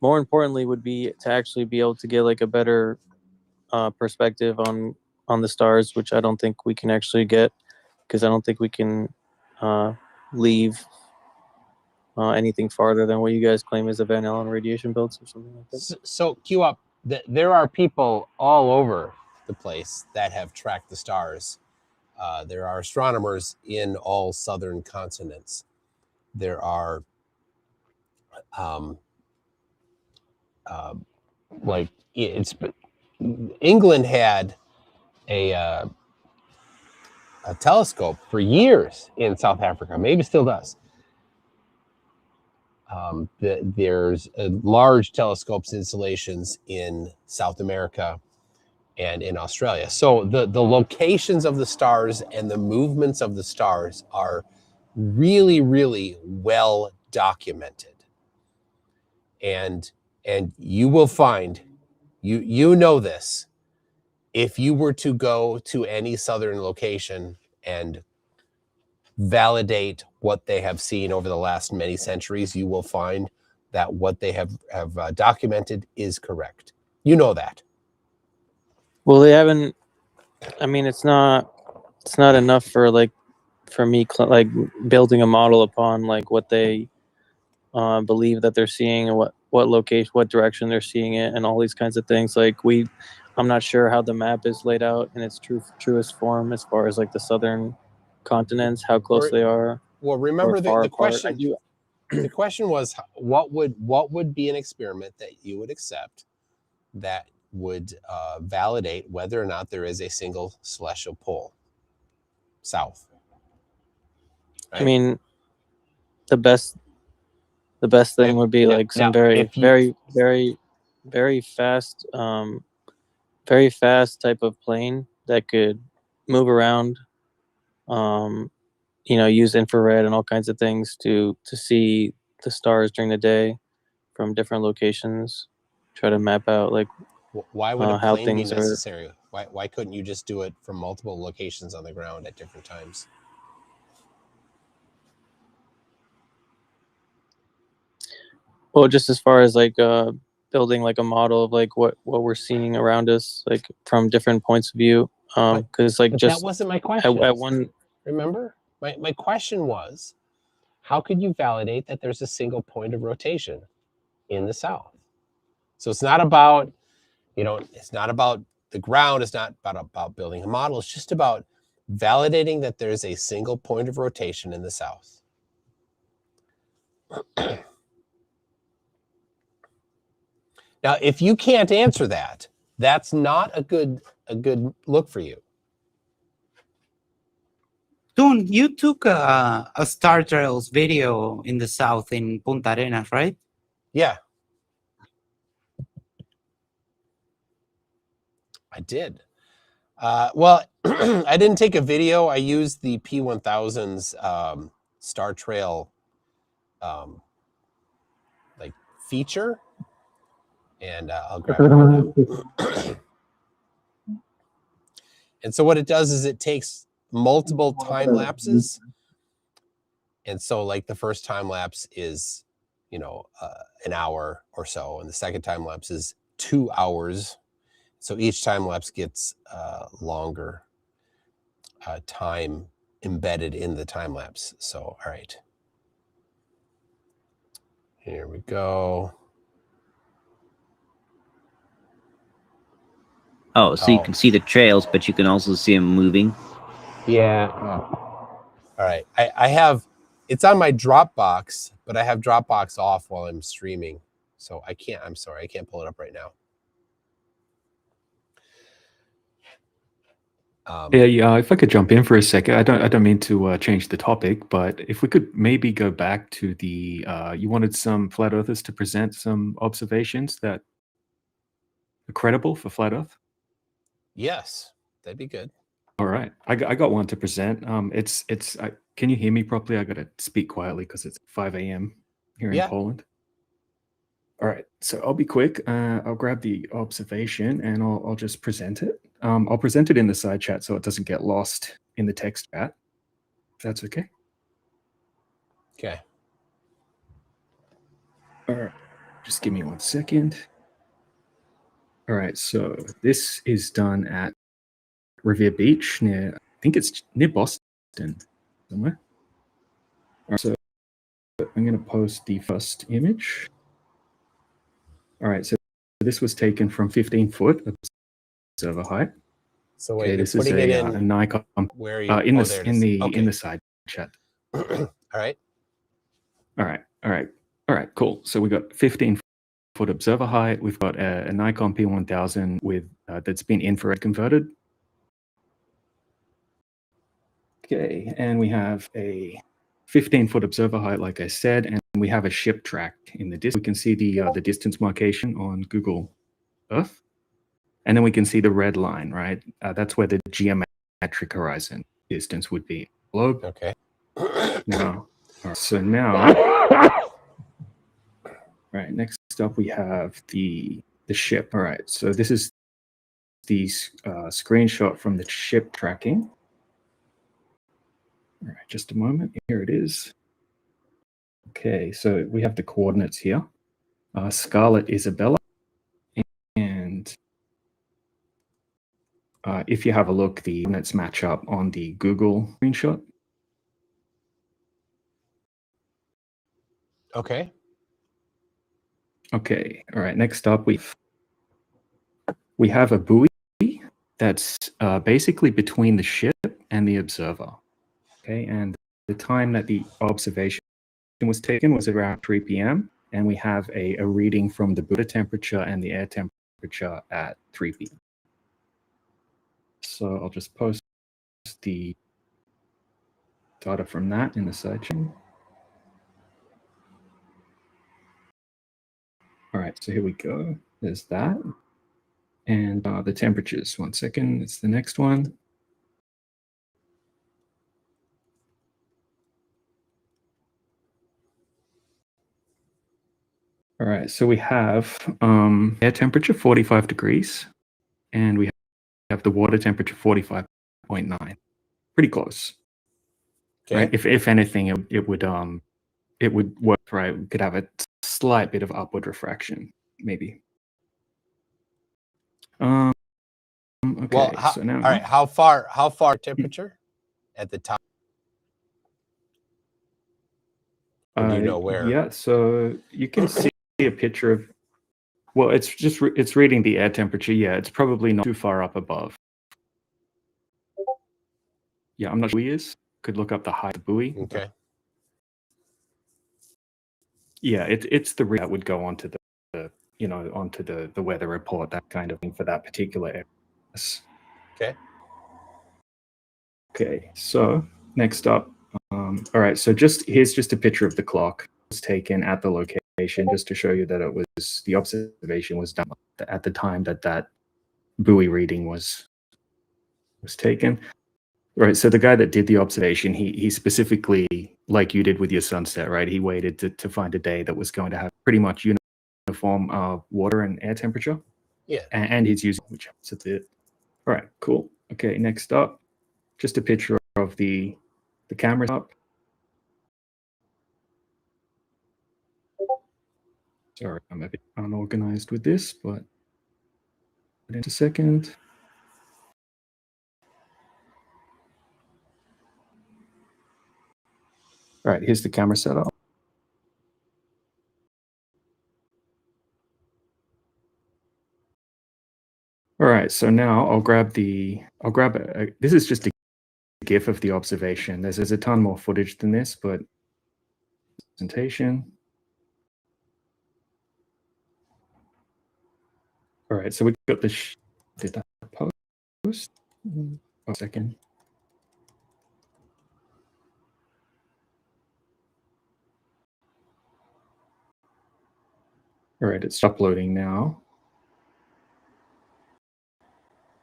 more importantly, would be to actually be able to get like a better perspective on the stars, which I don't think we can actually get, because I don't think we can leave anything farther than what you guys claim is the Van Allen radiation belts or something like that. So Q-Up, there are people all over the place that have tracked the stars. There are astronomers in all southern continents. There are like England had a telescope for years in South Africa, maybe still does. There's large telescopes installations in South America and in Australia. So the locations of the stars and the movements of the stars are really, really well documented. And you will find, you know this, if you were to go to any southern location and validate what they have seen over the last many centuries, you will find that what they have documented is correct. You know that. Well, they haven't. I mean, it's not enough for me like building a model upon like what they believe that they're seeing and what location, what direction they're seeing it, and all these kinds of things. Like I'm not sure how the map is laid out in its truest form as far as like the southern continents, how close they are. Well, remember the question. Apart. The question was, what would be an experiment that you would accept that would validate whether or not there is a single celestial pole south? Right? I mean, the best the best thing would be like some very very fast type of plane that could move around, use infrared and all kinds of things to see the stars during the day from different locations, try to map out like Why would a how plane be things are. necessary? Why couldn't you just do it from multiple locations on the ground at different times? Well, just as far as like building like a model of like what we're seeing around us, like from different points of view. Because like But just that wasn't my question. at one. Remember, my question was, how could you validate that there's a single point of rotation in the south? So it's not about, it's not about the ground. It's not about building a model. It's just about validating that there's a single point of rotation in the south. Now, if you can't answer that, that's not a good look for you. Toon, you took a Star Trails video in the south in Punta Arenas, right? Yeah. I did. Well, I didn't take a video. I used the P1000's Star Trail like feature, and I'll grab it right now. And so what it does is it takes multiple time lapses. And so like the first time lapse is, an hour or so. And the second time lapse is 2 hours. So each time lapse gets longer time embedded in the time lapse. So, all right. Here we go. Oh, so you can see the trails, but you can also see them moving. Yeah. All right. I have, it's on my Dropbox, but I have Dropbox off while I'm streaming. So I'm sorry, I can't pull it up right now. Yeah, if I could jump in for a second, I don't mean to change the topic, but if we could maybe go back to the you wanted some flat earthers to present some observations that are credible for flat Earth. Yes, that'd be good. All right, I got one to present. Can you hear me properly? I got to speak quietly because it's 5 a.m. here in Poland. All right, so I'll be quick. I'll grab the observation and I'll just present it. I'll present it in the side chat so it doesn't get lost in the text chat. If that's okay. Okay. All right, just give me 1 second. All right, so this is done at Revere Beach near, I think it's near Boston somewhere. All right, so I'm going to post the first image. All right, so this was taken from 15 foot observer height. So wait, this you're is putting it in a Nikon. Where are you? In Oh, this there it is. in the side chat. All right. All right, cool. So we got 15 foot observer height. We've got a Nikon P1000 with that's been infrared converted. Okay, and we have a 15-foot observer height, like I said, and we have a ship track in the distance. We can see the distance markation on Google Earth, and then we can see the red line, right? That's where the geometric horizon distance would be. Globe. Okay. Now, so now, right. Next up, we have the ship. All right. So this is the screenshot from the ship tracking. All right, just a moment. Here it is. Okay, so we have the coordinates here. Scarlet Isabella. And if you have a look, the coordinates match up on the Google screenshot. Okay. Okay, all right. Next up, we have a buoy that's basically between the ship and the observer. Okay, and the time that the observation was taken was around 3 p.m. and we have a reading from the Buddha temperature and the air temperature at 3 p.m. So I'll just post the data from that in the sidechain. right, so here we go. There's that. And the temperatures, 1 second, it's the next one. All right, so we have air temperature 45 degrees, and we have the water temperature 45.9. Pretty close. Okay. Right? If anything, it would work, right? We could have a slight bit of upward refraction, maybe. Okay, Well, so now, all right. How far temperature at the top? Or do you know where? Yeah, so you can see a picture of. Well, it's reading the air temperature. Yeah, it's probably not too far up above. Yeah, I'm not sure who he is. Could look up the height of the buoy. Okay. Yeah, it's the read that would go onto onto the weather report, that kind of thing for that particular area. Okay. Okay, so next up, all right, so here's just a picture of the clock. It was taken at the location just to show you that it was the observation was done at the time that buoy reading was taken. Right, so the guy that did the observation, he specifically, like you did with your sunset, right? He waited to find a day that was going to have pretty much uniform water and air temperature. Yeah. And he's using, which helps a bit. All right, cool. Okay, next up, just a picture of the camera up. Sorry, I'm a bit unorganized with this, but in a second. All right, here's the camera setup. All right, so now I'll grab this is just a GIF of the observation. There's a ton more footage than this, but presentation. All right, so we got this. Did that post? 1 second. All right, it's uploading now.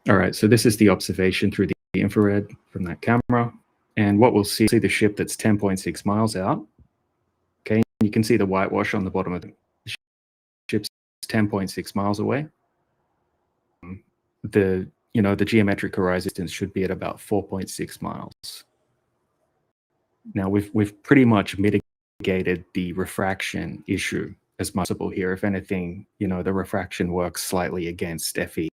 All right, so this is the observation through the infrared from that camera. And what we'll see the ship that's 10.6 miles out. Okay, you can see the whitewash on the bottom of the ship's 10.6 miles away. The geometric horizon distance should be at about 4.6 miles. Now we've pretty much mitigated the refraction issue as much as possible here. If anything, the refraction works slightly against FE.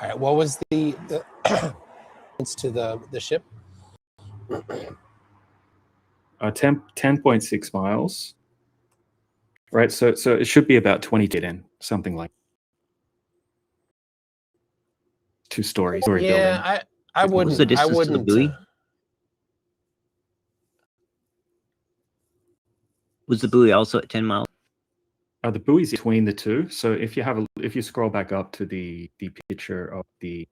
All right. What was the to the ship? 10.6 miles. Right, so it should be about 20 feet in, something like 2-story building. Yeah, I wouldn't. What's the distance to the buoy? Was the buoy also at 10 miles? The buoy's between the two. So if you scroll back up to the picture of the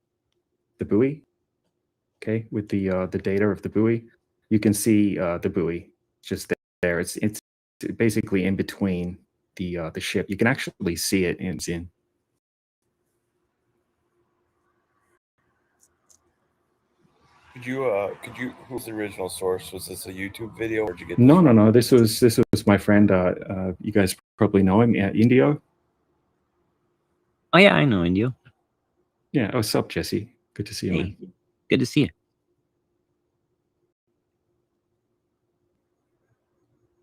buoy, okay, with the data of the buoy, you can see the buoy just there. It's basically in between the ship. You can actually see it in. Could you? Who's the original source? Was this a YouTube video, or did you get? No. This was my friend. You guys probably know him, Indio. Oh yeah, I know Indio. Yeah. What's up, Jesse? Good to see you, man. Good to see you.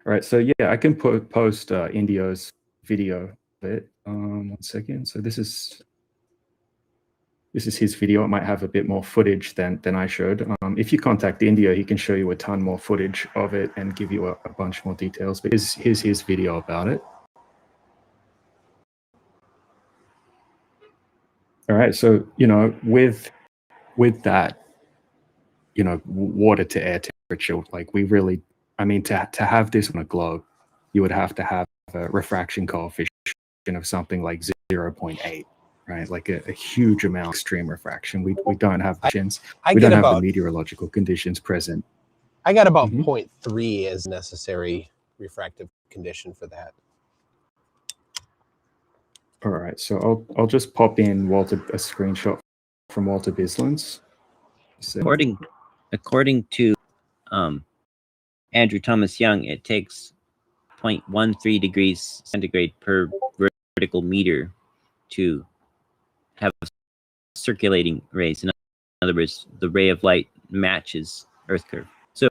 All right. So yeah, I can post Indio's video of it. 1 second. So this is his video. It might have a bit more footage than I showed. If you contact Indio, he can show you a ton more footage of it and give you a bunch more details. But here's his video about it. All right. So with that, water to air temperature, like we really, I mean, to have this on a globe, you would have to have a refraction coefficient of something like 0.8. right? Like a huge amount of extreme refraction. We don't have conditions. I We get don't have about the meteorological conditions present. I got about Mhm. 0.3 as necessary refractive condition for that. All right, so I'll just pop in a screenshot from Walter Bisland's. So, According to Andrew Thomas Young, it takes 0.13 degrees centigrade per vertical meter to have circulating rays. In other words, the ray of light matches Earth curve. So,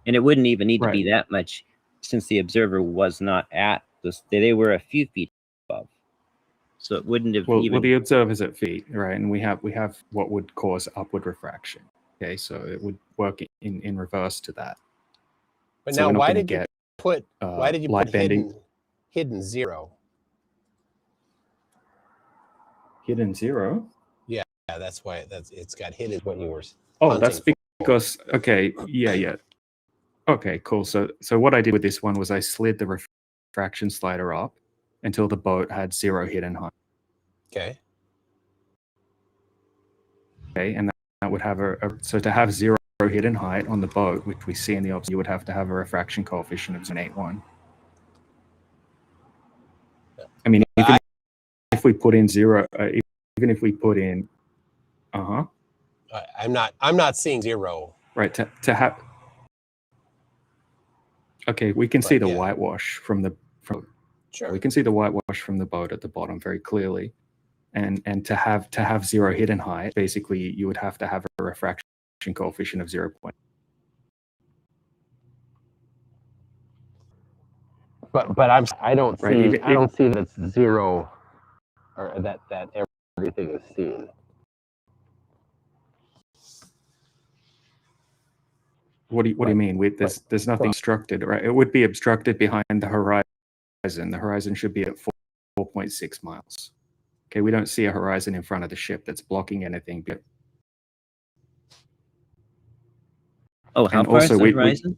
and it wouldn't even need to be that much, since the observer was not at this. They were a few feet above, so it wouldn't have well, the observer's at feet, right? And we have what would cause upward refraction. Okay, so it would work in reverse to that. But So now, why did you put light bending hidden 0? Hidden 0? Yeah, that's why it's got hidden what you were. Oh, that's because okay, yeah. Okay, cool. So what I did with this one was I slid the refraction slider up until the boat had 0 hidden height. Okay. Okay, and that would have so to have 0 hidden height on the boat, which we see in the observer, you would have to have a refraction coefficient of 0.81. I mean, even if we put in 0, even if we put in, I'm not seeing 0. Right, to have. Okay, we can see the whitewash from Sure. We can see the whitewash from the boat at the bottom very clearly, and to have 0 hidden height, basically you would have to have a refraction coefficient of 0. But I don't see I don't see that it's 0, or that everything is seen. What do you mean? There's nothing obstructed, right? It would be obstructed behind the horizon. The horizon should be at 4.6 miles. Okay, we don't see a horizon in front of the ship that's blocking anything. Oh, how far is the horizon?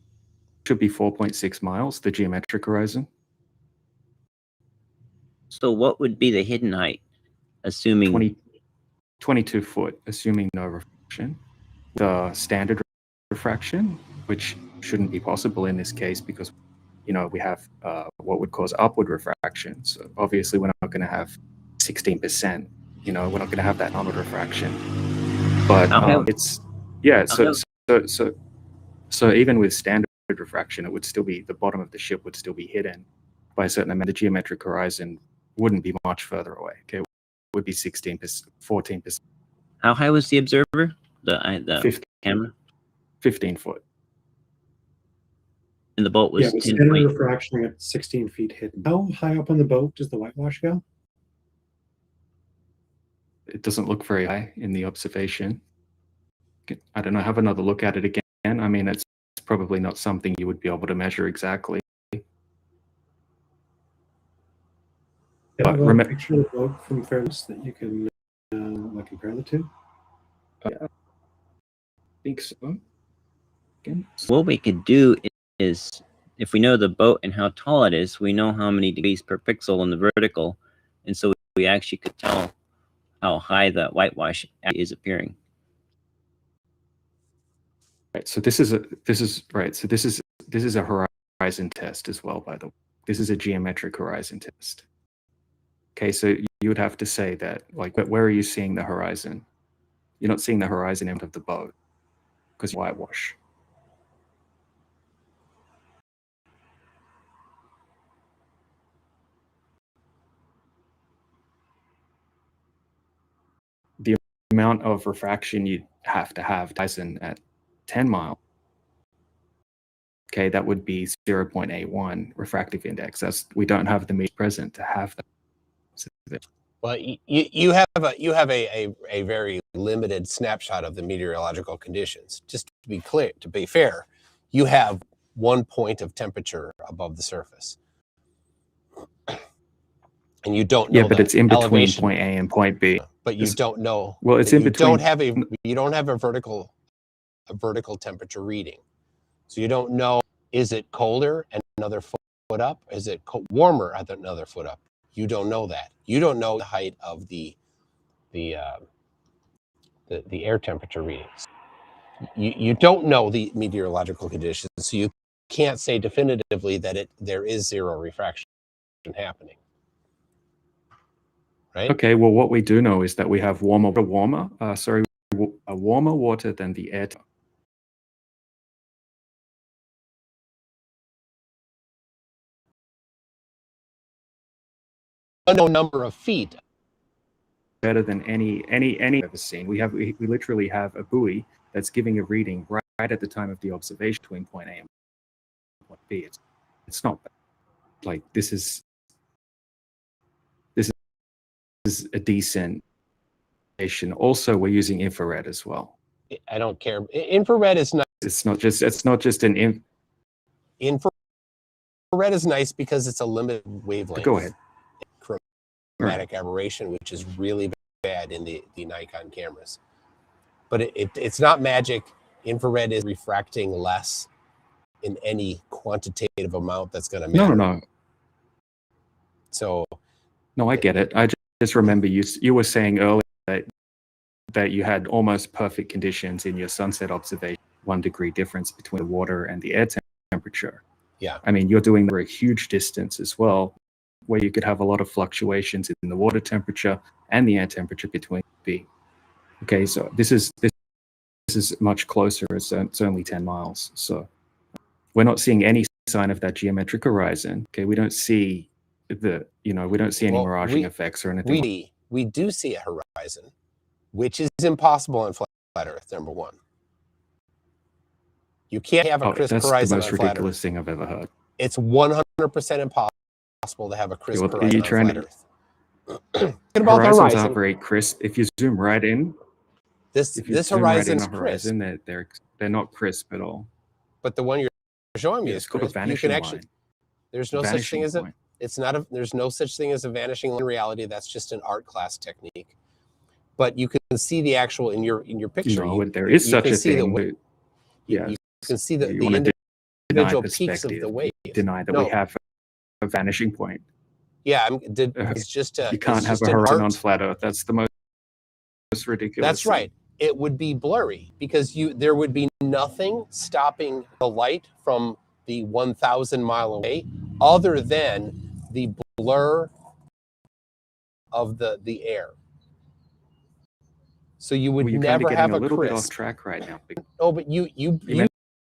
Should be 4.6 miles, the geometric horizon. So what would be the hidden height, assuming 22 foot, assuming no refraction? The standard refraction, which shouldn't be possible in this case because, we have what would cause upward refraction. So obviously we're not going to have 16%. We're not going to have that downward refraction. But So even with standard refraction, it would still be, the bottom of the ship would still be hidden by a certain amount. The geometric horizon wouldn't be much further away. Okay, it would be 16%, 14%. How high was the observer? The camera? 15 foot. And the boat was 10 standard refraction at 16 feet hidden. How high up on the boat does the whitewash go? It doesn't look very high in the observation. I don't know, have another look at it again. I mean, it's probably not something you would be able to measure exactly. But remember, picture of the boat from Fairness that you can compare the two. Yeah, I think so. Again. What we could do is, if we know the boat and how tall it is, we know how many degrees per pixel in the vertical, and so we actually could tell how high the whitewash is appearing. Right. So this is a horizon test as well, by the way. This is a geometric horizon test. Okay, so you would have to say that, like, where are you seeing the horizon? You're not seeing the horizon end of the boat because you whitewash. The amount of refraction you have to have horizon at 10 miles. Okay, that would be 0.81 refractive index. We don't have the meter present to have that. Well, you have a very limited snapshot of the meteorological conditions. Just to be clear, to be fair, you have 1 point of temperature above the surface, and you don't know. Yeah, but it's in between elevation. point A and point B. But you don't know. Well, it's in between. You don't have a vertical temperature reading, so you don't know. Is it colder and another foot up? Is it warmer at another foot up? You don't know that. You don't know the height of the the air temperature readings. You don't know the meteorological conditions, so you can't say definitively that there is zero refraction happening. Right? Okay, well, what we do know is that we have warmer water than the air. Unknown number of feet. Better than any I've ever seen. We literally have a buoy that's giving a reading right at the time of the observation between point A and point B. It's not bad. Like this is a decent station. Also, we're using infrared as well. I don't care. Infrared is nice. It's not just an infrared is nice because it's a limited wavelength. Go ahead. Chromatic aberration, which is really bad in the Nikon cameras. But it's not magic. Infrared is refracting less in any quantitative amount that's going to matter. No. So. No, I get it. I just remember you were saying earlier that you had almost perfect conditions in your sunset observation, 1 degree difference between the water and the air temperature. Yeah. I mean, you're doing for a huge distance as well, where you could have a lot of fluctuations in the water temperature and the air temperature between B. Okay, so this is much closer. It's only 10 miles. So we're not seeing any sign of that geometric horizon. Okay, we don't see any miraging effects or anything. We do see a horizon, which is impossible on flat Earth, number one. You can't have a crisp that's horizon the most on flat ridiculous Earth. thing I've ever heard. It's 100% impossible to have a crisp horizon on flat Earth. About the Horizons aren't very crisp. If you zoom right in, this horizon's crisp. They're not crisp at all. But the one you're showing me is called a crisp. vanishing line. There's no such thing as a. It's not a. There's no such thing as a vanishing line in reality. That's just an art class technique. But you can see the actual in your picture. No, there is such a thing. You can see the individual peaks of the wave. Deny that we have a vanishing point. Yeah, it's just you can't have a horizon on flat Earth. That's the most ridiculous. That's right. It would be blurry because there would be nothing stopping the light from the 1,000 mile away, other than the blur of the air. So you would never have a little crisp. bit off track right now. Oh, but you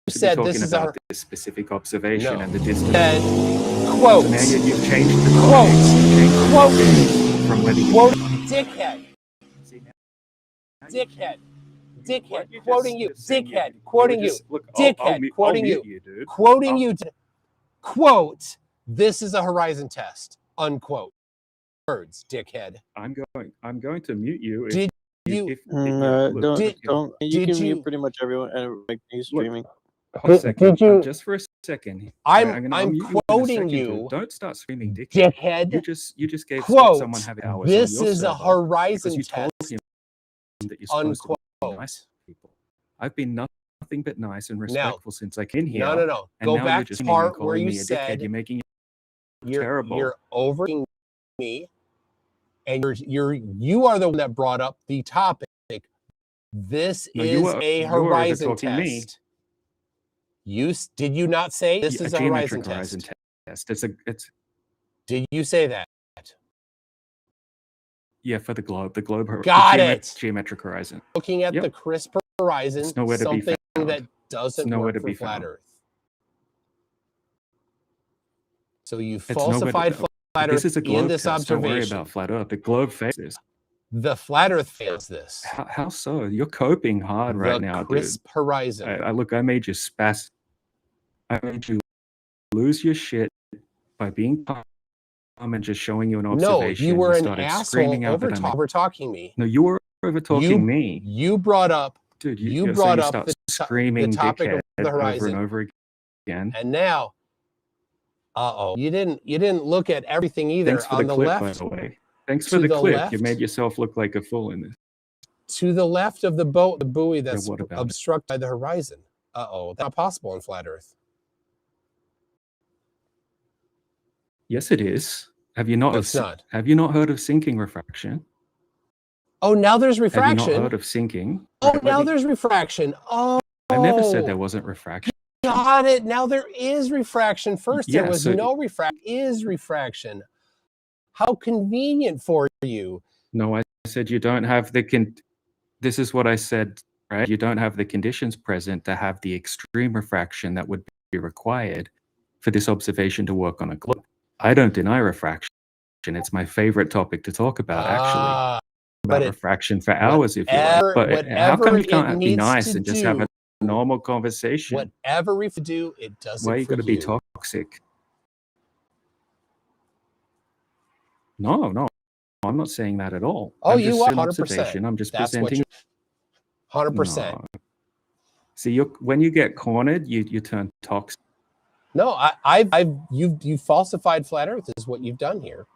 said this is about this specific observation and the distance. Quote. So now you've changed the quote from whether you quote dickhead. Dickhead, quoting you. Dickhead, quoting you. Dickhead, quoting you. Quoting you. Quote, this is a horizon test. Unquote. Words, dickhead. I'm going to mute you. Did you? Don't. You can mute pretty much everyone and make me streaming. Did you? Just for a second. I'm quoting you. Don't start screaming, dickhead. You just gave someone having hours. This is a horizon test. That you're supposed to be nice people. I've been nothing but nice and respectful since I came here. No. Go back to the part where you said you're making it terrible. You're over me, and you are the one that brought up the topic. This is a horizon test. Did you not say this is a horizon test? Did you say that? Yeah, for the globe. Got it. Geometric horizon. Looking at the crisp horizon, something that doesn't work for flat Earth. So you falsified flat Earth in this observation. Don't worry about flat Earth. The globe fails. The flat Earth fails this. How so? You're coping hard right now, dude. Crisp horizon. I made you spaz. I made you lose your shit by being calm and just showing you an observation. No, you were an asshole over talking me. No, you were over talking me. You brought up, dude. You brought up screaming the topic of the horizon over and over again. And now, you didn't look at everything either. Thanks for on the the clip, left, by the way. Thanks for the clip. You made yourself look like a fool in this. To the left of the buoy that's obstructed by the horizon. That's not possible on flat Earth. Yes, it is. Have you not? Have you not heard of sinking refraction? Oh, now there's Have you not refraction. heard of sinking? Oh, Right, now there's refraction. Oh, I never said there wasn't refraction. got it. Now there is refraction. First, there Yeah, was so no refraction. Is refraction. How convenient for you. no, I said you don't have this is what I said, right? You don't have the conditions present to have the extreme refraction that would be required for this observation to work on a globe. I don't deny refraction. It's my favorite topic to talk about, actually. About refraction for hours, if you like. But how come you can't be nice and just have a normal conversation? Whatever we do, it does Why it you for got to be toxic? No, I'm not saying that at all. Oh, I'm you just are an 100%. observation. I'm just That's what presenting. 100%. No. See, when you get cornered, you turn toxic. No, you've falsified flat Earth is what you've done here.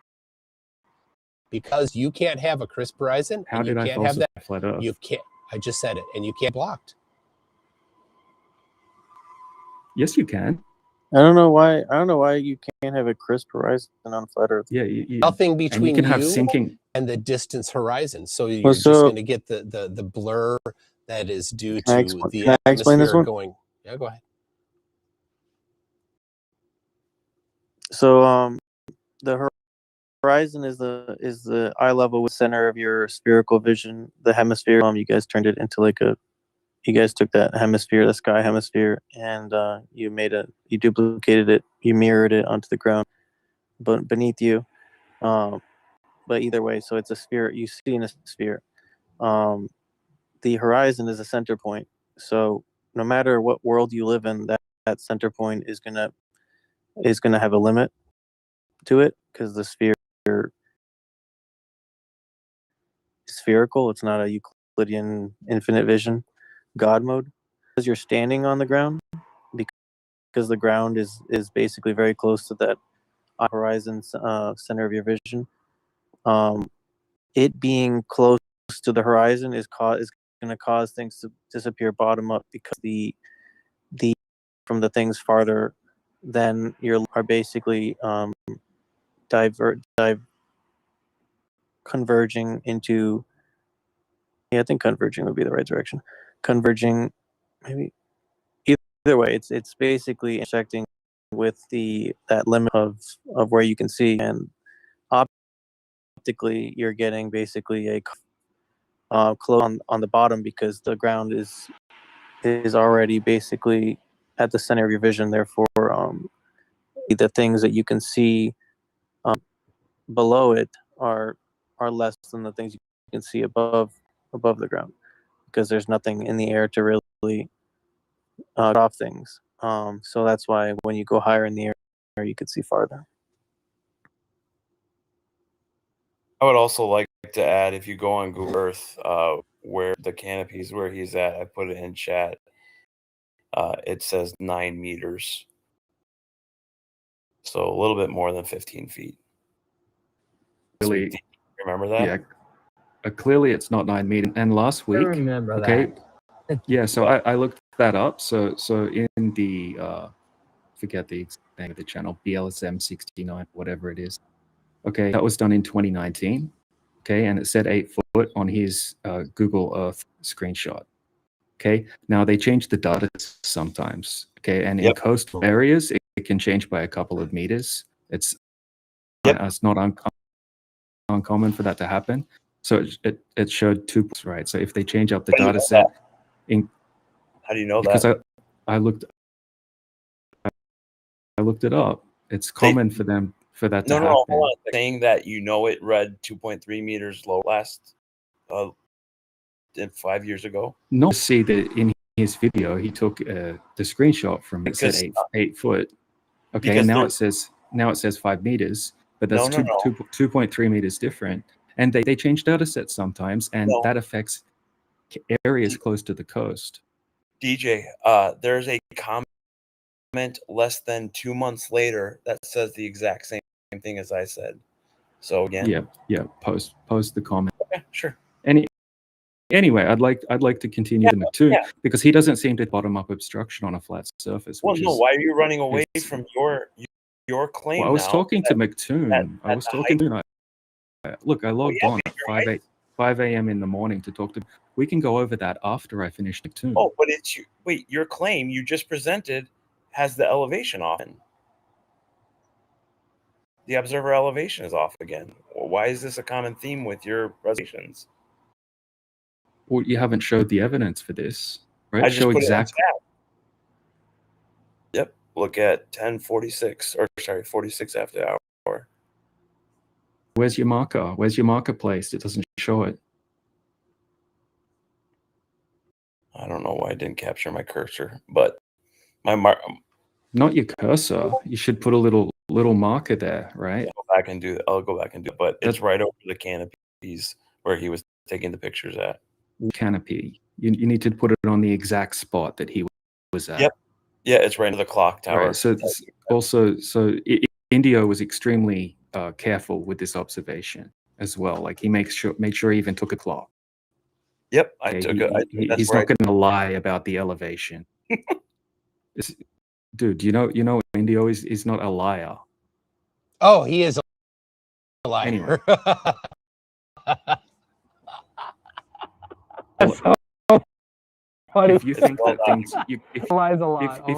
Because you can't have a crisp horizon. How and did you I can't have falsify that. flat Earth? You can't. I just said it, and you can't blocked. Yes, you can. I don't know why you can't have a crisp horizon on flat Earth. Yeah, Nothing between have sinking and the distance horizon. So you're just going to get the blur that is due to the atmosphere going. Yeah, go ahead. So the horizon is the eye level with center of your spherical vision. The hemisphere. You guys turned it into you guys took that hemisphere, the sky hemisphere, and you duplicated it, you mirrored it onto the ground, but beneath you. But either way, so it's a sphere. You see in a sphere. The horizon is a center point. So no matter what world you live in, that center point is gonna have a limit to it because the sphere is spherical. It's not a Euclidean infinite vision God mode. Because you're standing on the ground, because the ground is basically very close to that horizon center of your vision. It being close to the horizon is going to cause things to disappear bottom up because the from the things farther than are basically converging into. Yeah, I think converging would be the right direction. Converging, maybe. Either way, it's basically intersecting with that limit of where you can see, and optically you're getting basically a close on the bottom because the ground is already basically at the center of your vision. Therefore, the things that you can see below it are less than the things you can see above the ground because there's nothing in the air to really off things. So that's why when you go higher in the air, you could see farther. I would also like to add, if you go on Google Earth, where the canopy is where he's at, I put it in chat. It says 9 meters. So a little bit more than 15 feet. Really, remember that? Yeah. Clearly, it's not 9 meters. And last week, remember that. Yeah, so I looked that up. So in the forget the name of the channel, BLSM 69, whatever it is. Okay, that was done in 2019. Okay, and it said 8 foot on his Google Earth screenshot. Okay, now they change the data sometimes. Okay, and in coastal areas, it can change by a couple of meters. It's not uncommon for that to happen. So it showed 2 points, right? So if they change up the data set, how do you know because that? I looked it up. It's common for them for that to happen. No, hold on. Saying that it read 2.3 meters low last 5 years ago. No, see that in his video he took the screenshot from it said 8 foot. Okay, and now it says 5 meters, but that's 2.3 meters different. And they change data sets sometimes, and that affects areas close to the coast. DJ, there's a comment less than 2 months later that says the exact same thing as I said. So again, yeah. Post the comment. Okay, sure. Anyway, I'd like to continue the McToon because he doesn't seem to bottom up obstruction on a flat surface. Well, no, why are you running away from your claim? Well, I was talking to McToon. I was talking to. Look, I logged on at 5:08. 5 a.m. in the morning to talk to. We can go over that after I finish the tune. Oh, but it's you. Wait, your claim you just presented has the elevation off. The observer elevation is off again. Why is this a common theme with your presentations? Well, you haven't showed the evidence for this, right? I just Show put exactly. it in chat. Yep. Look at 10:46, or sorry, 46 after hour. Where's your marker? Where's your marker placed? It doesn't show it. I don't know why I didn't capture my cursor, but my mark. Not your cursor. You should put a little marker there, right? I'll go back and do it, but it's right over the canopies where he was taking the pictures at. Canopy. You need to put it on the exact spot that he was at. Yep. Yeah, it's right into the clock tower. Right. So Indio was extremely careful with this observation as well. Like he made sure he even took a clock. Yep, He's not going to lie about the elevation. Dude, you know, Indio is not a liar. Oh, he is a liar. Anyway. If you think that things, if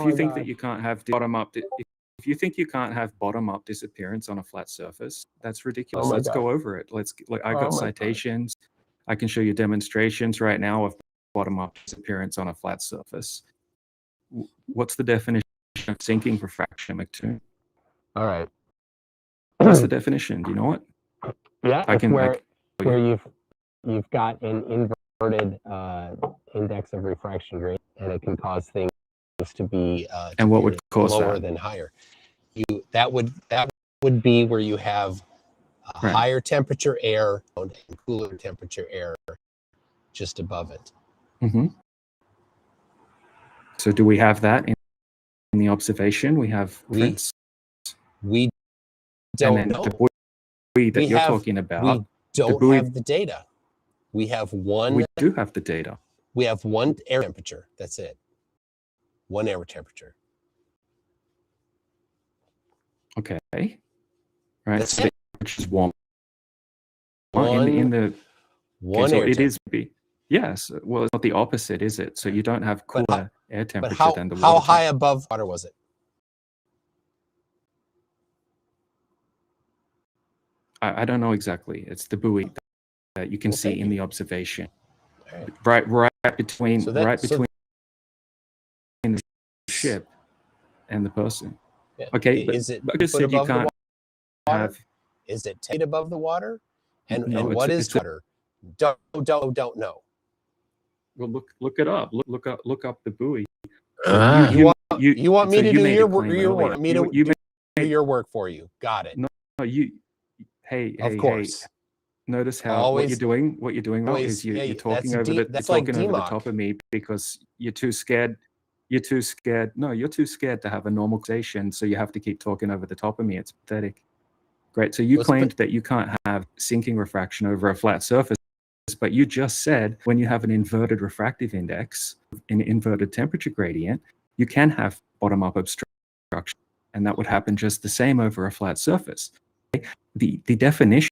you think that you can't have bottom up, if you think you can't have bottom up disappearance on a flat surface, that's ridiculous. Let's go over it. I got citations. I can show you demonstrations right now of bottom up disappearance on a flat surface. What's the definition of sinking refraction, McToon? All right. What's the definition? Do you know it? Yeah, where you've got an inverted index of refraction rate, and it can cause things to be and what would cause lower that? than higher. That would be where you have a higher temperature air and cooler temperature air just above it. Mm-hmm. So do we have that in the observation? We have prints. We don't know. The buoy that you're talking about. We don't have the data. We have one. We do have the data. We have one air temperature. That's it. One air temperature. Okay. Right. That's so it. Which is warm. One air it is. Yes. Well, it's not the opposite, is it? So you don't have cooler air temperature than the water. How high above water was it? I don't know exactly. It's the buoy that you can see in the observation. Right between the ship and the person. Yeah. Okay, but is it I just said you can't have. Is it 10 above the water? And what is water? Don't know. Well, look it up. Look up the buoy. You want me to do your work? Me to do your work for you? Got it. No, you. Hey, of course. Hey. Notice how what you're doing. What you're doing is you're talking over the top of me because you're too scared. You're too scared. No, you're too scared to have a normal conversation, so you have to keep talking over the top of me. It's pathetic. Great. So you claimed that you can't have sinking refraction over a flat surface, but you just said when you have an inverted refractive index, an inverted temperature gradient, you can have bottom-up obstruction, and that would happen just the same over a flat surface. The definition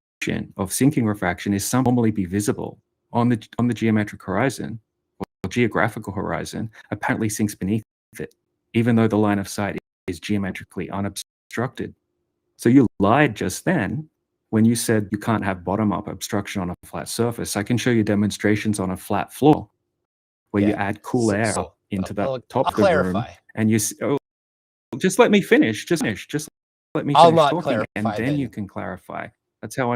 of sinking refraction is normally be visible on the geometric horizon or geographical horizon. Apparently sinks beneath it, even though the line of sight is geometrically unobstructed. So you lied just then when you said you can't have bottom-up obstruction on a flat surface. I can show you demonstrations on a flat floor where you add cool air into the top of the room, and you. Oh, just let me finish. Just let me finish talking, and then you can clarify. That's how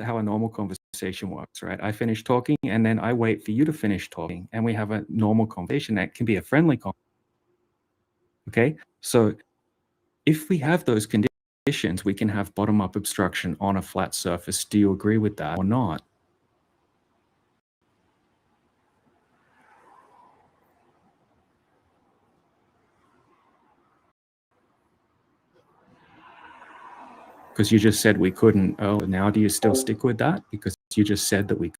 how a normal conversation works, right? I finish talking, and then I wait for you to finish talking, and we have a normal conversation that can be a friendly conversation. Okay, so if we have those conditions, we can have bottom-up obstruction on a flat surface. Do you agree with that or not? Because you just said we couldn't. Oh, now do you still stick with that? Because you just said that we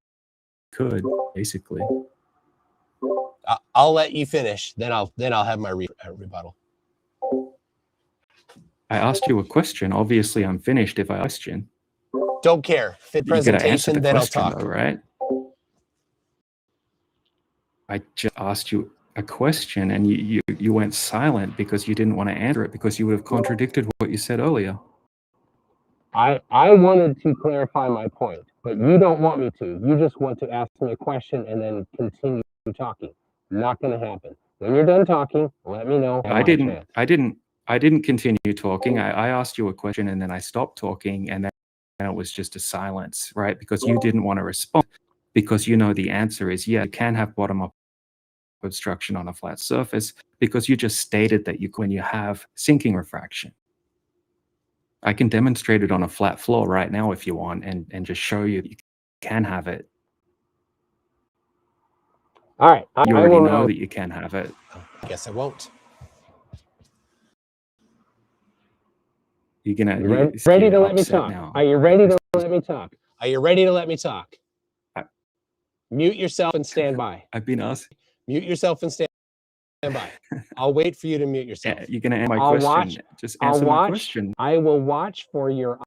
could, basically. I'll let you finish. Then I'll have my rebuttal. I asked you a question. Obviously, I'm finished if I question. Don't care. Fit You got to answer the presentation, then I'll question, talk. though, right? I just asked you a question, and you went silent because you didn't want to answer it because you would have contradicted what you said earlier. I wanted to clarify my point, but you don't want me to. You just want to ask me a question and then continue talking. Not going to happen. When you're done talking, let me know. I didn't continue talking. I asked you a question and then I stopped talking, and then it was just a silence, right? Because you didn't want to respond because you know the answer is yeah, you can have bottom-up obstruction on a flat surface because you just stated that when you have sinking refraction. I can demonstrate it on a flat floor right now if you want and just show you that you can have it. All right. You already know that you can have it. I guess I won't. You're gonna ready to let me talk? now. Are you ready to let me talk? Are you ready to let me talk? Mute yourself and stand by. I've been asked. Mute yourself and stand by. I'll wait for you to mute yourself. You're gonna answer my question. Just answer my question. I will watch for your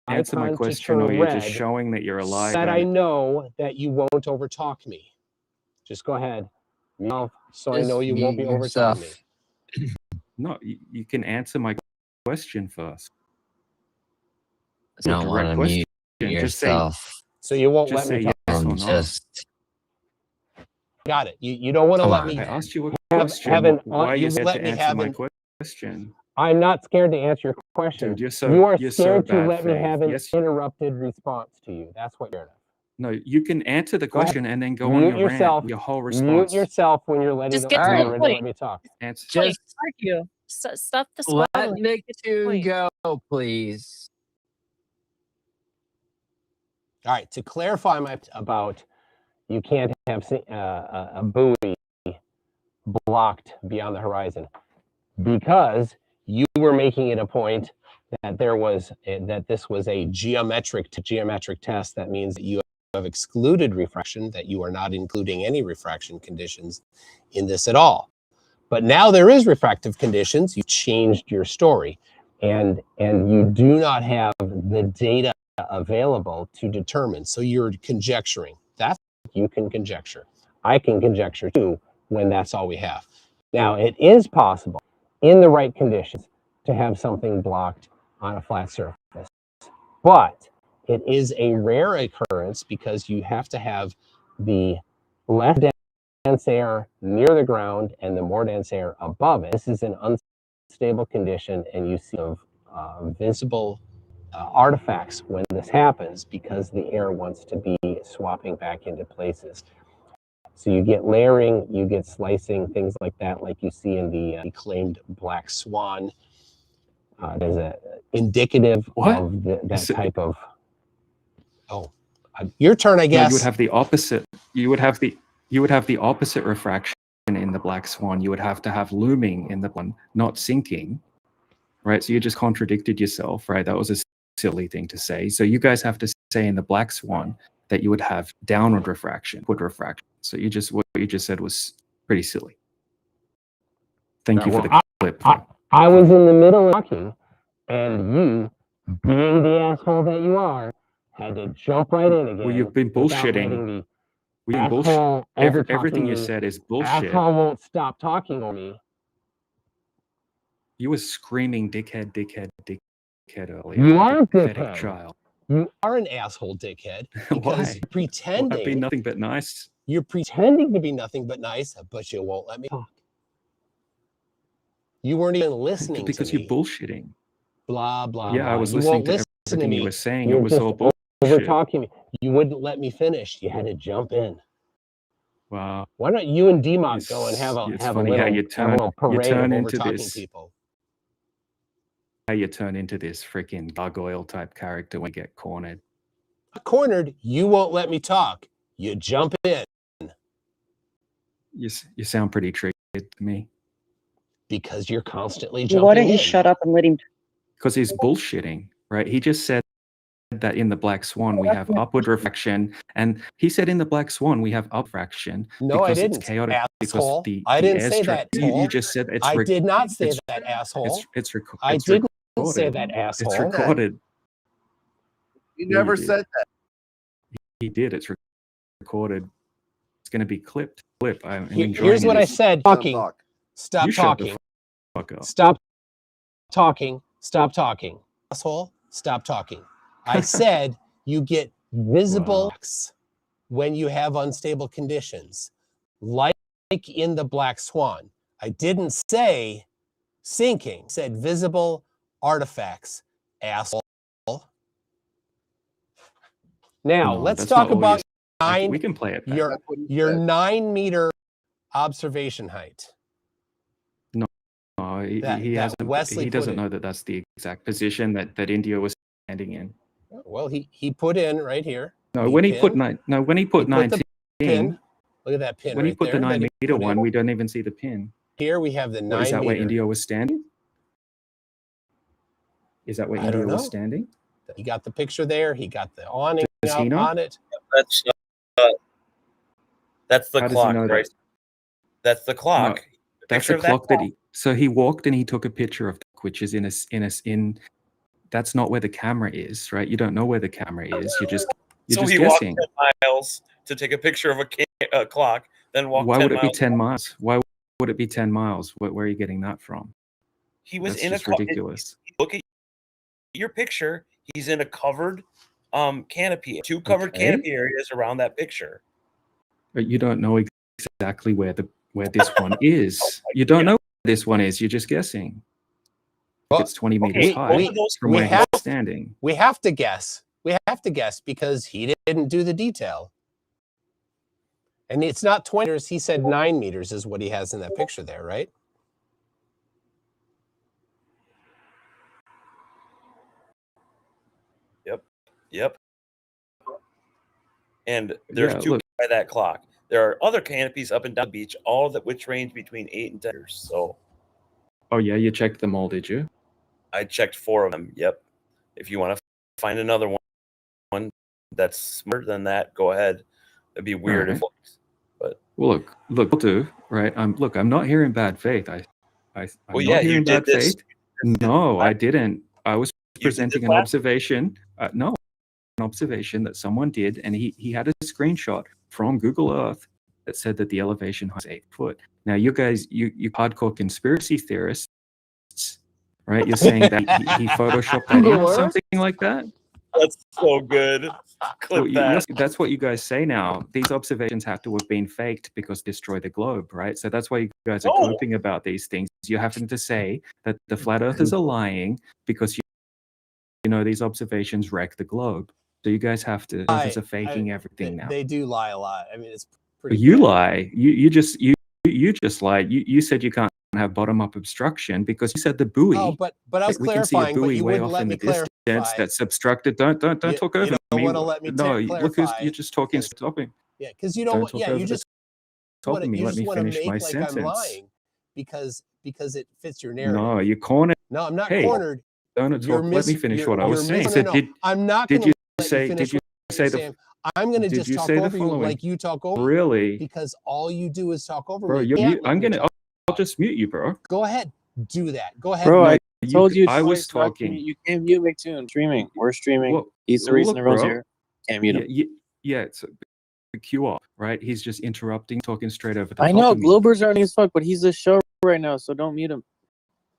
answer my question, or you're just showing that you're a liar. That I know that you won't overtalk me. Just go ahead. No, so I know you won't be overtalking me. No, you can answer my question first. You don't want to mute yourself. So you won't let me talk. Yes or no. Got it. You don't want to let me. I asked you a question. Why you said to answer my question? I'm not scared to answer your question. Dude, you are scared to let me have an interrupted response to you. That's what you're. No, you can answer the question and then go on your rant, your whole response. Mute yourself when you're ready to let me talk. Just argue. Stop the squabbling. Let Nick go, please. All right. To clarify about you can't have a buoy blocked beyond the horizon because you were making it a point that this was a geometric test. That means that you have excluded refraction, that you are not including any refraction conditions in this at all. But now there is refractive conditions. You changed your story, and you do not have the data available to determine. So you're conjecturing. That's you can conjecture. I can conjecture too when that's all we have. Now it is possible in the right conditions to have something blocked on a flat surface, but it is a rare occurrence because you have to have the less dense air near the ground and the more dense air above it. This is an unstable condition, and you see visible artifacts when this happens because the air wants to be swapping back into places. So you get layering, you get slicing, things like that, like you see in the claimed black swan. There's a indicative of that type of. Oh, your turn, I guess. No, you would have the opposite. You would have the opposite refraction in the black swan. You would have to have looming in the one, not sinking, right? So you just contradicted yourself, right? That was a silly thing to say. So you guys have to say in the black swan that you would have downward refraction, upward refraction. So what you just said was pretty silly. Thank you for the clip. I was in the middle of talking, and you, being the asshole that you are, had to jump right in again. Well, you've been bullshitting. Everything you said is bullshit. Asshole won't stop talking on me. You were screaming dickhead, dickhead, dickhead earlier. You are a dickhead. Child. You are an asshole dickhead because you're pretending. Well, I've been nothing but nice. You're pretending to be nothing but nice, but you won't let me talk. You weren't even listening because to me. You're bullshitting. Blah, blah, yeah, blah. I was listening to everything you were saying. It was all bullshit. Over talking me. You wouldn't let me finish. You had to jump in. Wow. Why don't you and DMOC go and have a little parade of over-talking people? How you turn into this freaking gargoyle type character when you get cornered. Cornered, you won't let me talk. You jump in. You sound pretty triggered to me. Because you're constantly jumping in. Why don't you shut up and let him? Because he's bullshitting, right? He just said that in the black swan we have upward refraction, and he said in the black swan we have upfraction. No, I didn't. It's chaotic asshole. because I didn't say that. You just said it's. I did not say that, asshole. It's recorded. I didn't say that, asshole. It's recorded. You never did. said that. He did. It's recorded. It's going to be clipped. I'm enjoying Here's what I this. said. Talking. Stop You shut the talking. fuck up. Stop talking. Stop talking. Asshole. Stop talking. I said you get visible when you have unstable conditions, like in the black swan. I didn't say sinking. I said visible artifacts. Asshole. Now No, let's that's talk not all about you- we can play it back. your 9-meter observation height. No, he doesn't know that that's the exact position that India was standing in. Well, he put in right here. No, when he put 19, Look at that pin when right he put there the that he 9-meter put in. one, we don't even see the pin. Here we have the 9 Is that where meter. India was standing? Is that where I don't India was know. standing? He got the picture there. He got the awning Does he out know? on it. That's the How does he clock, know right? that? That's the clock. No, that's Picture the of that clock that he. So he walked and he took a picture of, which is in. That's not where the camera is, right? You don't know where the camera is. You're just he guessing. walked 10 miles to take a picture of a clock, then walked Why 10 would it be miles. 10 miles? Why would it be 10 miles? Where are you getting that from? He was That's in just a ridiculous. Look at your picture. He's in a covered canopy, 2 covered Okay. canopy areas around that picture. But you don't know exactly where this one is. You don't know where this one is. You're just guessing. Well, It's 20 meters high from where he's standing. We have to guess. We have to guess because he didn't do the detail. And it's not 20 meters. He said 9 meters is what he has in that picture there, right? Yep. And there's 2 by that clock. There are other canopies up and down the beach, all that which range between 8 and 10 meters. So. Oh yeah, you checked them all, did you? I checked 4 of them. Yep. If you want to find another one that's smarter than that, go ahead. It'd be weird if. But well, look, we'll do right. I'm not here in bad faith. I'm well, not yeah, here you in did bad this. faith. No, I didn't. I was presenting an observation. No, an observation that someone did, and he had a screenshot from Google Earth that said that the elevation height is 8 foot. Now, you guys, you hardcore conspiracy theorists, right? You're saying that he photoshopped that in or something like that. That's so good. Clip that. That's what you guys say now. These observations have to have been faked because destroy the globe, right? So that's why you guys are coping about these things. You're having to say that the flat earthers are lying because you know these observations wreck the globe. So you guys have to are faking everything now. They do lie a lot. I mean, it's pretty. You lie. You just lied. You said you can't have bottom-up obstruction because you said the buoy. Oh, but I was clarifying, but you wouldn't let me clarify. That's obstructed. Don't talk over me. You don't want to let me look, you're just talking. Stopping. Yeah, because you don't. Yeah, you just want to let me finish my like sentence. I'm lying because it fits your narrative. No, you cornered. No, I'm not cornered. Don't talk. Let me finish what I was saying. I'm not. Did you say? Did you say the? I'm going to just talk over you like you talk over. Really? Because all you do is talk over bro, me. I'll just mute you, bro. Go ahead. Do that. Go ahead. Bro, I told you. I was talking. You can't mute McToon. Streaming. We're streaming. He's the reason everyone's here. Can't mute him. Yeah, it's a queue up, right? He's just interrupting, talking straight over the I know Glober's running as fuck, but he's a show right now, so don't mute him.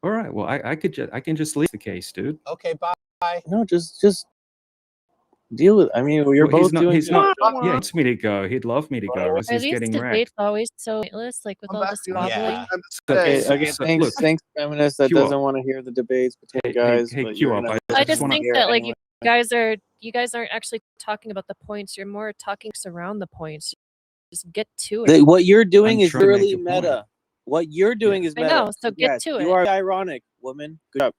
All right. Well, I can just leave the case, dude. Okay. Bye. No, just deal with. I mean, you're both doing. He's not. Yeah, he wants me to go. He'd love me to go. Are He's these getting debates wrecked. always so pointless, like with all the squabbling? Okay, thanks, feminist that doesn't want to hear the debates between guys. Hey, queue up. I just think that like you guys aren't actually talking about the points. You're more talking around the points. Just get to it. What you're doing is really meta. What you're doing is meta. I know, so get to it. You are ironic, woman. Good job.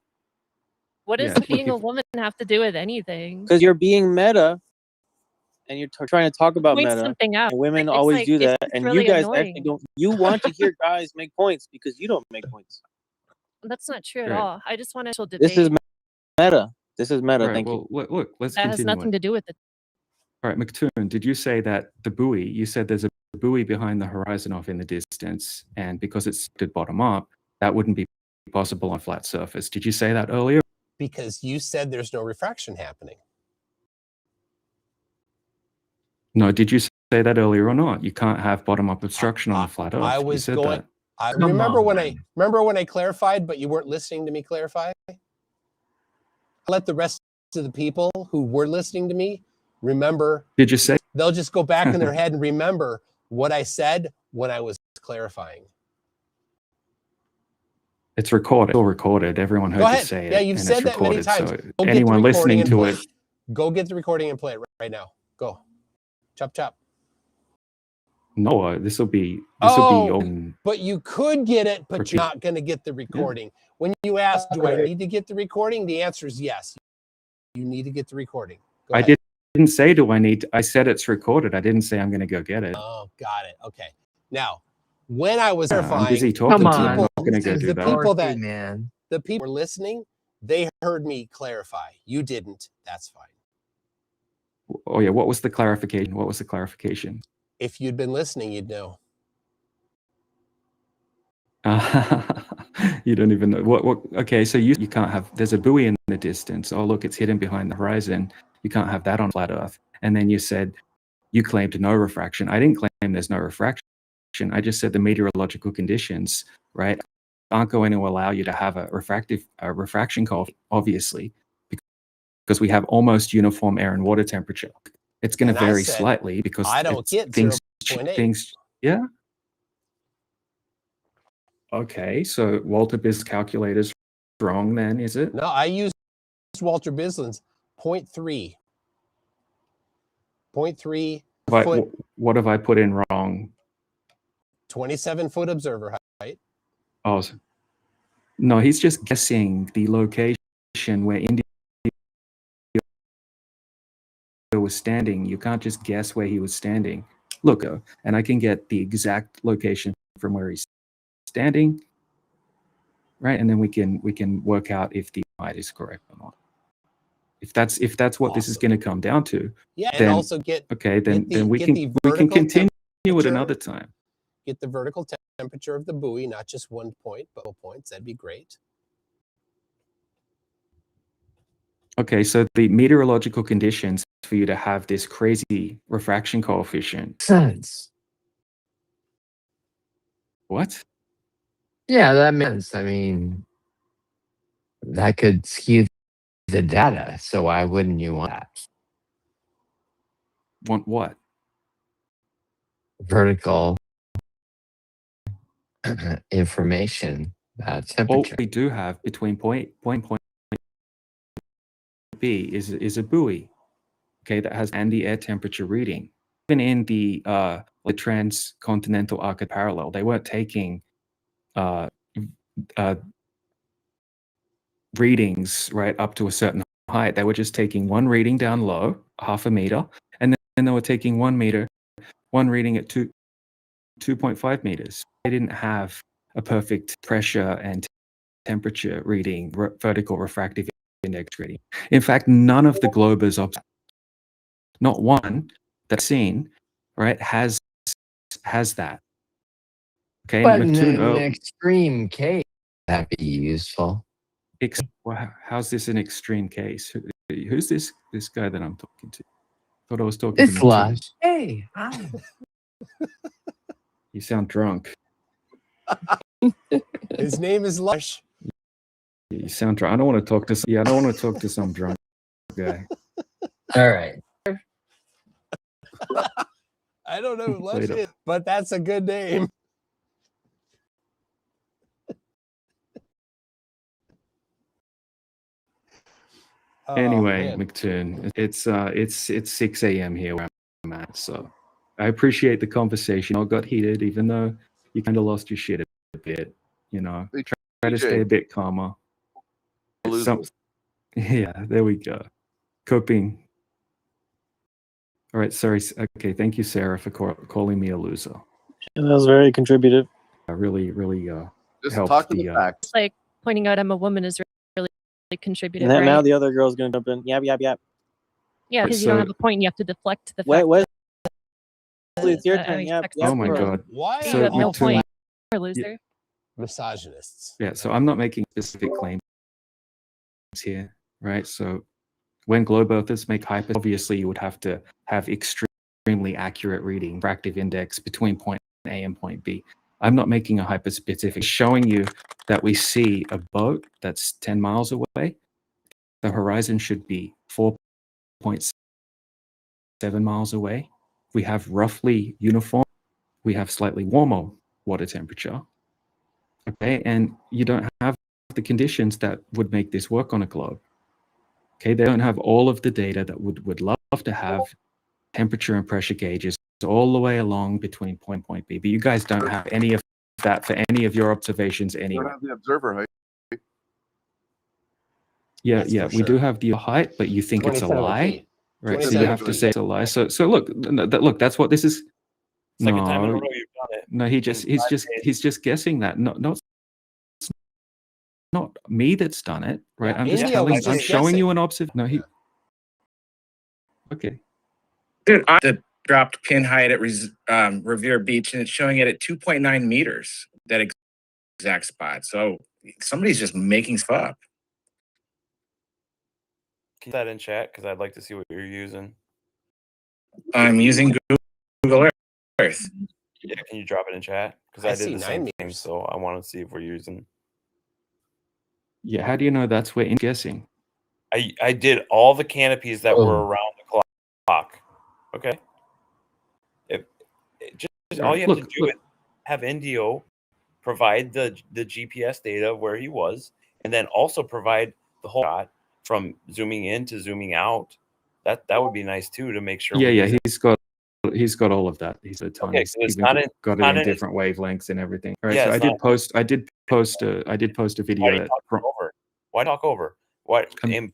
What does being a woman have to do with anything? Because you're being meta, and you're trying to talk about Point meta. something out. And women It's always like, do that, it's and really you guys annoying. actually don't. You want to hear guys make points because you don't make points. That's not true at Right. all. I just want to actual debate. This is meta. This is meta. Right, Thank well, you. Look, let's that continue. has nothing to do with it. All right, McToon, did you say that the buoy? You said there's a buoy behind the horizon off in the distance, and because it's did bottom up, that wouldn't be possible on a flat surface. Did you say that earlier? Because you said there's no refraction happening. No, did you say that earlier or not? You can't have bottom-up obstruction on a flat Earth. I You was said going. that. I Come remember on, when man. I clarified, but you weren't listening to me clarify. Let the rest of the people who were listening to me remember. Did you say? They'll just go back in their head and remember what I said when I was clarifying. It's recorded. Still recorded. Everyone Go heard you say say it. it. Yeah, you've and said it's that many recorded, times. So Go anyone listening to it, go get the recording and play it right now. Go. Chop chop. no, this will be Oh, on. but you could get it, but Repeat. you're not going to get the recording. When you ask, do I need to get the recording? The answer is yes. You need to get the recording. Go I ahead. didn't say do I need. I said it's recorded. I didn't say I'm going to go get it. Oh, got it. Okay. Now, when I was I'm clarifying, busy talking. Come to on. you. I'm not going to go This do is that. people Dorothy, that- man. the people who were listening, they heard me clarify. You didn't. That's fine. Oh yeah, what was the clarification? What was the clarification? If you'd been listening, you'd know. You don't even know what. Okay, so you can't have. There's a buoy in the distance. Oh look, it's hidden behind the horizon. You can't have that on flat Earth. And then you said you claimed no refraction. I didn't claim there's no refraction. I just said the meteorological conditions, right, aren't going to allow you to have a refraction coefficient, obviously, because we have almost uniform air and water temperature. It's going to vary slightly because I don't get things. 0.8. Yeah. Okay, so Walter Biss calculator's wrong then, is it? No, I used Walter Bislin's 0.3. 0.3 foot, What have I put in wrong? 27-foot observer height. Oh, no, he's just guessing the location where India was standing. You can't just guess where he was standing. Look, and I can get the exact location from where he's standing, right? And then we can work out if the height is correct or not. If that's what this is going to come down to, Yeah, then, and also get okay, then we get can continue it another time. Get the vertical temperature of the buoy, not just 1 point, but 2 points. That'd be great. Okay, so the meteorological conditions for you to have this crazy refraction coefficient. Sense. What? Yeah, that makes sense. I mean, that could skew the data. So why wouldn't you want that? Want what? Vertical information about temperature. All we do have between point B is a buoy, okay, that has and the air temperature reading. Even in the transcontinental arc parallel, they weren't taking readings right up to a certain height. They were just taking one reading down low, 0.5 meter, and then they were taking 1 meter, one reading at 2.5 meters. They didn't have a perfect pressure and temperature reading, vertical refractive index reading. In fact, none of the globers, not one that's seen, right, has that. Okay, But in an extreme case, that'd be useful. How's this an extreme case? Who's this guy that I'm talking to? Thought I was talking It's to Lush. Hey, hi. You sound drunk. His name is Lush. You sound drunk. I don't want to talk to. I don't want to talk to some drunk guy. All right. I don't know who Lush Later. is, but that's a good name. Anyway, man. McToon, it's 6 a.m. here where I'm at, so I appreciate the conversation. I got heated, even though you kind of lost your shit a bit. You know, try to stay a bit calmer. Yeah, there we go. Coping. All right, sorry. Okay, thank you, Sarah, for calling me a loser. Yeah, that was very contributive. I really Just helped talk to the the facts. It's like pointing out I'm a woman is really contributive, And then right? now the other girl's gonna jump in. Yap yap yap. Yeah, because you don't have a point. You have to deflect the Wait, fact wait. that It's your I turn. Yep. expect Yep. Oh my bro. god. Why You have no McToon, point. You're a loser. Misogynists. Yeah, so I'm not making specific claims here, right? So when globe earthers make hyper, obviously you would have to have extreme extremely accurate reading, refractive index between point A and point B. I'm not making a hyper-specific, showing you that we see a boat that's 10 miles away. The horizon should be 4.7 miles away. We have roughly uniform, we have slightly warmer water temperature. Okay, and you don't have the conditions that would make this work on a globe. Okay, they don't have all of the data that would love to have temperature and pressure gauges all the way along between point B, but you guys don't have any of that for any of your observations You anyway. don't have the observer height. Yeah, That's yeah, for we do sure. have the height, but you think it's a 27 lie, feet. right? So 27 you have to feet. say it's a lie. So look, look, that's what this is. Second time in a No, row you've done it. no, he's just guessing that. No, it's not me that's done it, right? Yeah, I'm just India telling, was I'm just showing you guessing. an observation. No, he. Okay. Dude, I dropped pin height at Revere Beach, and it's showing it at 2.9 meters. That exact spot. So somebody's just making stuff up. Keep that in chat because I'd like to see what you're using. I'm using Google Earth. Yeah, can you drop it in chat? Because I I see did the 9 same thing, meters. so I want to see if we're using. Yeah, how do you know that's where in guessing? I did all the canopies that were around the clock. Okay. Just all you have to do is have Indio provide the GPS data of where he was, and then also provide the whole shot from zooming in to zooming out. That would be nice too to make sure. Yeah, he's got all of that. He's a ton. Okay, He's so it's even not in- got it not in in his- different wavelengths and everything. All right, Yeah, so it's I did not- post a video. Why talk over? Why talk over? What in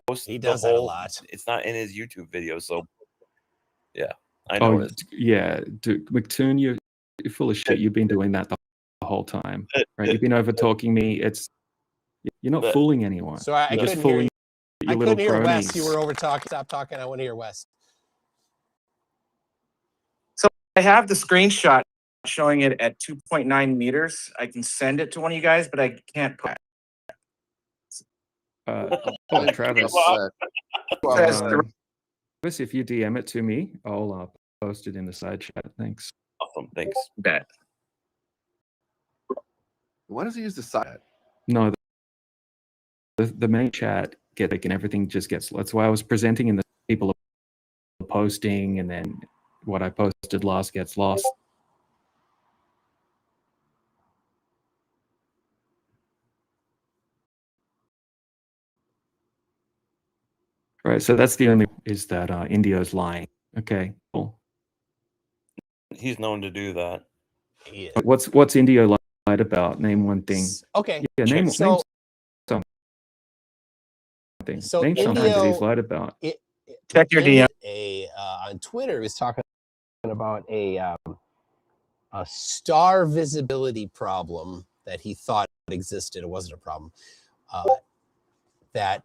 post? He does that a lot. It's not in his YouTube video, so yeah, I know. Yeah, dude, McToon, you're full of shit. You've been doing that the whole time, right? You've been over talking me. You're not fooling anyone. So I You're just couldn't hear fooling I your little couldn't hear Wes. cronies. You were over talking. Stop talking. I want to hear Wes. So I have the screenshot showing it at 2.9 meters. I can send it to one of you guys, but I can't put Travis. Says Travis, if you DM it to me, I'll post it in the side chat. Thanks. Awesome. Thanks. Bet. Why does he use the side? No, the main chat and everything just gets. That's why I was presenting, and the people are posting, and then what I posted last gets lost. Right, so that's the only is that Indio's lying. Okay, cool. He's known to do that. Yeah. What's Indio lied about? Name one thing. Okay. Yeah, name So- something. So Name something that he's Indio- lied about. Check your DM. On Twitter, he was talking about a star visibility problem that he thought existed. It wasn't a problem. That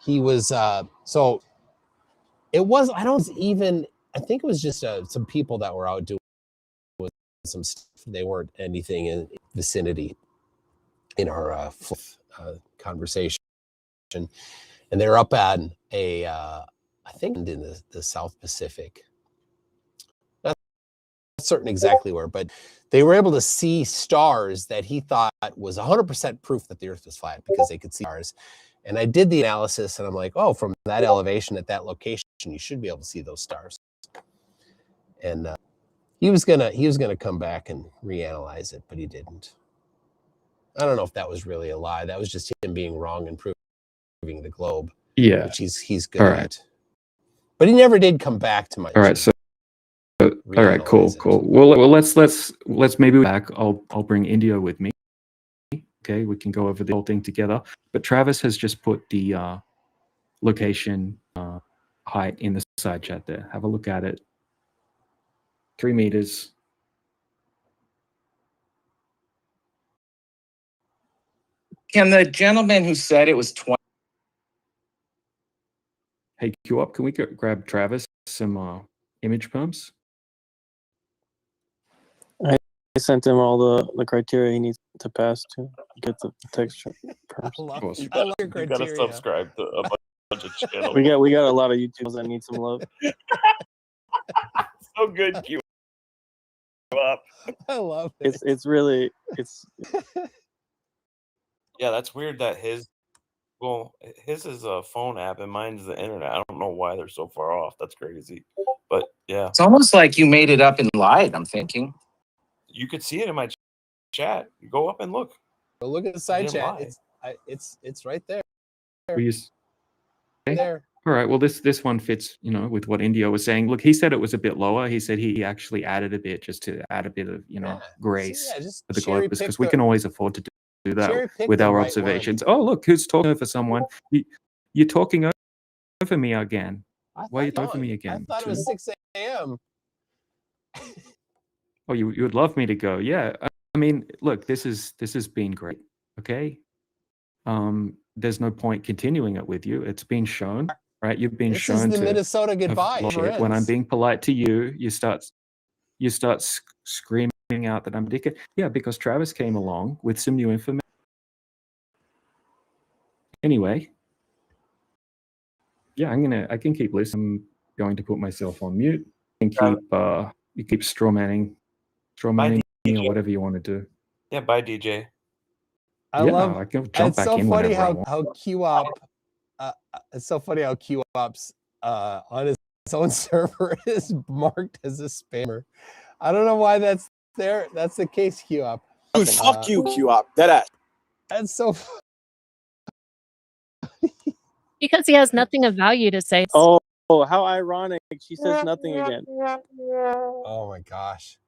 he was so it was. I don't even. I think it was just some people that were out doing some stuff. They weren't anything in vicinity in our conversation. And they're up at I think in the South Pacific. Not certain exactly where, but they were able to see stars that he thought was 100% proof that the Earth was flat because they could see stars. And I did the analysis, and I'm like, oh, from that elevation at that location, you should be able to see those stars. And he was gonna come back and reanalyze it, but he didn't. I don't know if that was really a lie. That was just him being wrong and proving the globe. Yeah, which he's good All at. right. But he never did come back to my. All right, so all right, cool. Well, let's maybe back. I'll bring Indio with me. Okay, we can go over the whole thing together. But Travis has just put the location height in the side chat there. Have a look at it. 3 meters. Can the gentleman who said it was 20? Hey, queue up. Can we grab Travis some image pumps? I sent him all the criteria he needs to pass to get the texture. I love your You gotta criteria. subscribe to a bunch of channels. We got a lot of YouTubers that need some love. So good, Q up. I love it. It's really Yeah, that's weird that his is a phone app and mine's the internet. I don't know why they're so far off. That's crazy. But yeah, It's almost like you made it up and lied, I'm thinking. you could see it in my chat. Go up and look. But look at the I side didn't chat. lie. It's right there. We use There. All right. Well, this one fits, with what Indio was saying. Look, he said it was a bit lower. He said he actually added a bit just to add a bit of, grace just for the cherry Globus, pick because we can always afford to do that cherry pick with the our right observations. Oh, look, who's talking over someone? You're talking over me again. Why are you talking over me I again? thought it was 6 a.m. Oh, you would love me to go. Yeah. I mean, look, this has been great. Okay. There's no point continuing it with you. It's been shown, right? You've been This shown is the to Minnesota goodbye. have Never shit. When I'm ends. being polite to you, you start screaming out that I'm a dickhead. Yeah, because Travis came along with some new information. Anyway, yeah, I can keep listening. I'm going to put myself on mute and you keep strawmanning me or whatever you want to do. Yeah, bye, DJ. I can jump It's back so in funny whenever I want. how QOP it's so funny how QOP's on his own server is marked as a spammer. I don't know why that's there. That's the case, QOP. Dude, fuck you, QOP. Deadass. That's so Because he has nothing of value to say. Oh, how ironic. She says nothing again. Oh my gosh.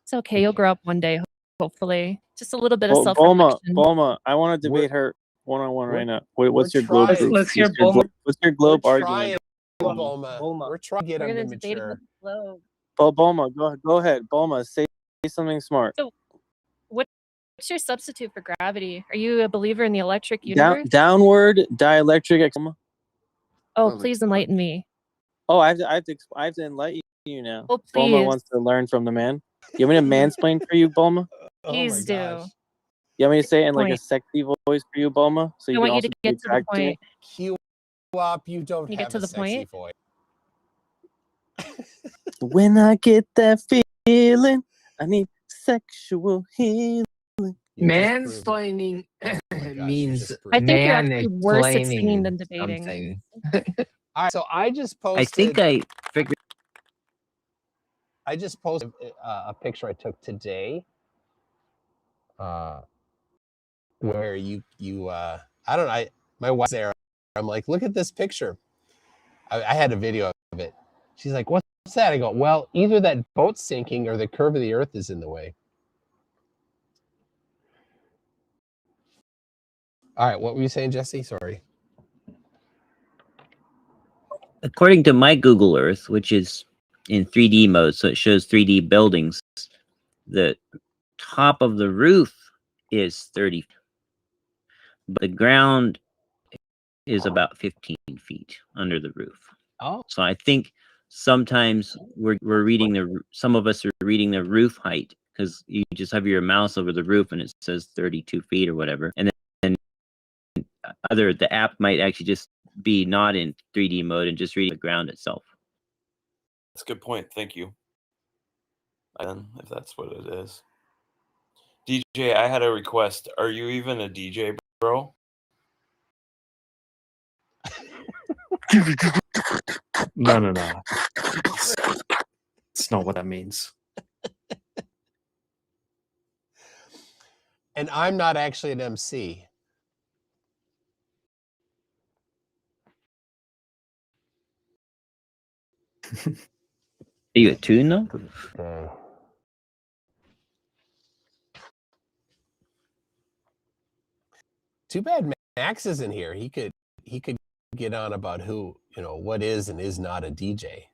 It's okay. You'll grow up one day, hopefully. Just a little bit of Bulma, self-reflection. Bulma, I want to debate her one-on-one right now. Wait, what's your globe trying. proof? Let's hear Bulma. What's your globe We're argument? trying, Bulma. We're trying to get We're him to gonna debate mature. about the globe. Oh, Bulma, go ahead. Bulma, say something smart. So, what's your substitute for gravity? Are you a believer in the electric universe? Downward dielectric. Oh, please enlighten me. Oh, I have to enlighten you now. Oh, Bulma please. wants to learn from the man. You want me to mansplain for you, Bulma? Please do. You want me to say it in like a Point. sexy voice for you, Bulma? So you I can want you also to be get to the attracted to me? point. QOP, you don't Can you have get to a the sexy point? voice. When I get that feeling, I need sexual healing. Mansplaining means I think you're man actually worse at singing explaining than debating. something. All right, so I just I posted. think I figured. I just posted a picture I took today, where you I don't know. My wife's there. I'm like, look at this picture. I had a video of it. She's like, what's that? I go, well, either that boat's sinking or the curve of the Earth is in the way. All right, what were you saying, Jesse? Sorry. According to my Google Earth, which is in 3D mode, so it shows 3D buildings, the top of the roof is 30, but the ground is about 15 feet under the roof. Oh. So I think sometimes we're reading some of us are reading the roof height, because you just have your mouse over the roof and it says 32 feet or whatever, and then the app might actually just be not in 3D mode and just reading the ground itself. That's a good point. Thank you. If that's what it is. DJ, I had a request. Are you even a DJ, bro? No. It's not what that means. And I'm not actually an MC. Are you a tune though? Too bad Max isn't here. He could get on about what is and is not a DJ.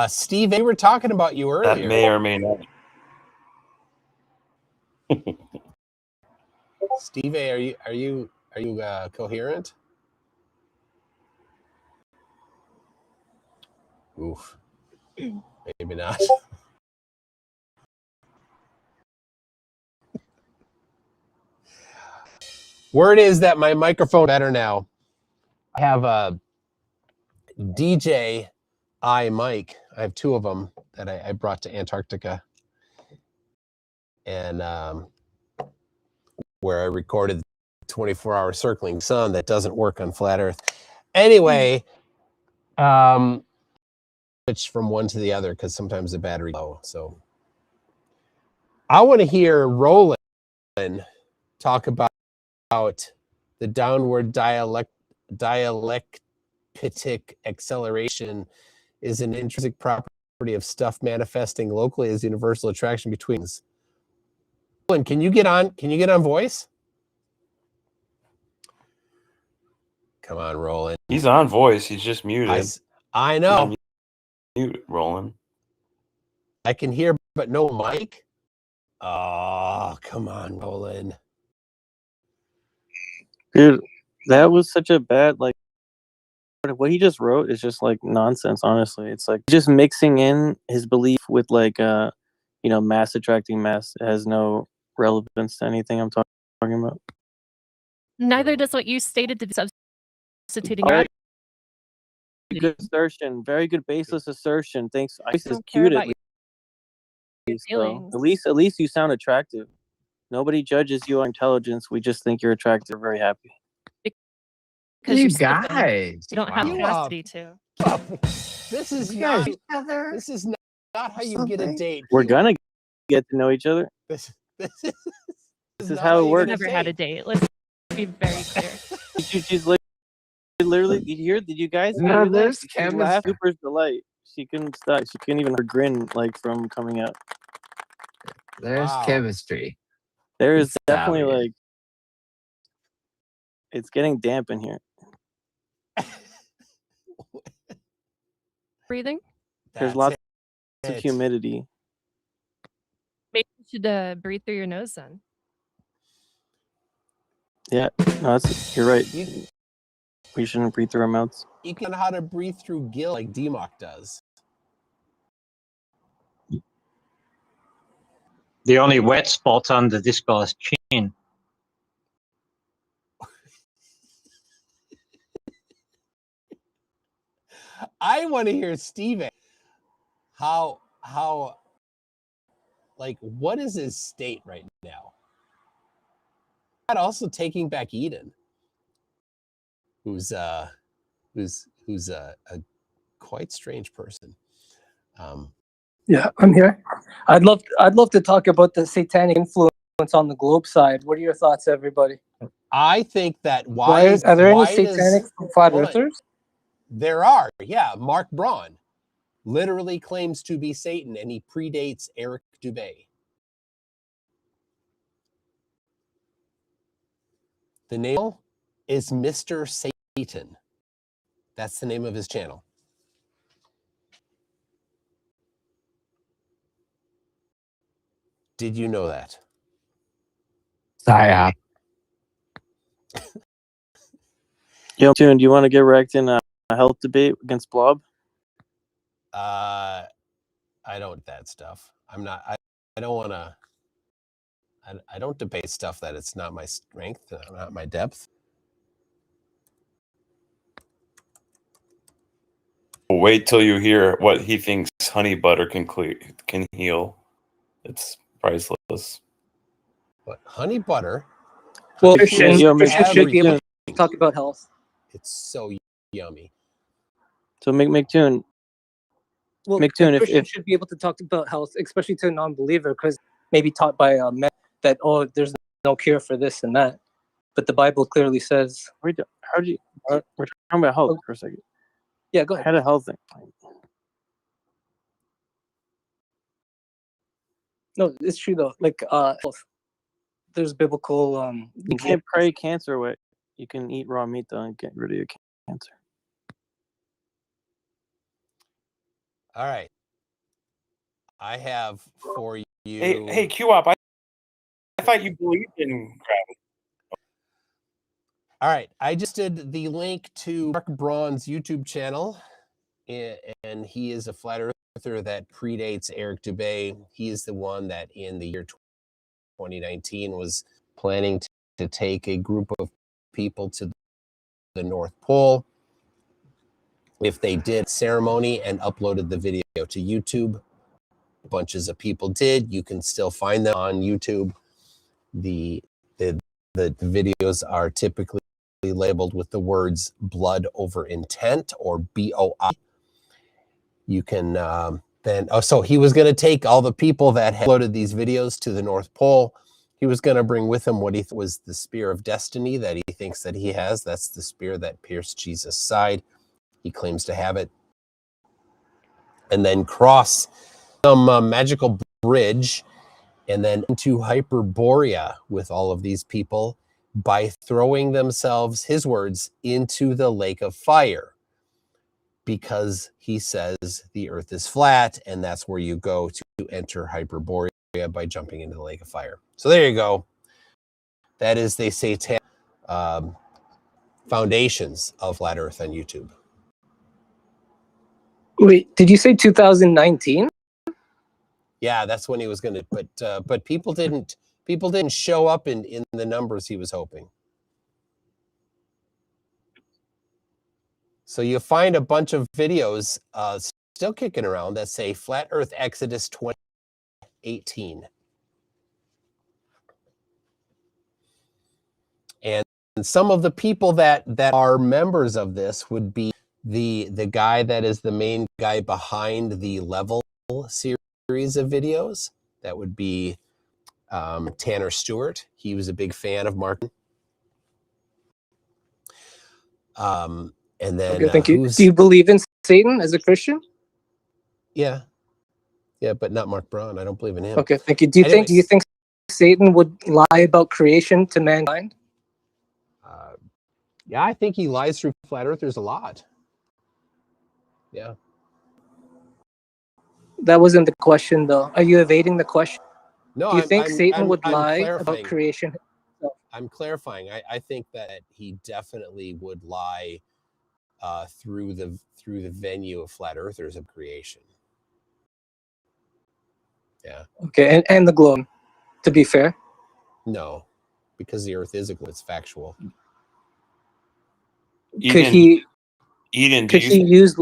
Steve, they were talking about you earlier. That may or may not. Steve, are you coherent? Oof. Maybe not. Word is that my microphone better now. I have DJ Mike. I have two of them that I brought to Antarctica, and where I recorded 24-hour circling sun that doesn't work on flat Earth. Anyway, switch from one to the other because sometimes the battery low. So I want to hear Roland talk about the downward dialectic acceleration is an intrinsic property of stuff manifesting locally as universal attraction between us. Roland, can you get on voice? Come on, Roland. He's on voice. He's just muted. I know. Mute, Roland. I can hear, but no mic. Oh, come on, Roland. Dude, that was such a bad, like, what he just wrote is just like nonsense, honestly. It's like just mixing in his belief with like mass attracting mass. It has no relevance to anything I'm talking about. Neither does what you stated to be substituting. Very good assertion. Very good baseless assertion. Thanks. I is don't care cute about at your least, though. feelings. At least you sound attractive. Nobody judges your intelligence. We just think you're attractive. We're very happy. Because You you're stupid. guys. You don't have Wow. capacity to. This is You not. guys together This is not how you get a something? date. We're gonna get to know each other. This is not how it you works. get Never had a date. Let's be very clear. She's literally. Did you hear? Did you guys? No, hear that? there's She chemistry. laughed. Cooper's delight. She couldn't stop. She couldn't even her grin like from coming out. There's chemistry. There is It's definitely Italian. like. It's getting damp in here. Breathing? There's lots of humidity. Maybe you should breathe through your nose then. Yeah, no, you're right. We shouldn't breathe through our mouths. You can know how to breathe through gill like DMOC does. The only wet spot on the disc ball is chin. I want to hear Steven. How like what is his state right now? And also taking back Eden, who's a quite strange person. Yeah, I'm here. I'd love to talk about the satanic influence on the globe side. What are your thoughts, everybody? I think that Are there any satanic flat earthers? There are, yeah. Mark Braun literally claims to be Satan, and he predates Eric Dubé. The name is Mr. Satan. That's the name of his channel. Did you know that? Psyop. Yo, Tune, do you want to get wrecked in a health debate against Blob? I don't that stuff. I'm not. I don't want to. I don't debate stuff that it's not my strength, not my depth. Wait till you hear what he thinks honey butter can heal. It's priceless. What, honey butter? Well, Christian should be able to talk about health. It's so yummy. So McTune. Well, McTune, a Christian if should be able to talk about health, especially to a non-believer, because maybe taught by men that there's no cure for this and that, but the Bible clearly says. We're talking about health for a second. Yeah, go ahead. I had a health thing. No, it's true though. Like health. There's biblical. You can't pray cancer away. You can eat raw meat though and get rid of your cancer. All right. I have for you. Hey, QOP, I thought you believed in gravity. All right. I just did the link to Mark Braun's YouTube channel, and he is a flat earther that predates Eric Dubé. He is the one that in the year 2019 was planning to take a group of people to the North Pole. if they did ceremony and uploaded the video to YouTube. Bunches of people did. You can still find them on YouTube. The videos are typically labeled with the words blood over intent, or BOI. You can so he was going to take all the people that had uploaded these videos to the North Pole. He was going to bring with him what he was the spear of destiny that he thinks that he has. That's the spear that pierced Jesus' side. He claims to have it. And then cross some magical bridge and then into Hyperborea with all of these people by throwing themselves, his words, into the lake of fire, because he says the earth is flat, and that's where you go to enter Hyperborea, by jumping into the lake of fire. So there you go. That is, they say, foundations of flat earth on YouTube. Wait, did you say 2019? Yeah, that's when he was going to, but people didn't show up in the numbers he was hoping. So you find a bunch of videos still kicking around that say Flat Earth Exodus 2018. And some of the people that are members of this would be the guy that is the main guy behind the Level series of videos. That would be Tanner Stewart. He was a big fan of Martin. And then Okay, thank you. Do you believe in Satan as a Christian? Yeah, but not Mark Braun. I don't believe in him. Okay, thank you. Do you think Satan would lie about creation to mankind? Yeah, I think he lies through flat earthers a lot. Yeah. That wasn't the question, though. Are you evading the question? No, Do you think Satan would I'm lie clarifying. about creation? I'm clarifying. I think that he definitely would lie through the venue of flat earthers of creation. Yeah. Okay, and the globe, to be fair. No, because the earth is a globe. It's factual. Could he use?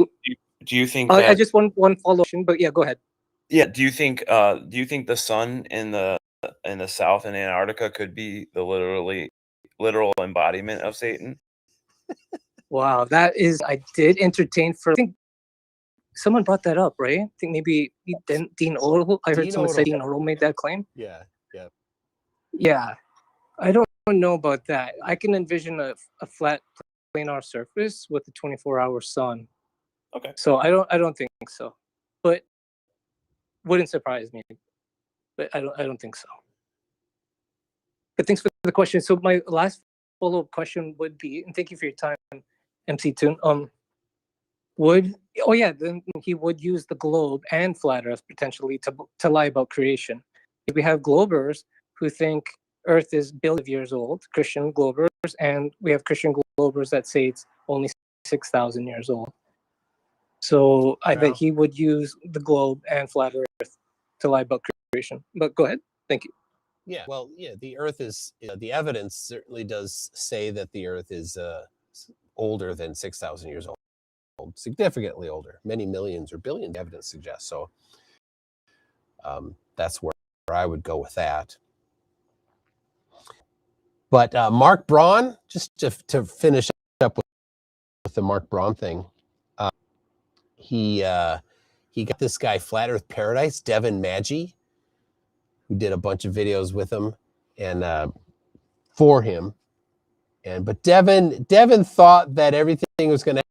Do you think I that? just one follow question, but yeah, go ahead. Yeah. Do you think the sun in the south in Antarctica could be the literal embodiment of Satan? Wow, that is. I did entertain for. I think someone brought that up, right? I think maybe Dean Odell. I heard someone say Dean Odell made that claim. Yeah. Yeah, I don't know about that. I can envision a flat planar surface with a 24-hour sun. Okay. So I don't think so, but wouldn't surprise me. But I don't think so. But thanks for the question. So my last follow-up question would be, and thank you for your time, MC Toon. Then he would use the globe and flat Earth potentially to lie about creation. If we have globers who think Earth is billions of years old, Christian globers, and we have Christian globers that say it's only 6,000 years old. So I bet he would use the globe and flat Earth to lie about creation. But go ahead. Thank you. Yeah. Well, yeah, the Earth is. The evidence certainly does say that the Earth is older than 6,000 years old. Significantly older. Many millions or billions, evidence suggests. So that's where I would go with that. But Mark Braun, just to finish up with the Mark Braun thing, he got this guy Flat Earth Paradise, Devin Maggi, who did a bunch of videos with him and for him. But Devin thought that everything was going to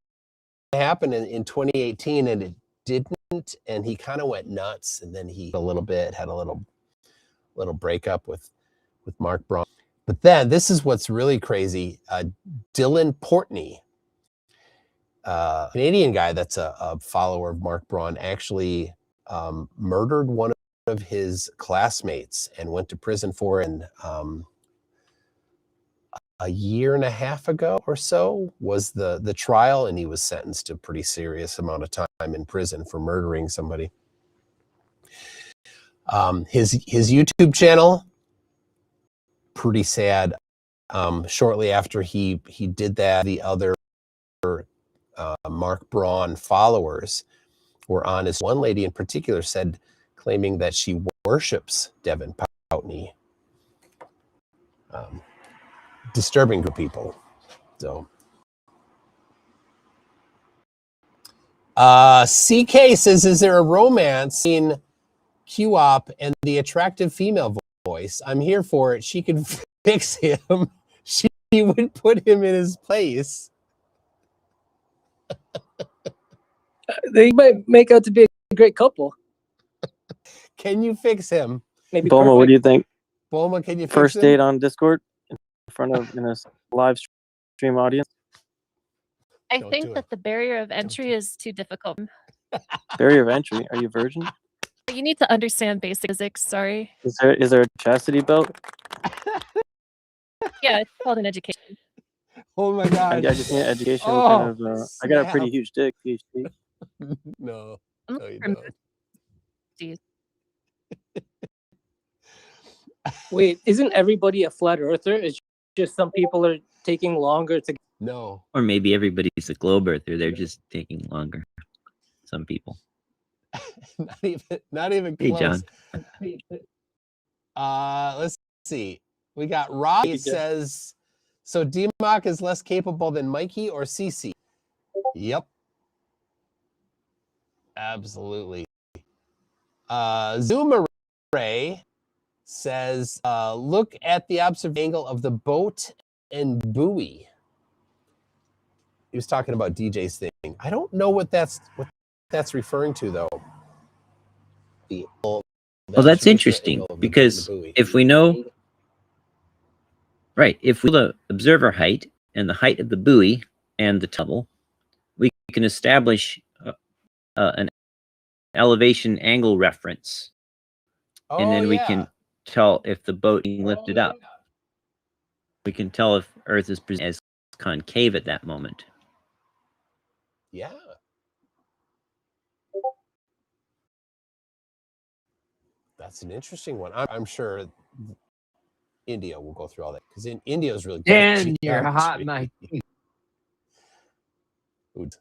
happen in 2018, and it didn't. And he kind of went nuts. And then he had a little breakup with Mark Braun. But then this is what's really crazy. Dylan Portney, Canadian guy that's a follower of Mark Braun, actually murdered one of his classmates and went to prison for it. And a year and a half ago or so was the trial, and he was sentenced to a pretty serious amount of time in prison for murdering somebody. His YouTube channel, pretty sad. Shortly after he did that, the other Mark Braun followers were on his. One lady in particular said, claiming that she worships Devin Poutney. Disturbing group of people. So, CK says, is there a romance in QOP and the attractive female voice? I'm here for it. She could fix him. She would put him in his place. They might make out to be a great couple. Can you fix him? Maybe Bulma, what do you think? Bulma, can you fix First him? date on Discord in front of in a live stream audience? I think that the barrier of entry is too difficult. Barrier of entry. Are you a virgin? You need to understand basic physics. Sorry. Is there a chastity belt? Yeah, it's called an education. Oh my I god. just need education. Oh, I got a pretty snap. huge dick, PhD. No, I'm no, you looking don't. for Wait, isn't everybody a flat earther? It's just some people are taking longer to. No. Or maybe everybody's a globe earther. They're just taking longer. Some people. Not even Hey, close. John. Let's see. We got Rob. He says, so DMOC is less capable than Mikey or CC? Yep. Absolutely. Zoom Array says, look at the observation angle of the boat and buoy. He was talking about DJ's thing. I don't know what that's referring to, though. Well, that's interesting because if we know, right, if we know the observer height and the height of the buoy and the tunnel, we can establish an elevation angle reference, and then we can tell if the boat being lifted up. We can tell if Earth is presented as concave at that moment. Yeah. That's an interesting one. I'm sure India will go through all that because India is really good at Dan, you're hot, geometry. Mike.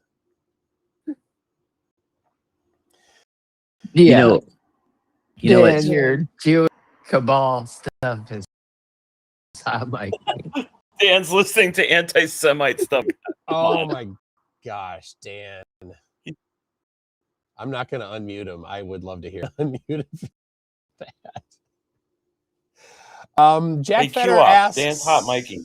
Yeah. You know Dan, what's your Jewish cabal stuff is hot, Mike. Dan's listening to anti-Semite stuff. Oh my gosh, Dan. I'm not going to unmute him. I would love to hear unmute him for that. Jack Hey, Fetter Q-Op, asks, Dan's hot, Mikey.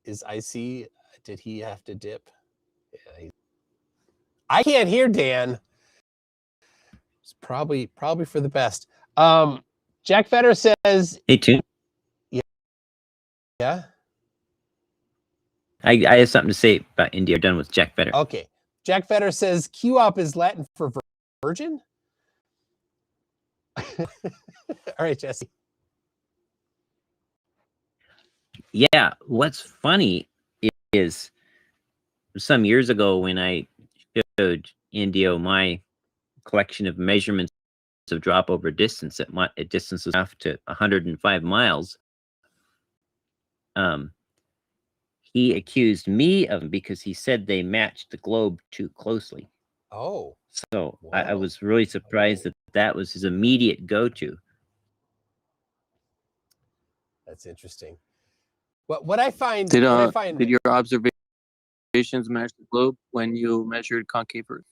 is IC, did he have to dip? Yeah, I can't hear Dan. It's probably for the best. Jack Fetter says, hey, too. Yeah. I have something to say about India. We're done with Jack Fetter. Okay. Jack Fetter says QOP is Latin for virgin. All right, Jesse. Yeah, what's funny is some years ago when I showed Indio my collection of measurements of drop over distance at distances up to 105 miles, he accused me of because he said they matched the globe too closely. Oh. So I was really surprised that was his immediate go-to. That's interesting. What I find, Did your observations match the globe when you measured concave Earth?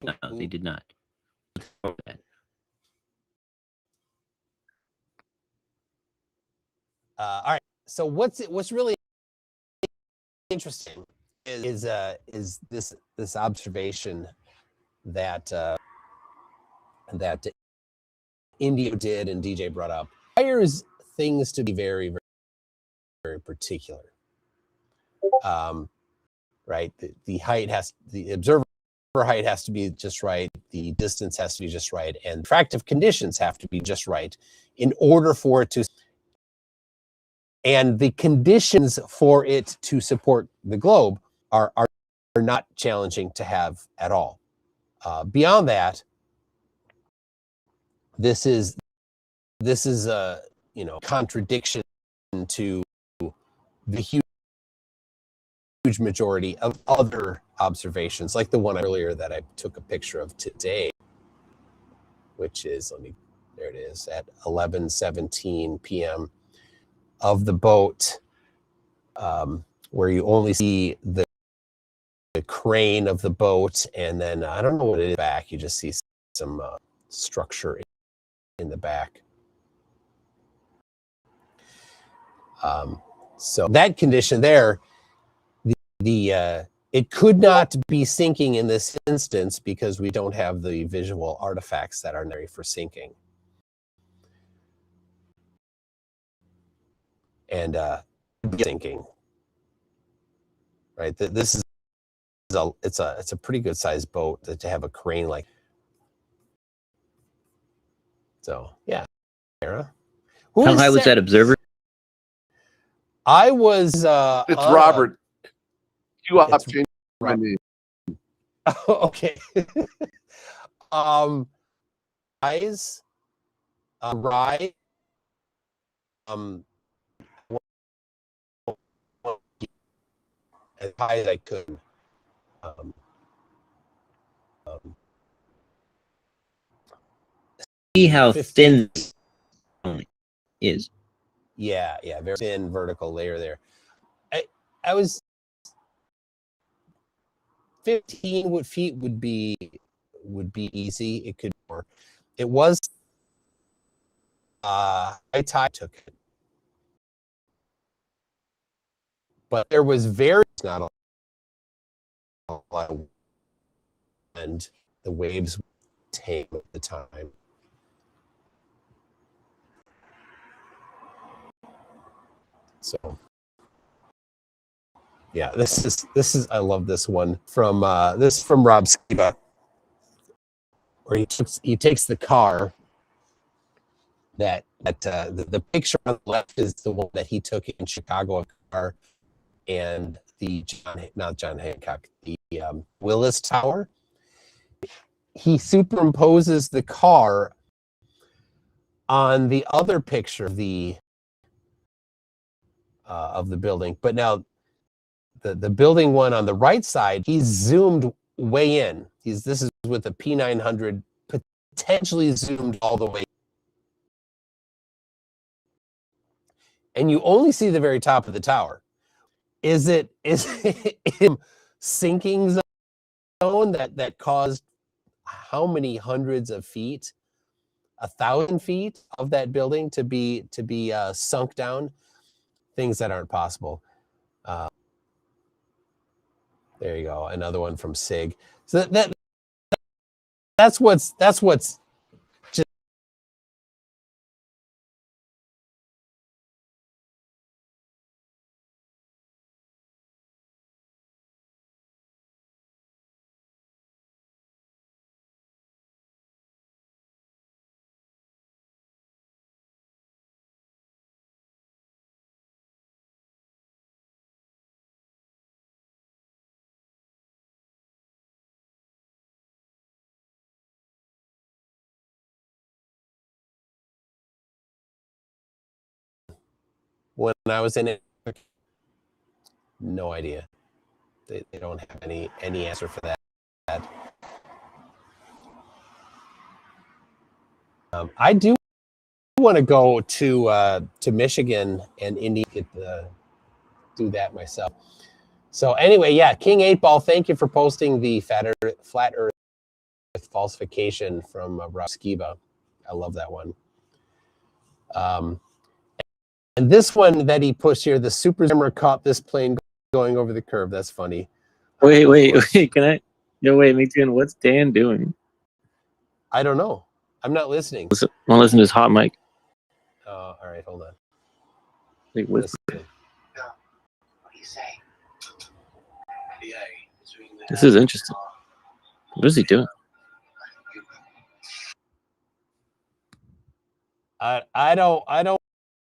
No, they did not. All right. So what's really interesting is this observation that that Indio did and DJ brought up. Requires things to be very, very, very particular. Right. The height the observer height has to be just right. The distance has to be just right, and refractive conditions have to be just right in order for it to. And the conditions for it to support the globe are not challenging to have at all. Beyond that, this is a contradiction to the huge majority of other observations, like the one earlier that I took a picture of today, which is, there it is, at 11:17 p.m. of the boat, where you only see the crane of the boat, and then I don't know what it is back. You just see some structure in the back. So that condition there, it could not be sinking in this instance because we don't have the visual artifacts that are necessary for sinking. And sinking, right? This is it's a pretty good sized boat to have a crane like. So yeah, Sarah. How high was that observer? I was. It's Robert. You up changed my name. Okay. Eyes. Rye. As high as I could. See how thin it is. Yeah, very thin vertical layer there. I was 15 feet would be easy. It could be more. It was high tide took it, but there was not a lot of, and the waves tame at the time. So yeah, this is I love this one from Rob Skiba, where he takes the car that the picture on the left is the one that he took in Chicago, a car, and the not John Hancock, the Willis Tower. He superimposes the car on the other picture of the building, but now the building one on the right side, he's zoomed way in. This is with a P900, potentially zoomed all the way, and you only see the very top of the tower. Is it him sinking zone that caused how many hundreds of feet, 1,000 feet of that building to be sunk down? Things that aren't possible. There you go, another one from Sig. So that's what's just when I was in it. No idea. They don't have any answer for that. I do want to go to Michigan and Indy, do that myself. So anyway, yeah, King 8 Ball, thank you for posting the flat Earth falsification from Rob Skiba. I love that one. And this one that he pushed here, the Super Zoomer caught this plane going over the curve. That's funny. Wait. Can I? No, wait, Michigan, what's Dan doing? I don't know. I'm not listening. I want to listen to his hot mic. All right, hold on. Like, what's this is interesting. What is he doing? I don't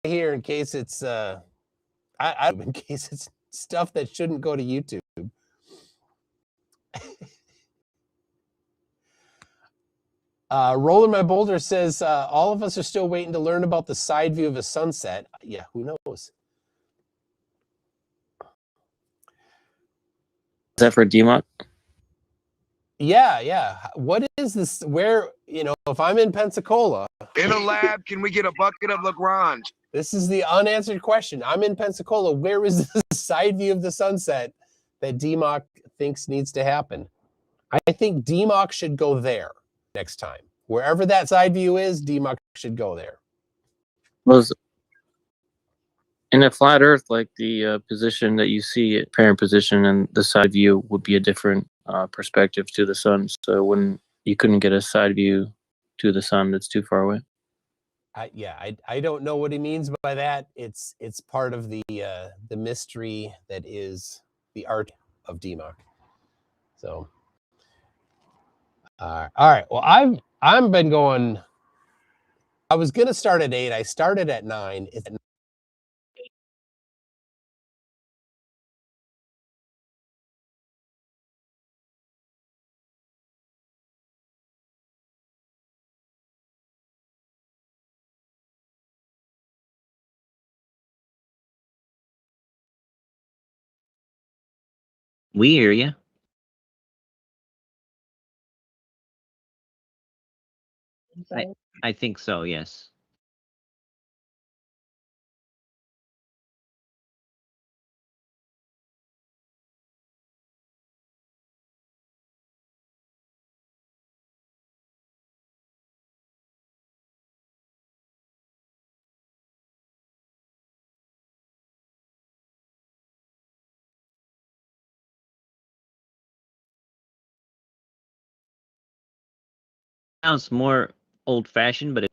hear in case it's in case it's stuff that shouldn't go to YouTube. Rolling My Boulder says all of us are still waiting to learn about the side view of a sunset. Yeah, who knows? that for DMOC? Yeah, yeah. What is this? Where, if I'm in Pensacola, In a lab, can we get a bucket of Lagrange? this is the unanswered question. I'm in Pensacola. Where is the side view of the sunset that DMOC thinks needs to happen? I think DMOC should go there next time. Wherever that side view is, DMOC should go there. Was in a flat Earth, like the position that you see at parent position and the side view would be a different perspective to the sun. So when you couldn't get a side view to the sun that's too far away. I don't know what he means by that. It's part of the mystery that is the art of DMOC. So, all right. Well, I've been going. I was gonna start at 8. I started at 9. It's We hear you. I think so, yes. Sounds more old-fashioned, but a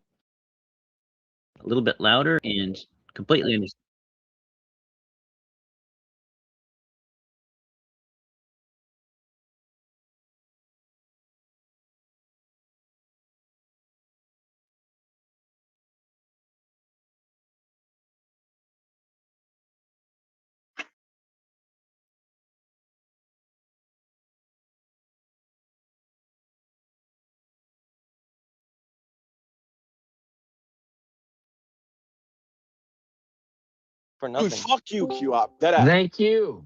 little bit louder and completely understand. For nothing. Dude, fuck you, Q-Op. Deadass. Thank you.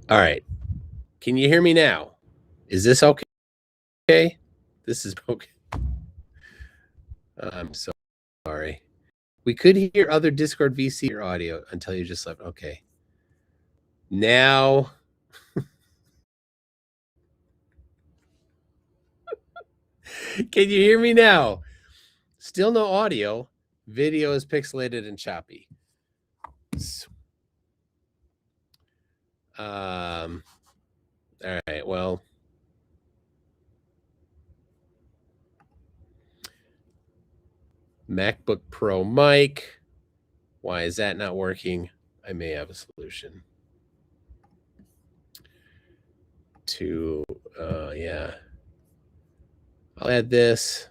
All right. Can you hear me now? Is this okay? Okay. This is okay. I'm so sorry. We could hear other Discord VC audio until you just left. Okay. Now. Can you hear me now? Still no audio. Video is pixelated and choppy. All right. Well. MacBook Pro mic. Why is that not working? I may have a solution. Yeah. I'll add this.